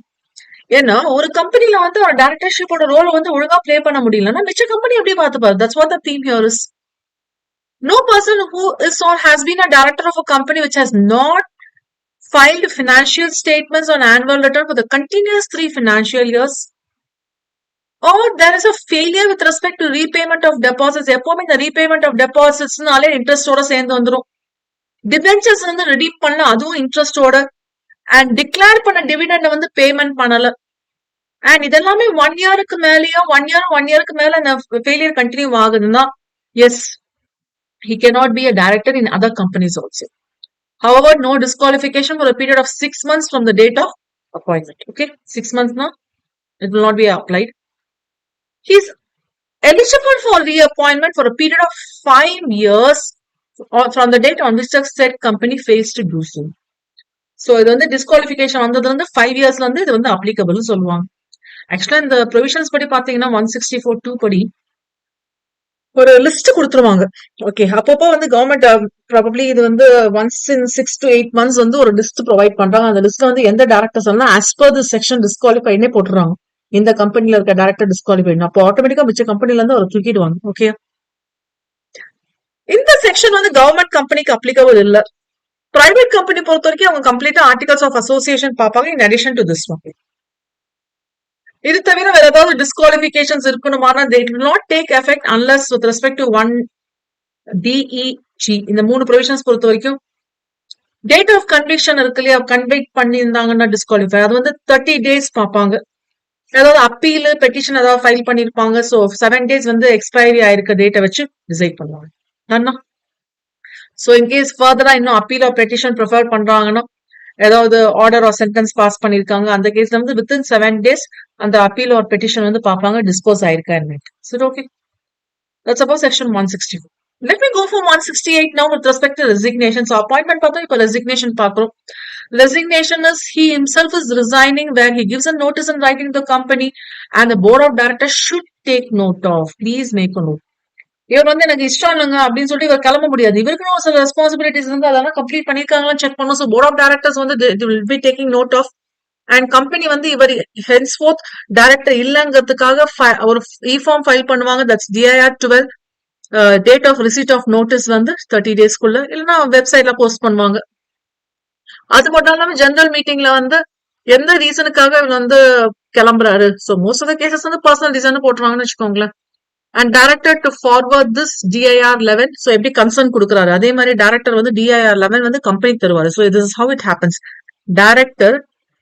ஏன்னா ஒரு கம்பெனில வந்து ஒரு டைரக்டர்ஷிப்போட ரோல் வந்து ஒழுங்கா பிளே பண்ண முடியலன்னா மிச்ச கம்பெனி எப்படி பார்த்துப்பாரு. That's what the theme here is. No person who is or has been a director of a company which has not filed financial statements on annual return for the continuous 3 financial years, or there is a failure with respect to repayment of deposits. எப்பவுமே இந்த repayment of depositsனாலே இன்ட்ரெஸ்டோட சேர்ந்து வந்துடும். Debentures வந்து redeem பண்ணல, அதுவும் இன்ட்ரெஸ்டோட. And declare பண்ண dividend வந்து payment பண்ணல. அண்ட் இதெல்லாமே 1 இயருக்கு மேலேயோ 1 இயருக்கு மேல அந்த ஃபெயிலியர் கண்டினியூ ஆகுதுன்னா, S, he cannot be a director in other companies also. However, no disqualification for a period of 6 months from the date of appointment. Okay, 6 months now, it will not be applied. He is eligible for reappointment for a period of 5 years from the date on which the said company fails to do so. So இது வந்து disqualification வந்தது வந்து 5 இயர்ஸ்ல இருந்து இது வந்து applicable சொல்லுவாங்க. ஆக்சுவலா இந்த ப்ரொவிஷன்ஸ் படி பாத்தீங்கன்னா 164(2) படி ஒரு லிஸ்ட் கொடுத்துருவாங்க. ஓகே, அப்பப்போ வந்து கவர்மெண்ட் ப்ராபப்ளி இது வந்து ஒன்ஸ் இன் 6 to 8 months வந்து ஒரு லிஸ்ட் ப்ரொவைட் பண்றாங்க. அந்த லிஸ்ட்ல வந்து எந்த டைரக்டர்ஸ் எல்லாம் ஆஸ் பர் தி செக்ஷன் டிஸ்குவாலிஃபைட்னே போட்டுறாங்க. இந்த கம்பெனில இருக்க டைரக்டர் டிஸ்குவாலிஃபைட், அப்போ ஆட்டோமேட்டிக்கா மிச்ச கம்பெனில இருந்து அவர் தூக்கிடுவாங்க. ஓகே, இந்த செக்ஷன் வந்து கவர்மெண்ட் கம்பெனிக்கு அப்ளிகபிள் இல்ல. பிரைவேட் கம்பெனி பொறுத்த வரைக்கும் அவங்க கம்ப்ளீட்டா ஆர்டிகல்ஸ் ஆஃப் அசோசியேஷன் பார்ப்பாங்க. In addition to this one, இது தவிர வேற ஏதாவது டிஸ்குவாலிஃபிகேஷன்ஸ் இருக்கணுமானா they will not take effect unless with respect to 1(d)(e)(g) இந்த 3 ப்ரொவிஷன்ஸ் பொறுத்த வரைக்கும் டேட் ஆஃப் கன்விக்ஷன் இருக்கு இல்லையா, கன்விக்ட் பண்ணியிருந்தாங்கன்னா டிஸ்குவாலிஃபை, அது வந்து 30 days பார்ப்பாங்க. ஏதாவது அப்பீல் பெட்டிஷன் ஏதாவது ஃபைல் பண்ணிருப்பாங்க. ஸோ 7 days வந்து எக்ஸ்பைரி ஆயிருக்க டேட்டை வச்சு டிசைட் பண்ணுவாங்க. ஸோ இன்கேஸ் ஃபர்தரா இன்னும் அப்பீல் ஆர் பெட்டிஷன் ப்ரிஃபர் பண்றாங்கன்னா, ஏதாவது ஆர்டர் ஆர் சென்டென்ஸ் பாஸ் பண்ணிருக்காங்க, அந்த கேஸ்ல வந்து வித்தின் 7 days அந்த அப்பீல் ஆர் பெட்டிஷன் வந்து பார்ப்பாங்க டிஸ்போஸ் ஆயிருக்கா என்னட்டு. சரி, okay, that's about section 164. Let me go for 168 now with respect to resignation. So appointment பார்த்தோம், இப்போ resignation பார்க்கிறோம். Resignation is he himself is resigning where he gives a notice in writing to the company and the board of directors should take note of. Please make a note. இவர் வந்து எனக்கு இஷ்டம் இல்லைங்க அப்படின்னு சொல்லி இவர் கிளம்ப முடியாது. இவருக்குன்னு சில ரெஸ்பான்சிபிலிட்டிஸ் இருந்து அதெல்லாம் கம்ப்ளீட் பண்ணிருக்காங்களான்னு செக் பண்ணும். ஸோ போர்ட் ஆஃப் டைரக்டர்ஸ் வந்து will be taking note of. And company வந்து இவர் ஹென்ஸ்ஃபோர்த் டைரக்டர் இல்லங்கிறதுக்காக ஒரு இ-ஃபார்ம் ஃபைல் பண்ணுவாங்க. That's DIR 12. Date of receipt of notice வந்து 30 daysக்குள்ள, இல்லைன்னா வெப்சைட்ல போஸ்ட் பண்ணுவாங்க. அது மட்டும் இல்லாம ஜெனரல் மீட்டிங்ல வந்து எந்த ரீசனுக்காக இவர் வந்து கிளம்புறாரு. So most of the cases வந்து பர்சனல் ரீசன் போட்டுருவாங்கன்னு வச்சுக்கோங்களேன். And director to forward this DIR 11. So எப்படி கன்சர்ன் கொடுக்குறாரு அதே மாதிரி டைரக்டர் வந்து DIR 11 வந்து கம்பெனி தருவாரு. So this is how it happens. Director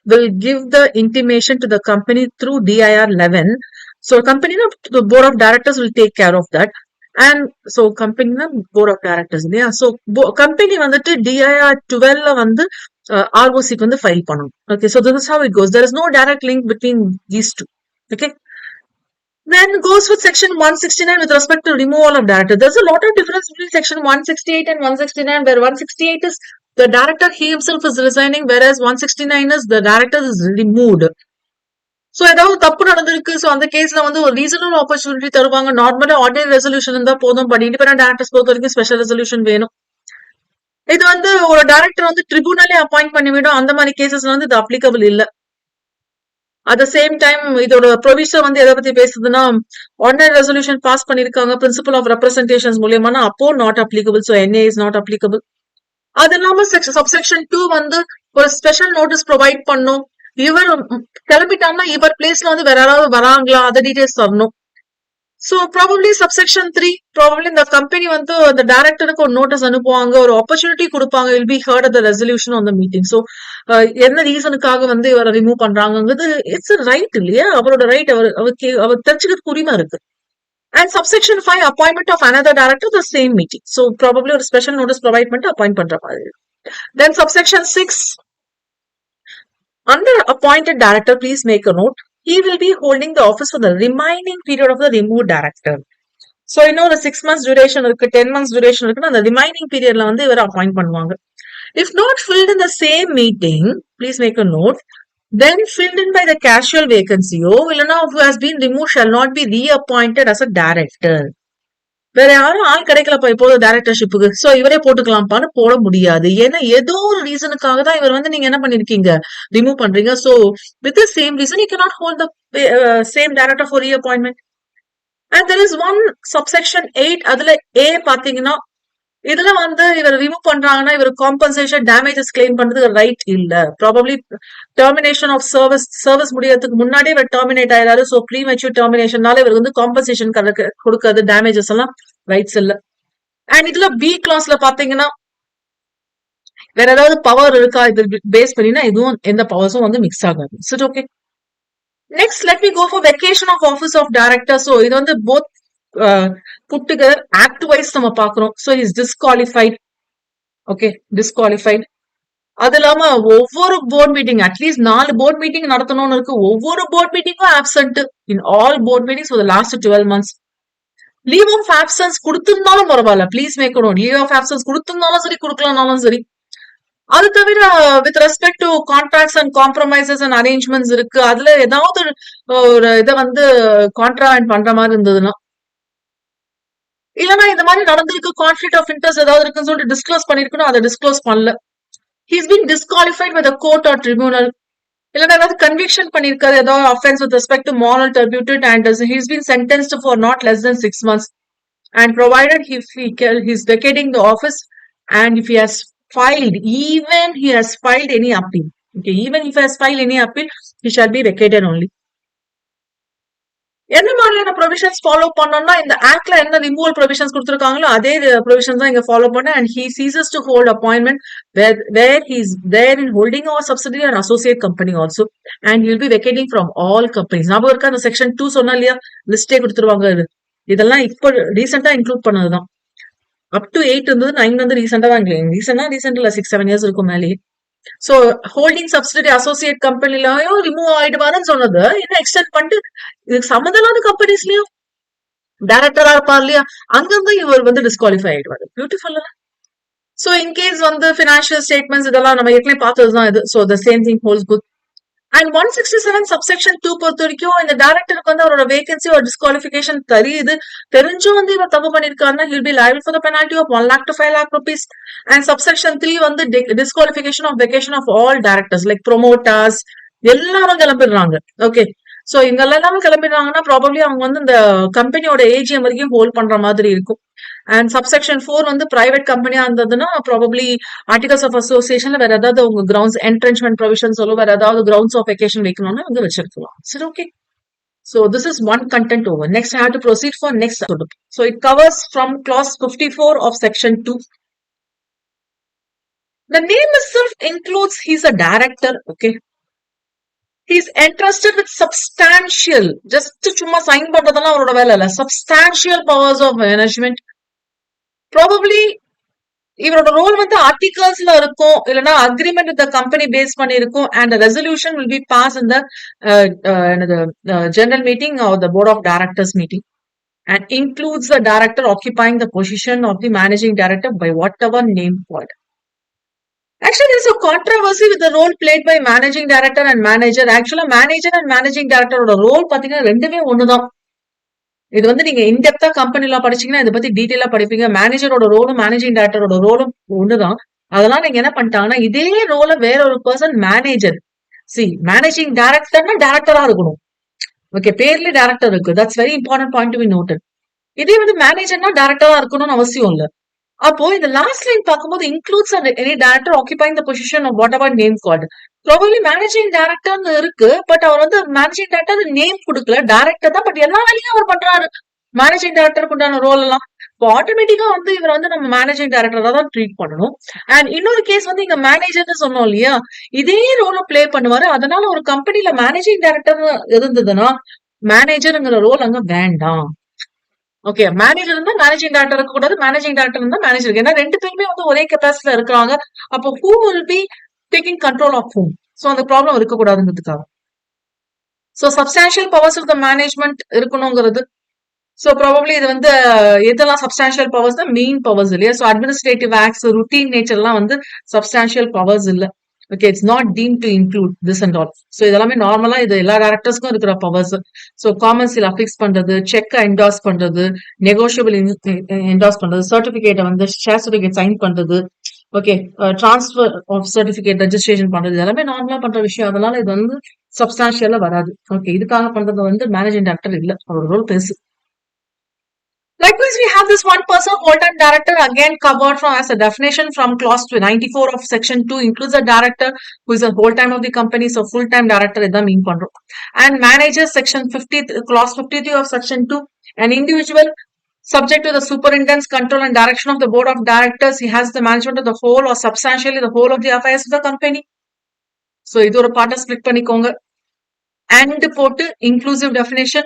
will give the intimation to the company through DIR 11. So company the board of directors will take care of that. And so company board of directors இல்லையா. So company வந்துட்டு DIR 12 வந்து ROC க்கு வந்து file பண்ணணும். Okay, so this is how it goes. There is no direct link between these two. Okay. Then goes with section 169 with respect to removal of director. There's a lot of difference between section 168 and 169, where 168 is the director he himself is resigning, whereas 169 is the director is removed. So ஏதாவது தப்பு நடந்திருக்கு. So அந்த கேஸ்ல வந்து ஒரு reasonable opportunity தருவாங்க. நார்மலா ordinary resolution இருந்தா போதும், பட் இண்டிபெண்டன்ட் டைரக்டர்ஸ் பொறுத்த வரைக்கும் ஸ்பெஷல் ரெசல்யூஷன் வேணும். இது வந்து ஒரு டைரக்டர் வந்து ட்ரிபியூனலே அப்பாயிண்ட் பண்ணிவிடும். அந்த மாதிரி கேசஸ்ல வந்து இது அப்ளிகபிள் இல்ல. அட் த சேம் டைம் இதோட ப்ரொவிஷன் வந்து எதை பத்தி பேசுதுன்னா, ஆர்டினரி ரெசல்யூஷன் பாஸ் பண்ணிருக்காங்க பிரின்சிபல் ஆஃப் ரெப்ரசன்டேஷன்ஸ் மூலியமா, அப்போ not applicable. So NA is not applicable. அது இல்லாம சப்செக்ஷன் 2 வந்து ஒரு ஸ்பெஷல் நோட்டீஸ் ப்ரொவைட் பண்ணும். இவர் கிளம்பிட்டாங்கன்னா இவர் பிளேஸ்ல வந்து வேற யாராவது வராங்களா, அதை டீடைல்ஸ் தரணும். ஸோ ப்ராபப்ளி சப்செக்ஷன் 3 ப்ராபப்ளி இந்த கம்பெனி வந்து அந்த டைரக்டருக்கு ஒரு நோட்டீஸ் அனுப்புவாங்க, ஒரு ஆப்பர்ச்சுனிட்டி கொடுப்பாங்க, will be heard at the resolution on the meeting. So என்ன ரீசனுக்காக வந்து இவரை ரிமூவ் பண்றாங்கிறது இட்ஸ் ரைட் இல்லையா, அவரோட ரைட், அவர் தெரிஞ்சுக்கிறதுக்கு உரிமை இருக்கு. And subsection 5, appointment of another director, the same meeting. So probably a special notice provide பண்ணிட்டு appoint பண்ற மாதிரி. Then subsection 6, under appointed director, please make a note, he will be holding the office for the remaining period of the removed director. So இன்னொரு 6 months duration இருக்கு, 10 months duration இருக்குன்னா அந்த remaining பீரியட்ல வந்து இவர் அப்பாயிண்ட் பண்ணுவாங்க. If not filled in the same meeting, please make a note, then filled in by the casual vacancy, இல்லைன்னா who has been removed shall not be reappointed as a director. வேற யாரும் ஆள் கிடைக்கலப்பா இப்போது டைரக்டர்ஷிப்புக்கு, so இவரே போட்டுக்கலாம்ப்பான்னு போட முடியாது. ஏன்னா ஏதோ ஒரு ரீசனுக்காக தான் இவர் வந்து நீங்க என்ன பண்ணிருக்கீங்க, ரிமூவ் பண்றீங்க. So with the same reason you cannot hold the same director for reappointment. And there is one subsection 8, அதுல A பாத்தீங்கன்னா, இதுல வந்து இவர் ரிமூவ் பண்றாங்கன்னா இவர் காம்பன்சேஷன் டேமேஜஸ் கிளைம் பண்றதுக்கு ரைட் இல்ல. ப்ராபப்ளி டெர்மினேஷன் ஆஃப் சர்வீஸ் முடியறதுக்கு முன்னாடி இவர் டெர்மினேட் ஆயிடாரு. சோ ப்ரீ மெச்சூர் டெர்மினேஷனால இவருக்கு வந்து காம்பன்சேஷன் கொடுக்கறது, டேமேஜஸ் எல்லாம் ரைட்ஸ் இல்ல. அண்ட் இதுல பி கிளாஸ்ல பாத்தீங்கன்னா வேற ஏதாவது பவர் இருக்கா இது பேஸ் பண்ணினா இதுவும் எந்த பவர்ஸும் வந்து மிக்ஸ் ஆகாது. It's okay. Next let me go for vacation of office of director. So இது வந்து both put together act wise நம்ம பாக்குறோம். So is disqualified. Okay, disqualified. அது இல்லாம ஒவ்வொரு board meeting at least 4 board meeting நடத்தணும்னு இருக்கு. ஒவ்வொரு போர்ட் மீட்டிங்கும் absent in all board meetings for the last 12 months. Leave of absence கொடுத்திருந்தாலும் பரவாயில்ல, please make note. Leave of absence கொடுத்திருந்தாலும் சரி, கொடுக்கலனாலும் சரி. அது தவிர with respect to contracts and compromises and arrangements இருக்கு, அதுல ஏதாவது ஒரு இதை வந்து கான்ட்ராக்ட் பண்ற மாதிரி இருந்ததுன்னா, இல்லைன்னா இந்த மாதிரி நடந்திருக்கு, கான்ஃபிளிக்ட் ஆஃப் இன்ட்ரெஸ்ட் ஏதாவது இருக்குன்னு சொல்லிட்டு டிஸ்க்ளோஸ் பண்ணிருக்கணும், அதை டிஸ்க்ளோஸ் பண்ணல. He's been disqualified by the court or tribunal. இல்லைன்னா ஏதாவது கன்விக்ஷன் பண்ணிருக்காரு, ஏதாவது offence with respect to moral turpitude, and he's been sentenced for not less than 6 months. And provided he's vacating the office, and if he has filed, even he has filed any appeal. Okay, even if he has filed any appeal, he shall be vacated only. என்ன மாதிரியான provisions follow பண்ணோம்னா, இந்த ஆக்ட்ல என்ன removal provisions கொடுத்திருக்காங்களோ அதே provisions தான் இங்க follow பண்ண. And he Jesus to hold appointment where he's there in holding or subsidiary or associate company also, and he will be vacating from all companies. ஞாபகம் இருக்கா, அந்த செக்ஷன் 2 சொன்னா இல்லையா, லிஸ்டே கொடுத்துருவாங்க. இதெல்லாம் இப்போ ரீசெண்டா இன்க்ளூட் பண்ணதுதான். அப் டு 8 இருந்தது, 9 வந்து ரீசெண்டா தான். ரீசெண்ட் இல்ல, 6-7 years இருக்கும் மேலேயே. சோ ஹோல்டிங் சப்சிடரி அசோசியேட் கம்பெனிலயும் ரிமூவ் ஆயிடுவாருன்னு சொன்னது இன்னும் எக்ஸ்டெண்ட் பண்ணிட்டு இதுக்கு சம்மந்தமான கம்பெனிஸ்லயும் டைரக்டரா இருப்பார் இல்லையா, அங்கிருந்து இவர் வந்து டிஸ்குவாலிஃபை ஆயிடுவாரு. பியூட்டிஃபுல். சோ இன்கேஸ் வந்து பினான்சியல் ஸ்டேட்மெண்ட்ஸ் இதெல்லாம் நம்ம ஏற்கனவே பார்த்ததுதான் இது. So the same thing holes good. And 167 subsection 2 பொறுத்த வரைக்கும் இந்த டைரக்டருக்கு வந்து அவரோட வேகன்சி ஒரு டிஸ்குவாலிஃபிகேஷன் தெரியுது, தெரிஞ்சும் வந்து இவர் தப்பு பண்ணிருக்காருன்னா he'll be liable for the penalty of 1 lakh to 5 lakh rupees. And subsection 3 வந்து disqualification of vacation of all directors like promoters எல்லாரும் கிளம்பிடுறாங்க. ஓகே, சோ இங்க எல்லாரும் கிளம்பிடுறாங்கன்னா ப்ராபப்ளி அவங்க வந்து இந்த கம்பெனியோட ஏஜிஎம் வரைக்கும் ஹோல்ட் பண்ற மாதிரி இருக்கும். அண்ட் சப்செக்ஷன் 4 வந்து பிரைவேட் கம்பெனியா இருந்ததுன்னா ப்ராபப்ளி ஆர்டிகல்ஸ் ஆஃப் அசோசியேஷன்ல வேற ஏதாவது உங்க கிரவுண்ட்ஸ் என்ட்ரென்ச்மெண்ட் ப்ரொவிஷன் சொல்லும், வேற ஏதாவது கிரவுண்ட்ஸ் ஆஃப் வெக்கேஷன் வைக்கணும்னா வந்து வச்சிருக்கலாம். சரி, okay. So this is one content over. Next I have to proceed for next. So it covers from clause 54 of section 2. The name itself includes he's a director. Okay, he's entrusted with substantial, just சும்மா sign பண்றதெல்லாம் அவரோட வேலை இல்ல, substantial powers of management. Probably இவரோட role வந்து ஆர்டிகல்ஸ்ல இருக்கும், இல்லைன்னா agreement with company base பண்ணி இருக்கும். And resolution will be pass in the general meeting or the board of directors meeting, and includes the director occupying the position of the managing director by whatever name called. Actually, there is a controversy with the role played by managing director and manager. Actually, manager and managing director ஓட role பாத்தீங்கன்னா ரெண்டுமே ஒண்ணுதான். இது வந்து நீங்க இன்டெப்தா கம்பெனில படிச்சீங்கன்னா இதை பத்தி டீடைலா படிப்பீங்க. மேனேஜரோட ரோலும் மேனேஜிங் டைரக்டரோட ரோலும் ஒண்ணுதான். அதெல்லாம் நீங்க என்ன பண்ணிட்டாங்கன்னா இதே ரோல வேற ஒரு பர்சன் மேனேஜர் மேனேஜிங் டைரக்டர்னா டைரக்டரா இருக்கணும். ஓகே, பேர்ல டைரக்டர் இருக்கு. That's very important point to be noted. இதே வந்து மேனேஜர்னா டைரக்டரா இருக்கணும்னு அவசியம் இல்ல. அப்போ இந்த லாஸ்ட் லைன் பார்க்கும்போது includes any director occupying the position of whatever name called. Probably managing டைரக்டர்னு இருக்கு. பட் அவர் வந்து மேனேஜிங் டைரக்டர் நேம் கொடுக்கல, டைரக்டர் தான். பட் எல்லா வேலையும் அவர் பண்றாரு. மேனேஜிங் டைரக்டருக்கு உண்டான ரோல் எல்லாம் இப்போ ஆட்டோமேட்டிக்கா வந்து இவர் வந்து நம்ம மேனேஜிங் டைரக்டரா தான் ட்ரீட் பண்ணணும். அண்ட் இன்னொரு கேஸ் வந்து இங்க மேனேஜர்னு சொன்னோம் இல்லையா, இதே ரோல பிளே பண்ணுவாரு. அதனால ஒரு கம்பெனில மேனேஜிங் டைரக்டர் இருந்ததுன்னா மேனேஜர்ங்கிற ரோல் அங்க வேண்டாம். ஓகே, மேனேஜர் இருந்தா மேனேஜிங் டைரக்டர் இருக்க கூடாது, மேனேஜிங் டைரக்டர் இருந்தா மேனேஜர். ஏன்னா ரெண்டு பேருமே வந்து ஒரே கெப்பாசிட்டில இருக்காங்க. அப்போ who will be taking control of whom? So அந்த ப்ராப்ளம் இருக்கக்கூடாதுங்கிறதுக்காக. So substantial powers of the management இருக்கணுங்கிறது. சோ ப்ராபப்ளி இது வந்து எதெல்லாம் சப்ஸ்டான்ஷியல் பவர்ஸ் தான்? மெயின் பவர்ஸ் இல்லையா? So administrative acts, routine nature எல்லாம் வந்து சப்ஸ்டான்ஷியல் பவர்ஸ் இல்ல. Okay, it's not deem to include this and all. So இதெல்லாமே நார்மலா இது எல்லா டைரக்டர்ஸ்க்கும் இருக்கிற powers. So common seal affix பண்றது, செக் என்டாஸ் பண்றது, நெகோஷியபிள் என்டாஸ் பண்றது, சர்டிபிகேட்டை வந்து ஷேர் சர்டிபிகேட் சைன் பண்றது, okay, transfer of certificate registration பண்றது, எல்லாமே நார்மலா பண்ற விஷயம். அதனால இது வந்து சப்ஸ்டான்ஷியலா வராது. ஓகே, இதுக்காக பண்றது வந்து மேனேஜிங் டைரக்டர் இல்ல, அவரோட ரோல் பெருசு. Likewise, we have this one person, whole-time director, again covered from as a definition from clause 94 of section 2, includes a director who is a whole-time of the company, so full-time director is the mean control. And manager, section 50, clause 53 of section 2, an individual subject to the superintendent's control and direction of the board of directors, he has the management of the whole or substantially the whole of the affairs of the company. So, இது ஒரு பார்ட்டை split பண்ணிக்கோங்க. And போட்டு inclusive definition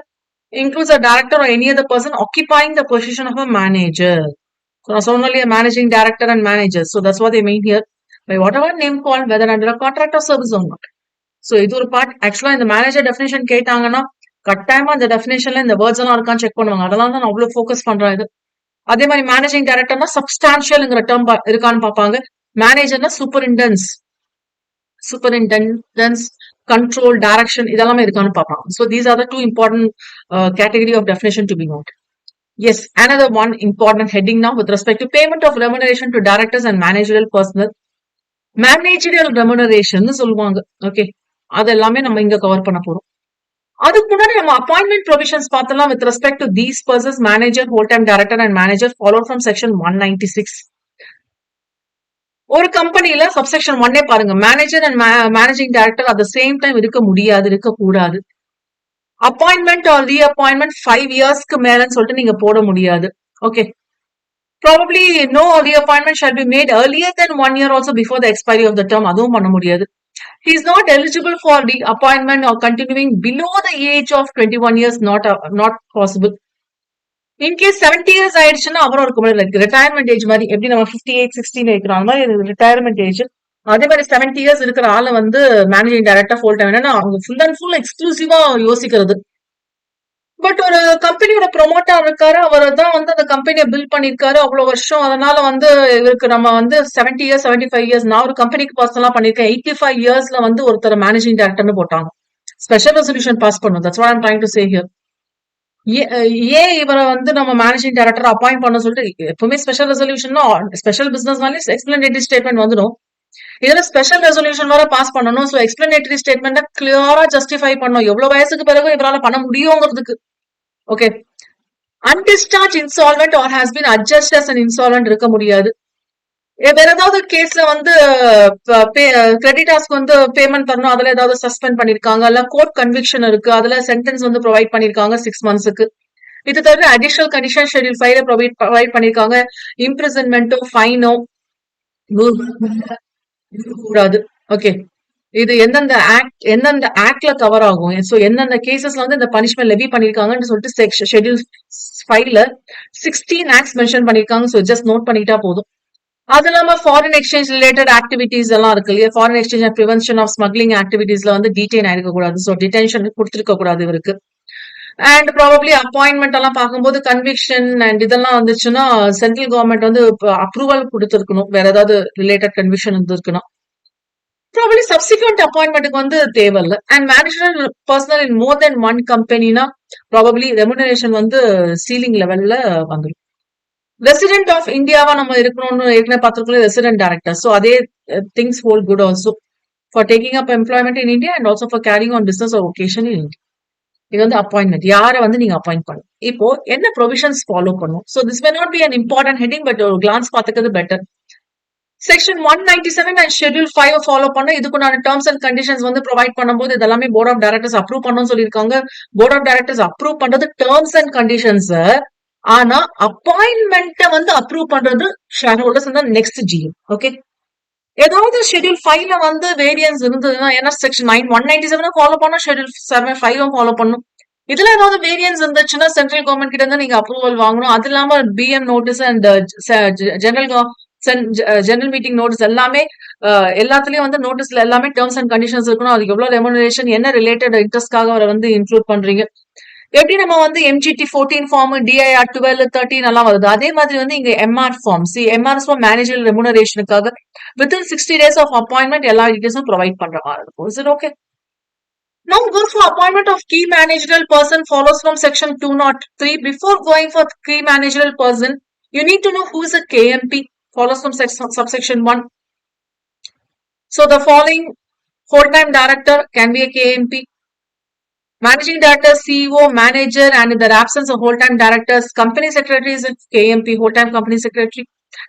includes a director or any other person occupying the position of a manager. So, not only a managing director and manager. So, that's what they mean here. By whatever name called, whether under a contract or service or not. So, இது ஒரு part. Actually, இந்த manager definition கேட்டாங்கன்னா கட்டாயமா இந்த definitionல இந்த words எல்லாம் இருக்கான்னு check பண்ணுவாங்க. அதெல்லாம் தான் நான் அவ்வளவு ஃபோக்கஸ் பண்றேன் இது. அதே மாதிரி மேனேஜிங் டைரக்டர்னா சப்ஸ்டான்ஷியல்ங்கிற டேர்ம் இருக்கான்னு பார்ப்பாங்க. மேனேஜர்னா சூப்பரிண்டெண்டன்ஸ், control, direction, இதெல்லாமே இருக்கான்னு பார்ப்பாங்க. So these are the two important category of definition to be noted. Yes, another one important heading now with respect to payment of remuneration to directors and managerial personnel. Managerial remuneration சொல்லுவாங்க. Okay, அது எல்லாமே நம்ம இங்க cover பண்ண போறோம். அதுக்கு முன்னாடி நம்ம அப்பாயின்மெண்ட் ப்ரொவிஷன்ஸ் பார்த்தலாம் with respect to these persons, manager, whole-time director and manager, followed from section 196. ஒரு கம்பெனில சப்செக்ஷன் 1 பாருங்க, manager and managing director at the same time இருக்க முடியாது, இருக்க கூடாது. அப்பாயின்மெண்ட் ஆர் ரீஅப்பாயின்மெண்ட் 5 இயர்ஸ்க்கு மேலன்னு சொல்லிட்டு நீங்க போட முடியாது. Okay, probably no reappointment shall be made earlier than 1 year also before the expiry of the term. அதுவும் பண்ண முடியாது. He is not eligible for reappointment or continuing below the age of 21 years, not possible. In case 70 years ஆயிடுச்சுன்னா அப்புறம் இருக்க முடியாது. Retirement age மாதிரி எப்படி நம்ம 58, 16 இருக்கிறோம், அந்த மாதிரி ரிட்டையர்மெண்ட் ஏஜ். அதே மாதிரி 70 இயர்ஸ் இருக்கிற ஆளை வந்து மேனேஜிங் டைரக்டர் ஃபுல் டைம், ஏன்னா அவங்க ஃபுல் அண்ட் ஃபுல் எக்ஸ்க்ளூசிவா யோசிக்கிறது. பட் ஒரு கம்பெனியோட ப்ரொமோட்டர் இருக்காரு, அவர் தான் வந்து அந்த கம்பெனியை பில்ட் பண்ணிருக்காரு அவ்வளவு வருஷம். அதனால வந்து இவருக்கு நம்ம வந்து 70 இயர்ஸ் 75 இயர்ஸ், நான் ஒரு கம்பெனிக்கு பர்சனலா பண்ணிருக்கேன், 85 இயர்ஸ்ல வந்து ஒருத்தர் மேனேஜிங் டைரக்டர்னு போட்டாங்க. ஸ்பெஷல் ரெசல்யூஷன் பாஸ் பண்ணும். That's what I am trying to say here. ஏன் இவரை வந்து நம்ம மேனேஜிங் டைரக்டர் அப்பாயிண்ட் பண்ண சொல்லிட்டு, எப்பவுமே ஸ்பெஷல் ரெசல்யூஷன் ஸ்பெஷல் பிசினஸ்னாலே எக்ஸ்பிளனேட்டரி ஸ்டேட்மெண்ட் வந்துடும். இதுல ஸ்பெஷல் ரெசல்யூஷன் வர பாஸ் பண்ணணும். சோ எக்ஸ்பிளனேட்டரி ஸ்டேட்மெண்ட் கிளியரா ஜஸ்டிஃபை பண்ணணும் எவ்வளவு வயசுக்கு பிறகு இவரால பண்ண முடியுங்கிறதுக்கு. Okay, undischarged insolvent or has been adjudged as an insolvent இருக்க முடியாது. வேற ஏதாவது கேஸ்ல வந்து கிரெடிட்டாஸ்க்கு வந்து பேமெண்ட் தரணும், அதுல ஏதாவது சஸ்பெண்ட் பண்ணிருக்காங்க, இல்ல கோர்ட் கன்விக்ஷன் இருக்கு, அதுல சென்டென்ஸ் வந்து ப்ரொவைட் பண்ணிருக்காங்க 6 monthsக்கு. இது தவிர அடிஷனல் கண்டிஷன் ஷெட்யூல் 5 ப்ரொவைட் பண்ணிருக்காங்க. இம்ப்ரிசன்மெண்டோ ஃபைனோ கூடாது. ஓகே, இது எந்தெந்த ஆக்ட்ல கவர் ஆகும், சோ எந்தெந்த கேசஸ்ல வந்து இந்த பனிஷ்மெண்ட் லெவி பண்ணிருக்காங்கன்னு சொல்லிட்டு ஷெட்யூல் 5ல 16 ஆக்ட்ஸ் மென்ஷன் பண்ணிருக்காங்க. சோ ஜஸ்ட் நோட் பண்ணிட்டா போதும். அது இல்லாம ஃபாரின் எக்ஸ்சேஞ்ச் ரிலேட்டட் ஆக்டிவிட்டிஸ் எல்லாம் இருக்கு இல்லையா, foreign exchange and prevention of smuggling ஆக்டிவிட்டிஸ்ல வந்து டீடைன் ஆயிருக்க கூடாது. சோ டிடென்ஷன் கொடுத்திருக்க கூடாது இவருக்கு. அண்ட் ப்ராபப்ளி அப்பாயின்மெண்ட் எல்லாம் பார்க்கும்போது கன்விக்ஷன் அண்ட் இதெல்லாம் வந்துச்சுன்னா சென்ட்ரல் கவர்மெண்ட் வந்து அப்ரூவல் கொடுத்திருக்கணும், வேற ஏதாவது ரிலேட்டட் கன்விக்ஷன் இருந்திருக்குன்னா. ப்ராபப்ளி சப்சிக்வெண்ட் அப்பாயின்மெண்ட்டுக்கு வந்து தேவையில்லை. And managerial personnel in more than 1 கம்பெனினா ப்ராபப்ளி ரெமுனரேஷன் வந்து சீலிங் லெவல்ல வந்துடும். ரெசிடென்ட் ஆஃப் இந்தியாவா நம்ம இருக்கணும்னு ஏற்கனவே பார்த்துருக்கோம் ரெசிடென்ட் டைரக்டர். ஸோ அதே things hold good also for taking up employment in India and also for carrying on business or vocation in India. இது வந்து அப்பாயின்மெண்ட் யாரை வந்து நீங்க அப்பாயிண்ட் பண்ணணும். இப்போ என்ன ப்ரொவிஷன்ஸ் ஃபாலோ பண்ணும். So this may not be an important heading, but ஒரு கிளான்ஸ் பார்த்துக்கிறது better. Section 197 and schedule 5 follow பண்ண இதுக்குண்டான டேர்ம்ஸ் அண்ட் கண்டிஷன்ஸ் வந்து ப்ரொவைட் பண்ணும்போது இதெல்லாமே போர்ட் ஆஃப் டைரக்டர்ஸ் அப்ரூவ் பண்ணணும்னு சொல்லியிருக்காங்க. போர்ட் ஆஃப் டைரக்டர்ஸ் அப்ரூவ் பண்றது டேர்ம்ஸ் அண்ட் கண்டிஷன்ஸ். ஆனா அப்பாயின்மெண்ட்டை வந்து அப்ரூவ் பண்றது ஷேர் ஹோல்டர்ஸ் தான் நெக்ஸ்ட் ஜிஎம். ஓகே, ஏதாவது ஷெட்யூல் 5ல வந்து வேரியன்ஸ் இருந்ததுன்னா, ஏன்னா செக்ஷன் 197 ஃபாலோ பண்ணணும், ஷெட்யூல் 5 ஃபாலோ பண்ணணும். இதுல ஏதாவது வேரியன்ஸ் இருந்துச்சுன்னா சென்ட்ரல் கவர்மெண்ட் கிட்ட இருந்து நீங்க அப்ரூவல் வாங்கணும். அது இல்லாம PM notice and general meeting notice எல்லாமே எல்லாத்துலயும் வந்து நோட்டீஸ்ல எல்லாமே டேர்ம்ஸ் அண்ட் கண்டிஷன்ஸ் இருக்கணும். அதுக்கு எவ்வளவு ரெமுனரேஷன், என்ன ரிலேட்டட் இன்ட்ரெஸ்ட்காக அவரை வந்து இன்க்ளூட் பண்றீங்க. எப்படி நம்ம வந்து எம்ஜிடி 14 ஃபார்ம், டிஐஆர் 12, 13 எல்லாம் வருது, அதே மாதிரி வந்து இங்க MR form, MRS form manager ரெமுனரேஷனுக்காக வித்தின் 60 days ஆஃப் அப்பாயின்மெண்ட் எல்லா டீடைல்ஸும் ப்ரொவைட் பண்ற மாதிரி இருக்கும். Is it okay? Now go for appointment of key managerial person follows from section 203. Before going for key managerial person, you need to know who is a KMP, follows from subsection 1. So the following whole-time director can be a KMP. Managing director, CEO, manager, and in the absence of whole-time directors, company secretary is a KMP, whole-time company secretary,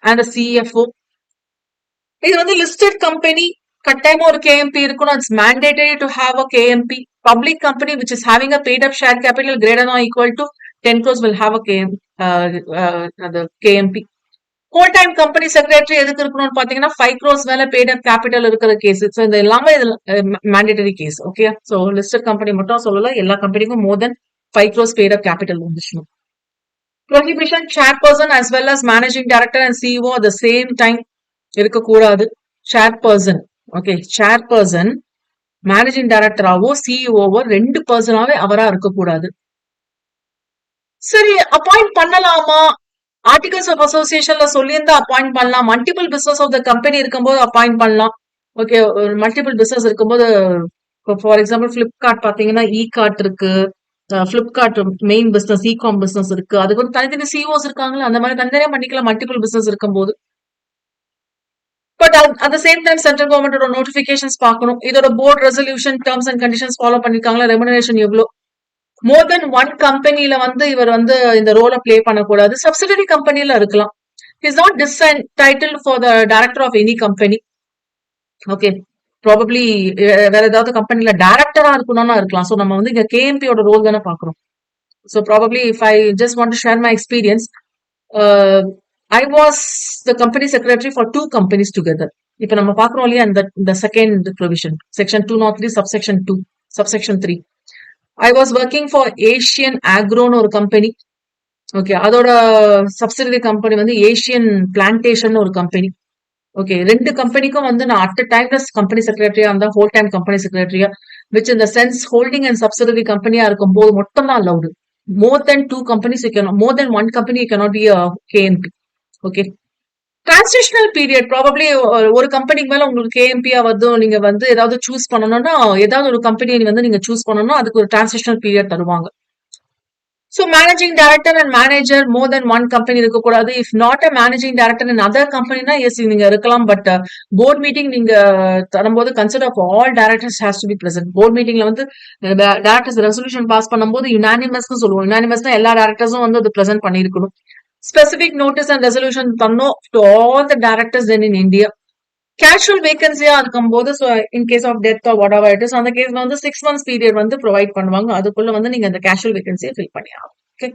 and the CFO. இது வந்து listed company, கட்டாயமா ஒரு KMP இருக்கணும். It's mandatory to have a KMP. Public company which is having a paid up share capital greater than or equal to 10 crores will have a KMP. Whole time company secretary எதுக்கு இருக்கணும்னு பாத்தீங்கன்னா 5 crores மேல paid up capital இருக்கிற case. So இது எல்லாமே mandatory case. Okay, so listed company மட்டும் சொல்லல, எல்லா கம்பெனிக்கும் more than 5 crores paid up capital வந்துச்சுணும். Prohibition, chairperson as well as managing director and CEO at the same time இருக்கக்கூடாது. சேர்பர்சன், ஓகே, சேர்பர்சன் மேனேஜிங் டைரக்டராவோ சிஇஓவோ 2 பர்சனாவே அவரா இருக்கக்கூடாது. சரி, அப்பாயிண்ட் பண்ணலாமா? ஆர்டிகல்ஸ் ஆஃப் அசோசியேஷன்ல சொல்லியிருந்தா அப்பாயிண்ட் பண்ணலாம். Multiple business of the company இருக்கும்போது appoint பண்ணலாம். ஓகே, மல்டிபிள் பிசினஸ் இருக்கும்போது, ஃபார் எக்ஸாம்பிள் பிளிப்கார்ட் பாத்தீங்கன்னா இ கார்ட் இருக்கு, Flipkart main business ecom business இருக்கு, அதுக்கு வந்து தனித்தனி சிஓஸ் இருக்காங்களா, அந்த மாதிரி தனித்தனியா பண்ணிக்கலாம் மல்டிபிள் பிசினஸ் இருக்கும்போது. But at the same time central கவர்மெண்டோட நோட்டிபிகேஷன்ஸ் பார்க்கணும். இதோட board resolution terms and conditions follow பண்ணிருக்காங்களா, ரெமுனரேஷன் எவ்வளோ. மோர் தென் ஒன் கம்பெனில வந்து இவர் வந்து இந்த ரோலை பிளே பண்ணக்கூடாது. சப்சிடரி கம்பெனில இருக்கலாம். Is not disentitled for the director of any company. Okay, probably வேற ஏதாவது கம்பெனில டைரக்டரா இருக்கணும்னா இருக்கலாம். ஸோ நம்ம வந்து இங்க கேஎம்பியோட ரோல் தானே பாக்குறோம். So probably if I just want to share my experience, I was the company secretary for 2 companies together. இப்ப நம்ம பாக்குறோம் இல்லையா இந்த second provision, section 203 subsection 2 subsection 3. I was working for Asian Agroன்னு ஒரு கம்பெனி. ஓகே, அதோட subsidiary company வந்து Asian plantation ஒரு company. Okay, 2 கம்பெனிக்கும் வந்து நான் அட் அ டைம்ல கம்பெனி செக்ரட்டரியா இருந்தா, ஹோல் டைம் கம்பெனி செக்ரட்டரியா, விச் இந்த சென்ஸ் ஹோல்டிங் அண்ட் சப்சிடரி கம்பெனியா இருக்கும் போது மட்டும் தான் allowed. More then 2 companies you cannot, more than 1 company you cannot be a KMP. Okay, transitional period probably ஒரு கம்பெனிக்கு மேல உங்களுக்கு கேஎம்பியா வந்து நீங்க வந்து ஏதாவது சூஸ் பண்ணணும்னா, ஏதாவது ஒரு கம்பெனி வந்து நீங்க சூஸ் பண்ணணும், அதுக்கு ஒரு டிரான்சிஷனல் பீரியட் தருவாங்க. So managing director and manager more than 1 company இருக்கக்கூடாது. If not a managing director in other கம்பெனினா எஸ் நீங்க இருக்கலாம். பட் போர்ட் மீட்டிங் நீங்க தரும்போது consider of all directors has to be present. Board மீட்டிங்ல வந்து டைரக்டர்ஸ் ரெசல்யூஷன் பாஸ் பண்ணும்போது யுனானிமஸ்னு சொல்லுவோம். யுனானிமஸ்னா எல்லா டைரக்டர்ஸும் வந்து அது பிரசன்ட் பண்ணிருக்கணும். Specific notice and resolution தரணும் to all the directors then in India. Casual vacancy இருக்கும்போது, so in case of death or whatever it is, அந்த கேஸ்ல வந்து 6 months period வந்து ப்ரொவைட் பண்ணுவாங்க. அதுக்குள்ள வந்து நீங்க அந்த casual vacancy ஃபில் பண்ணி ஆகும். Okay,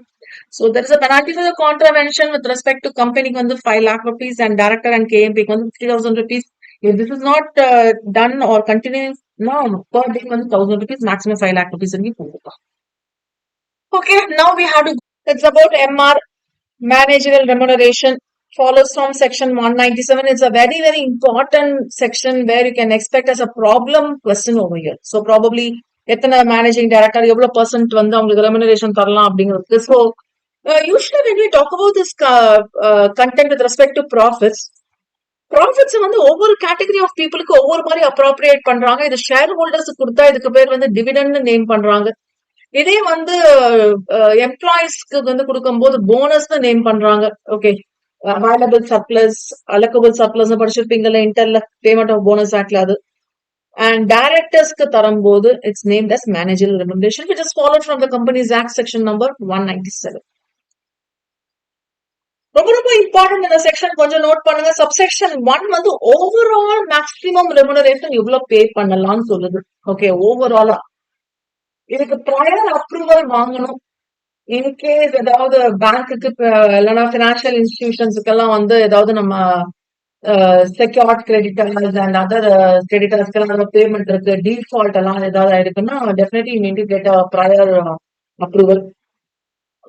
so there is a penalty for the contravention with respect to company வந்து 5 lakh rupees and director and KMP வந்து 50,000 rupees. If this is not done or continuing now, per day வந்து 1,000 rupees, maximum 5 lakh rupees வரைக்கும் போகும். Okay, now we have to, it's about MR. Managerial remuneration follows from section 197. It's a very, very important section where you can expect as a problem question over here. So probably எத்தனை managing director எவ்வளவு percent வந்து அவங்களுக்கு remuneration தரலாம் அப்படிங்கிறது. So usually when we talk about this content with respect to profits வந்து ஒவ்வொரு category of பீப்புளுக்கு ஒவ்வொரு மாதிரி அப்ரோப்ரியேட் பண்றாங்க. இது ஷேர் ஹோல்டர்ஸ் கொடுத்தா இதுக்கு பேர் வந்து டிவிடெண்ட் நேம் பண்றாங்க. இதே வந்து எம்ப்ளாயிஸ்க்கு வந்து கொடுக்கும்போது போனஸ் நேம் பண்றாங்க. Okay, available surplus, allocable surplus படிச்சிருப்பீங்கல்ல இன்டர்ல, பேமெண்ட் ஆஃப் போனஸ் ஆக்ட்ல அது. And directors க்கு தரும்போது it's named as managerial remuneration, which is followed from the Companies Act section number 197. ரொம்ப ரொம்ப இம்பார்ட்டன்ட் இந்த செக்ஷன் கொஞ்சம் நோட் பண்ணுங்க. சப்செக்ஷன் 1 வந்து ஓவரால் மேக்ஸிமம் ரெமுனரேஷன் எவ்வளவு பே பண்ணலாம்னு சொல்லுது. ஓகே, ஓவராலா இதுக்கு ப்ரையர் அப்ரூவல் வாங்கணும். இன்கேஸ் ஏதாவது பேங்க்குக்கு இல்லைன்னா பினான்சியல் இன்ஸ்டிடியூஷன்ஸுக்கு எல்லாம் வந்து ஏதாவது நம்ம செக்யூர்ட் கிரெடிட்டர்ஸ் அண்ட் அதர் கிரெடிட்டர்ஸ்க்கு எல்லாம் பேமெண்ட் இருக்கு, டிஃபால்ட் எல்லாம் ஏதாவது ஆயிருக்குன்னா definitely need to get prior approval.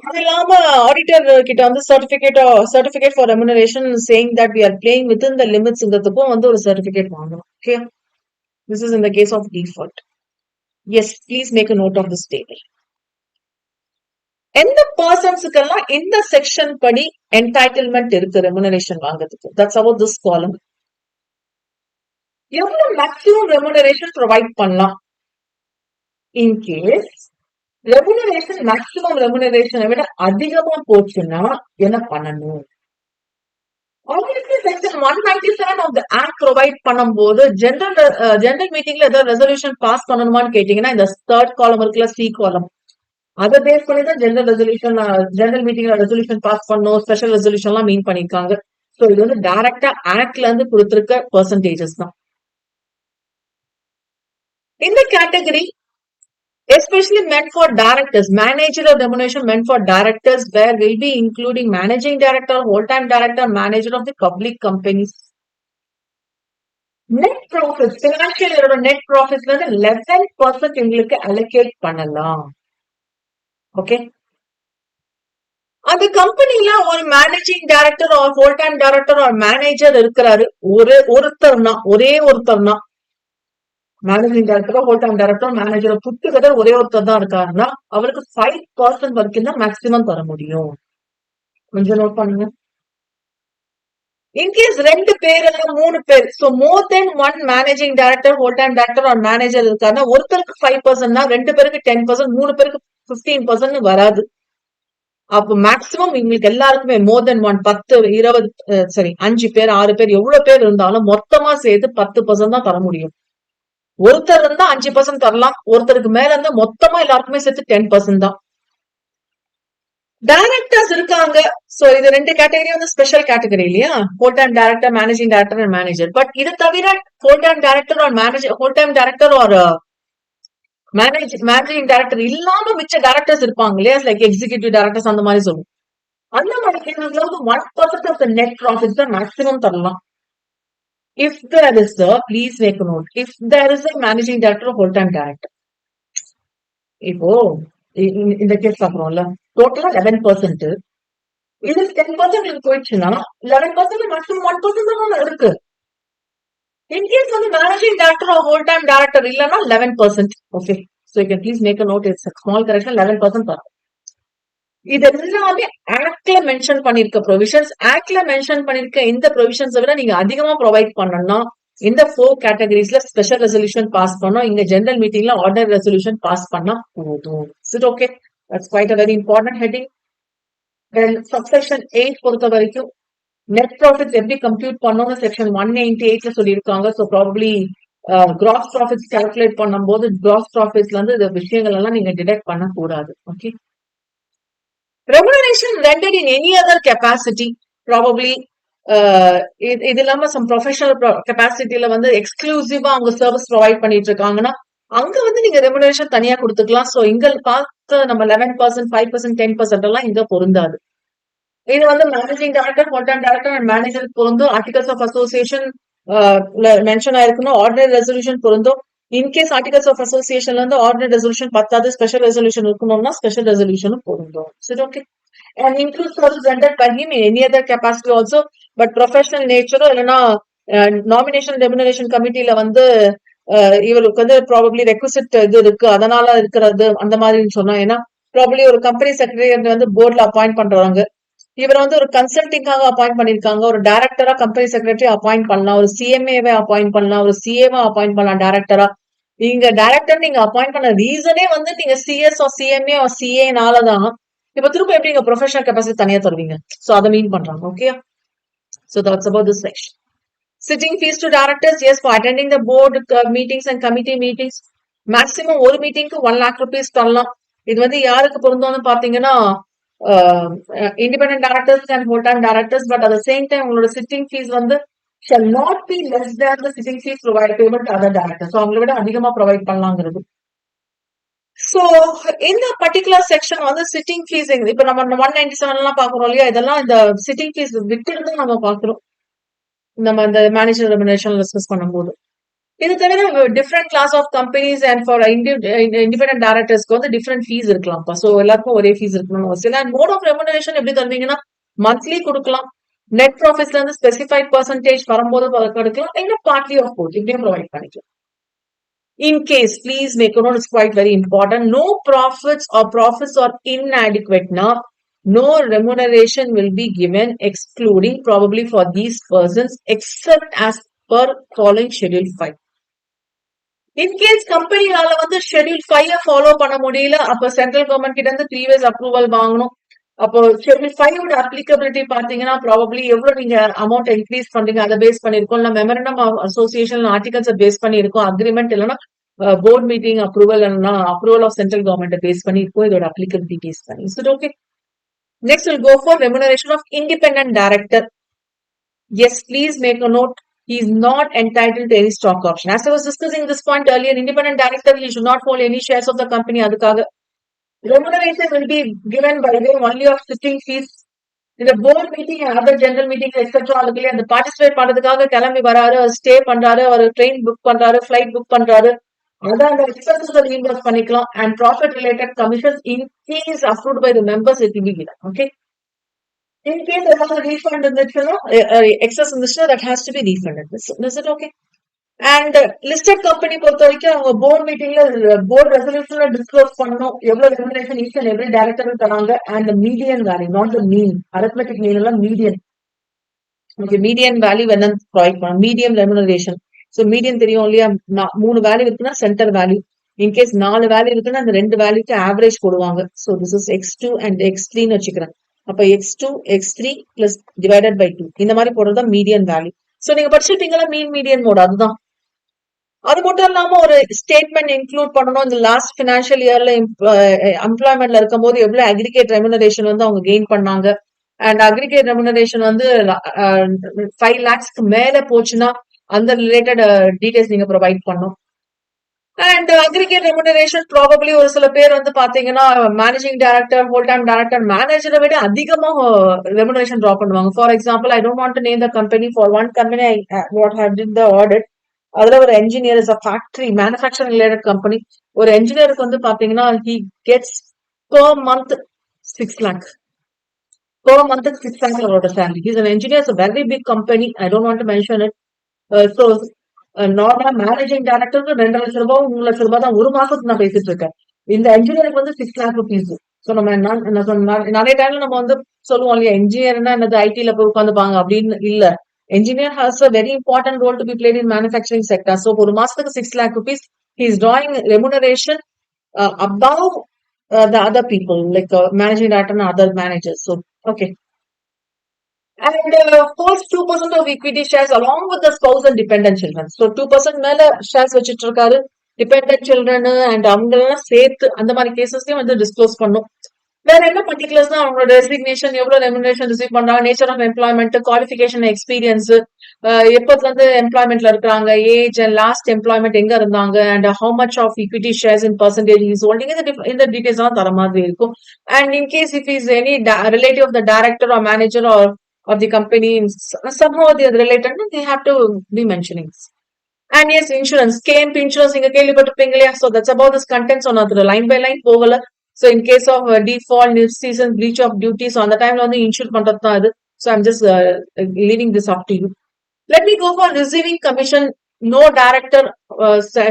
அது இல்லாம ஆடிட்டர் கிட்ட வந்து certificate for remuneration saying that we are playing within the லிமிட்ஸ்ங்கிறதுக்கும் வந்து ஒரு சர்டிபிகேட் வாங்கணும். Okay, this is in the case of default. Yes, please make a note of this table. எந்த பர்சன்ஸுக்கெல்லாம் இந்த செக்ஷன் படி என்டைட்டில்மெண்ட் இருக்கு ரெமுனரேஷன் வாங்குறதுக்கு? தட்ஸ் அபவுட் திஸ் காலம். எவ்வளவு மேக்ஸிமம் ரெமுனரேஷன் ப்ரொவைட் பண்ணலாம்? இன்கேஸ் ரெமுனரேஷன் மேக்ஸிமம் ரெமுனரேஷனை விட அதிகமா போச்சுன்னா என்ன பண்ணணும்? Obviously, section 197 of the act provide பண்ணும்போது ஜெனரல் மீட்டிங்ல ஏதாவது ரெசல்யூஷன் பாஸ் பண்ணணுமான்னு கேட்டீங்கன்னா இந்த தேர்ட் காலம் இருக்குல்ல, சி காலம், அதை பேஸ் பண்ணி தான் ஜெனரல் மீட்டிங்ல ரெசல்யூஷன் பாஸ் பண்ணணும், ஸ்பெஷல் ரெசல்யூஷன் எல்லாம் மீன் பண்ணிருக்காங்க. சோ இது வந்து டைரக்டா ஆக்ட்ல இருந்து கொடுத்திருக்க பெர்சன்டேஜஸ் தான். இந்த category especially meant for directors, managerial remuneration meant for directors, where will be including managing director, whole-time director, manager of the public companies. Net profits, financial year net profits வந்து 11% உங்களுக்கு allocate பண்ணலாம். Okay, அந்த கம்பெனில ஒரு managing director or whole time director or manager இருக்கிறாரு, ஒரே ஒருத்தர்னா managing டைரக்டரோ ஹோல் டைம் டைரக்டர் மேனேஜரோ புட்டுகதர் ஒரே ஒருத்தர் தான் இருக்காருன்னா அவருக்கு 5% வரைக்கும் தான் மேக்சிமம் தர முடியும். கொஞ்சம் நோட் பண்ணுங்க. இன்கேஸ் 2 பேர் இல்ல 3 பேர், so more than 1 managing director, whole time director or manager இருக்காருன்னா ஒருத்தருக்கு 5%னா 2 பேருக்கு 10%, 3 பேருக்கு 15% வராது. அப்போ மேக்சிமம் இவங்களுக்கு எல்லாருக்குமே மோர் தென் 1, 10, 20, 5 பேர் 6 பேர் எவ்வளவு பேர் இருந்தாலும் மொத்தமா சேர்த்து 10% தான் தர முடியும். ஒருத்தர் இருந்தா 5% தரலாம், ஒருத்தருக்கு மேல இருந்தா மொத்தமா எல்லாருக்குமே சேர்த்து 10% தான். டைரக்டர்ஸ் இருக்காங்க. சோ இது 2 கேட்டகரி வந்து ஸ்பெஷல் கேட்டகரி இல்லையா, whole time director, managing director and manager. But இது தவிர whole time director or manager, whole time director or managing director இல்லாம மிச்ச டைரக்டர்ஸ் இருப்பாங்க இல்லையா, லைக் எக்ஸிகியூட்டிவ் டைரக்டர்ஸ் அந்த மாதிரி சொல்லுவோம். அந்த மாதிரி கேட்டகரில 1% ஆஃப் த நெட் ப்ராஃபிட் தான் மேக்ஸிமம் தரலாம். If there is please make a note, if there is a managing director or whole-time director, இப்போ இந்த கேஸ் பாக்குறோம்ல, டோட்டலா 11%, இது 10% போயிடுச்சுன்னா 11% மேக்ஸிமம் 1% தான் இருக்கு. இன்கேஸ் வந்து managing director or whole time director இல்லைன்னா 11%. Okay, so you can please make a note, it's a small correction, 11% தரும். இது எல்லாமே ஆக்ட்ல மென்ஷன் பண்ணிருக்க ப்ரொவிஷன்ஸ். ஆக்ட்ல மென்ஷன் பண்ணிருக்க இந்த ப்ரொவிஷன்ஸை விட நீங்க அதிகமா ப்ரொவைட் பண்ணணும்னா இந்த 4 கேட்டகரிஸ்ல ஸ்பெஷல் ரெசல்யூஷன் பாஸ் பண்ணோம், இங்க ஜெனரல் மீட்டிங்ல ஆர்டினரி ரெசல்யூஷன் பாஸ் பண்ணா போதும். It okay, that's quite a very important heading. Then subsection 8 பொறுத்த வரைக்கும் நெட் ப்ராஃபிட்ஸ் எப்படி கம்ப்யூட் பண்ணணும்னு செக்ஷன் 198ல சொல்லியிருக்காங்க. So probably gross profits calculate பண்ணும்போது கிராஸ் ப்ராஃபிட்ஸ்ல இருந்து இந்த விஷயங்கள் எல்லாம் நீங்க டிடெக்ட் பண்ண கூடாது. Okay, remuneration rendered in any other capacity, probably இது இல்லாம some professional capacityல வந்து எக்ஸ்க்ளூசிவா அவங்க சர்வீஸ் ப்ரொவைட் பண்ணிட்டு இருக்காங்கன்னா அங்க வந்து நீங்க ரெமுனரேஷன் தனியா கொடுத்துக்கலாம். சோ இங்க பார்த்த நம்ம 11%, 5%, 10% எல்லாம் இங்க பொருந்தாது. இது வந்து managing director, whole time director and manager பொருந்தும். ஆர்டிகல்ஸ் ஆஃப் அசோசியேஷன் மென்ஷன் ஆயிருக்கணும். ஆர்டினரி ரெசல்யூஷன் பொருந்தும். இன்கேஸ் ஆர்டிகல்ஸ் ஆஃப் அசோசியேஷன்ல இருந்து ஆர்டினரி ரெசல்யூஷன் பத்தாது, ஸ்பெஷல் ரெசல்யூஷன் இருக்கணும்னா ஸ்பெஷல் ரெசல்யூஷனும் பொருந்தும். சரி, okay. And include service rendered by him in any other capacity also, but professional nature இல்லைன்னா நாமினேஷன் ரெமுனரேஷன் கமிட்டில வந்து இவருக்கு வந்து ப்ராபப்ளி ரெக்விசிட் இது இருக்கு, அதனால இருக்கிறது அந்த மாதிரி சொன்னா, ஏன்னா ப்ராபப்ளி ஒரு கம்பெனி செக்ரட்டரி வந்து போர்ட்ல அப்பாயிண்ட் பண்றாங்க, இவர் வந்து ஒரு கன்சல்டிங்காக அப்பாயிண்ட் பண்ணிருக்காங்க, ஒரு டைரக்டரா கம்பெனி செக்ரட்டரி அப்பாயிண்ட் பண்ணலாம், ஒரு சிஎம்ஏவை அப்பாயிண்ட் பண்ணலாம், ஒரு சிஏவா அப்பாயிண்ட் பண்ணலாம் டைரக்டரா. நீங்க டைரக்டர் நீங்க அப்பாயிண்ட் பண்ண ரீசனே வந்து நீங்க சிஎஸ் ஆர் சிஎம்ஏ ஆர் சிஏனாலதான். இப்ப திரும்ப எப்படி நீங்க ப்ரொஃபஷனல் கெப்பாசிட்டி தனியா தருவீங்க? சோ அதை மீன் பண்றாங்க. Okay, so that's about this section. Sitting fees to directors, yes, for attending the board meetings and committee meetings. Maximum ஒரு மீட்டிங்க்கு 1 lakh rupees தரலாம். இது வந்து யாருக்கு பொருந்தோம்னு பாத்தீங்கன்னா independent directors and full time directors. But at same time உங்களோட sitting fees வந்து shall not be less than the sitting fees provided payable to other directors. So அவங்களை விட அதிகமா ப்ரொவைட் பண்ணலாங்கிறது. So இந்த பர்டிகுலர் செக்ஷன் வந்து சிட்டிங் ஃபீஸ் இப்ப நம்ம 197 எல்லாம் பாக்குறோம் இல்லையா, இதெல்லாம் இந்த சிட்டிங் ஃபீஸ் விட்டு நம்ம பாக்குறோம் நம்ம இந்த மேனேஜர் ரெமுனரேஷன் டிஸ்கஸ் பண்ணும்போது. இது தவிர different class of companies and for independent டைரக்டர்ஸ்க்கு வந்து டிஃப்ரெண்ட் ஃபீஸ் இருக்கலாம்ப்பா. ஸோ எல்லாருக்கும் ஒரே ஃபீஸ் இருக்கணும்னு அவசியம் இல்லை. அண்ட் மோட் ஆஃப் ரெமுனரேஷன் எப்படி தருவீங்கன்னா மந்த்லி கொடுக்கலாம், நெட் ப்ராஃபிட்ஸ்ல இருந்து ஸ்பெசிஃபைட் பர்சன்டேஜ் வரும்போது கொடுக்கலாம், இல்லை பார்ட்லி ஆஃப் போட் இப்படியும் ப்ரொவைட் பண்ணிக்கலாம். In case, please make a note, it's quite very important. No profits are inadequate now. No remuneration will be given, excluding probably for these persons, except as per following Schedule 5. In case கம்பெனினால வந்து Schedule 5 follow பண்ண முடியல, அப்ப central government கிட்ட இருந்து 3 years approval வாங்கணும். அப்போ Schedule 5 ஓட applicability பாத்தீங்கன்னா ப்ராபப்ளி எவ்வளவு நீங்க அமௌண்ட் இன்க்ரீஸ் பண்றீங்க அதை பேஸ் பண்ணிருக்கோம், இல்ல மெமரண்டம் அசோசியேஷன் ஆர்டிகல்ஸ் பேஸ் பண்ணி இருக்கும், அக்ரிமெண்ட் இல்லைன்னா போர்ட் மீட்டிங் அப்ரூவல் இல்லைன்னா approval of central government base பண்ணி இருக்கும், இதோட அப்ளிகபிலிட்டி பேஸ் பண்ணி. Is it okay? Next we'll go for remuneration of independent director. Yes, please make a note. He is not entitled to any stock option. As I was discussing this point earlier, independent director, he should not hold any shares of the company. அதுக்காக remuneration will be given by way only of sitting fees. இந்த board meeting other general meeting etcetera அதுக்குள்ளே அந்த participate பண்றதுக்காக கிளம்பி வராரு, stay பண்றாரு, ஒரு train book பண்றாரு, ஃபிளைட் புக் பண்றாரு, அதான் அந்த எக்ஸ்பென்சஸ் ரீஇம்பர்ஸ் பண்ணிக்கலாம். And profit related commissions in case approved by the members it will be given. Okay, in case ஏதாவது ரீஃபண்ட் இருந்துச்சுன்னா எக்ஸஸ் இருந்துச்சுன்னா that has to be refunded. Is it okay? And listed company பொறுத்த வரைக்கும் அவங்க board மீட்டிங்ல board ரெசல்யூஷன்ல disclose பண்ணணும் எவ்வளவு remuneration each and every director தராங்க. And median value, not the mean, arithmetic mean எல்லாம் மீடியன். ஓகே, மீடியன் வேல்யூ என்ன provide பண்ணணும், மீடியம் ரெமுனரேஷன். ஸோ மீடியன் தெரியும் இல்லையா, 3 வேல்யூ இருக்குன்னா சென்டர் வேல்யூ, இன்கேஸ் 4 வேல்யூ இருக்குன்னா அந்த 2 வேல்யூக்கு ஆவரேஜ் போடுவாங்க. So this is X2 and X3ன்னு வச்சுக்கிறேன். அப்ப X2 X3 plus divided by 2 இந்த மாதிரி போடுறதுதான் மீடியன் வேல்யூ. ஸோ நீங்க படிச்சிருப்பீங்களா மீன் மீடியன் மோட், அதுதான். அது மட்டும் இல்லாம ஒரு ஸ்டேட்மெண்ட் இன்க்ளூட் பண்ணணும். இந்த லாஸ்ட் பினான்சியல் இயர்ல எம்ப்ளாய்மெண்ட்ல இருக்கும் போது எவ்வளவு அக்ரிகேட் ரெமுனரேஷன் வந்து அவங்க கெயின் பண்ணாங்க. அண்ட் அக்ரிகேட் ரெமுனரேஷன் வந்து 5 lakhsக்கு மேல போச்சுன்னா அந்த ரிலேட்டட் டீடைல்ஸ் நீங்க ப்ரொவைட் பண்ணும். அண்ட் அக்ரிகேட் ரெமுனரேஷன் ப்ராபப்ளி ஒரு சில பேர் வந்து பாத்தீங்கன்னா managing director, full time director, மேனேஜரை விட அதிகமா ரெமுனரேஷன் ட்ரா பண்ணுவாங்க. For example, I don't want to name the company. For one company what have did the audit, அதுல ஒரு engineer is a factory manufacturing related company. ஒரு என்ஜினியருக்கு வந்து பாத்தீங்கன்னா he gets per month 6 lakh. Per month 6 lakh அவரோட salary. He's an engineer, it's a very big company. I don't want to mention it. So நார்மலா managing டைரக்டருக்கு 2 லட்சம் ரூபாய் 3 லட்சம் ரூபாய் தான் ஒரு மாசத்துக்கு நான் பேசிட்டு இருக்கேன். இந்த என்ஜினியருக்கு வந்து 6 lakh rupees. ஸோ நம்ம நிறைய டைம்ல நம்ம வந்து சொல்லுவோம் இல்லையா, என்ஜினியர்னா என்னது ஐடில போய் உட்காந்துப்பாங்க அப்படின்னு இல்ல. Engineer has a very important role to be played in manufacturing sector. So for மாசத்துக்கு 6 lakh rupees, he is drawing remuneration above the other people like managing director and other managers. So okay. And holds 2% of equity shares along with the spouse and dependent children. So 2% மேல shares வச்சிட்டு இருக்காரு, dependent children and அவங்களெல்லாம் சேர்த்து அந்த மாதிரி கேசஸ்லயும் வந்து disclose பண்ணும். வேற என்ன பர்டிகுலர்ஸ்னா அவங்களோட ரெசிக்னேஷன், எவ்வளவு ரெமுனரேஷன் ரிசீவ் பண்றாங்க, nature of employment, qualification, experience, எப்பத்துல இருந்து எம்ப்ளாய்மெண்ட்ல இருக்காங்க, ஏஜ் அண்ட் லாஸ்ட் எம்ப்ளாய்மெண்ட் எங்க இருந்தாங்க, and how much of equity shares in percentage is holding, இந்த டீடைல்ஸ் எல்லாம் தர மாதிரி இருக்கும். And in case if is any relative of the director or manager or of the company somehow they are related, they have to be mentioning. And yes, insurance, KMP insurance நீங்க கேள்விப்பட்டிருப்பீங்க இல்லையா. So that's about this contents on அது line by line போகல. So in case of default, nil-season, breach of duty, so on the time வந்து insure பண்றது தான் இது. So I'm just leaving this up to you. Let me go for receiving commission. No director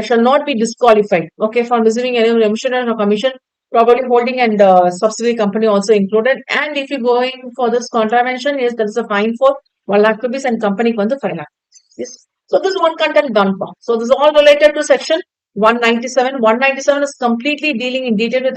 shall not be disqualified. Okay, for receiving any remuneration or commission, probably holding and subsidiary company also included. And if you going for this contravention, yes, there is a fine for 1 lakh rupees and company வந்து 5 lakh. Yes. So this is one content done for. So this is all related to section 197. 197 is completely dealing in detail with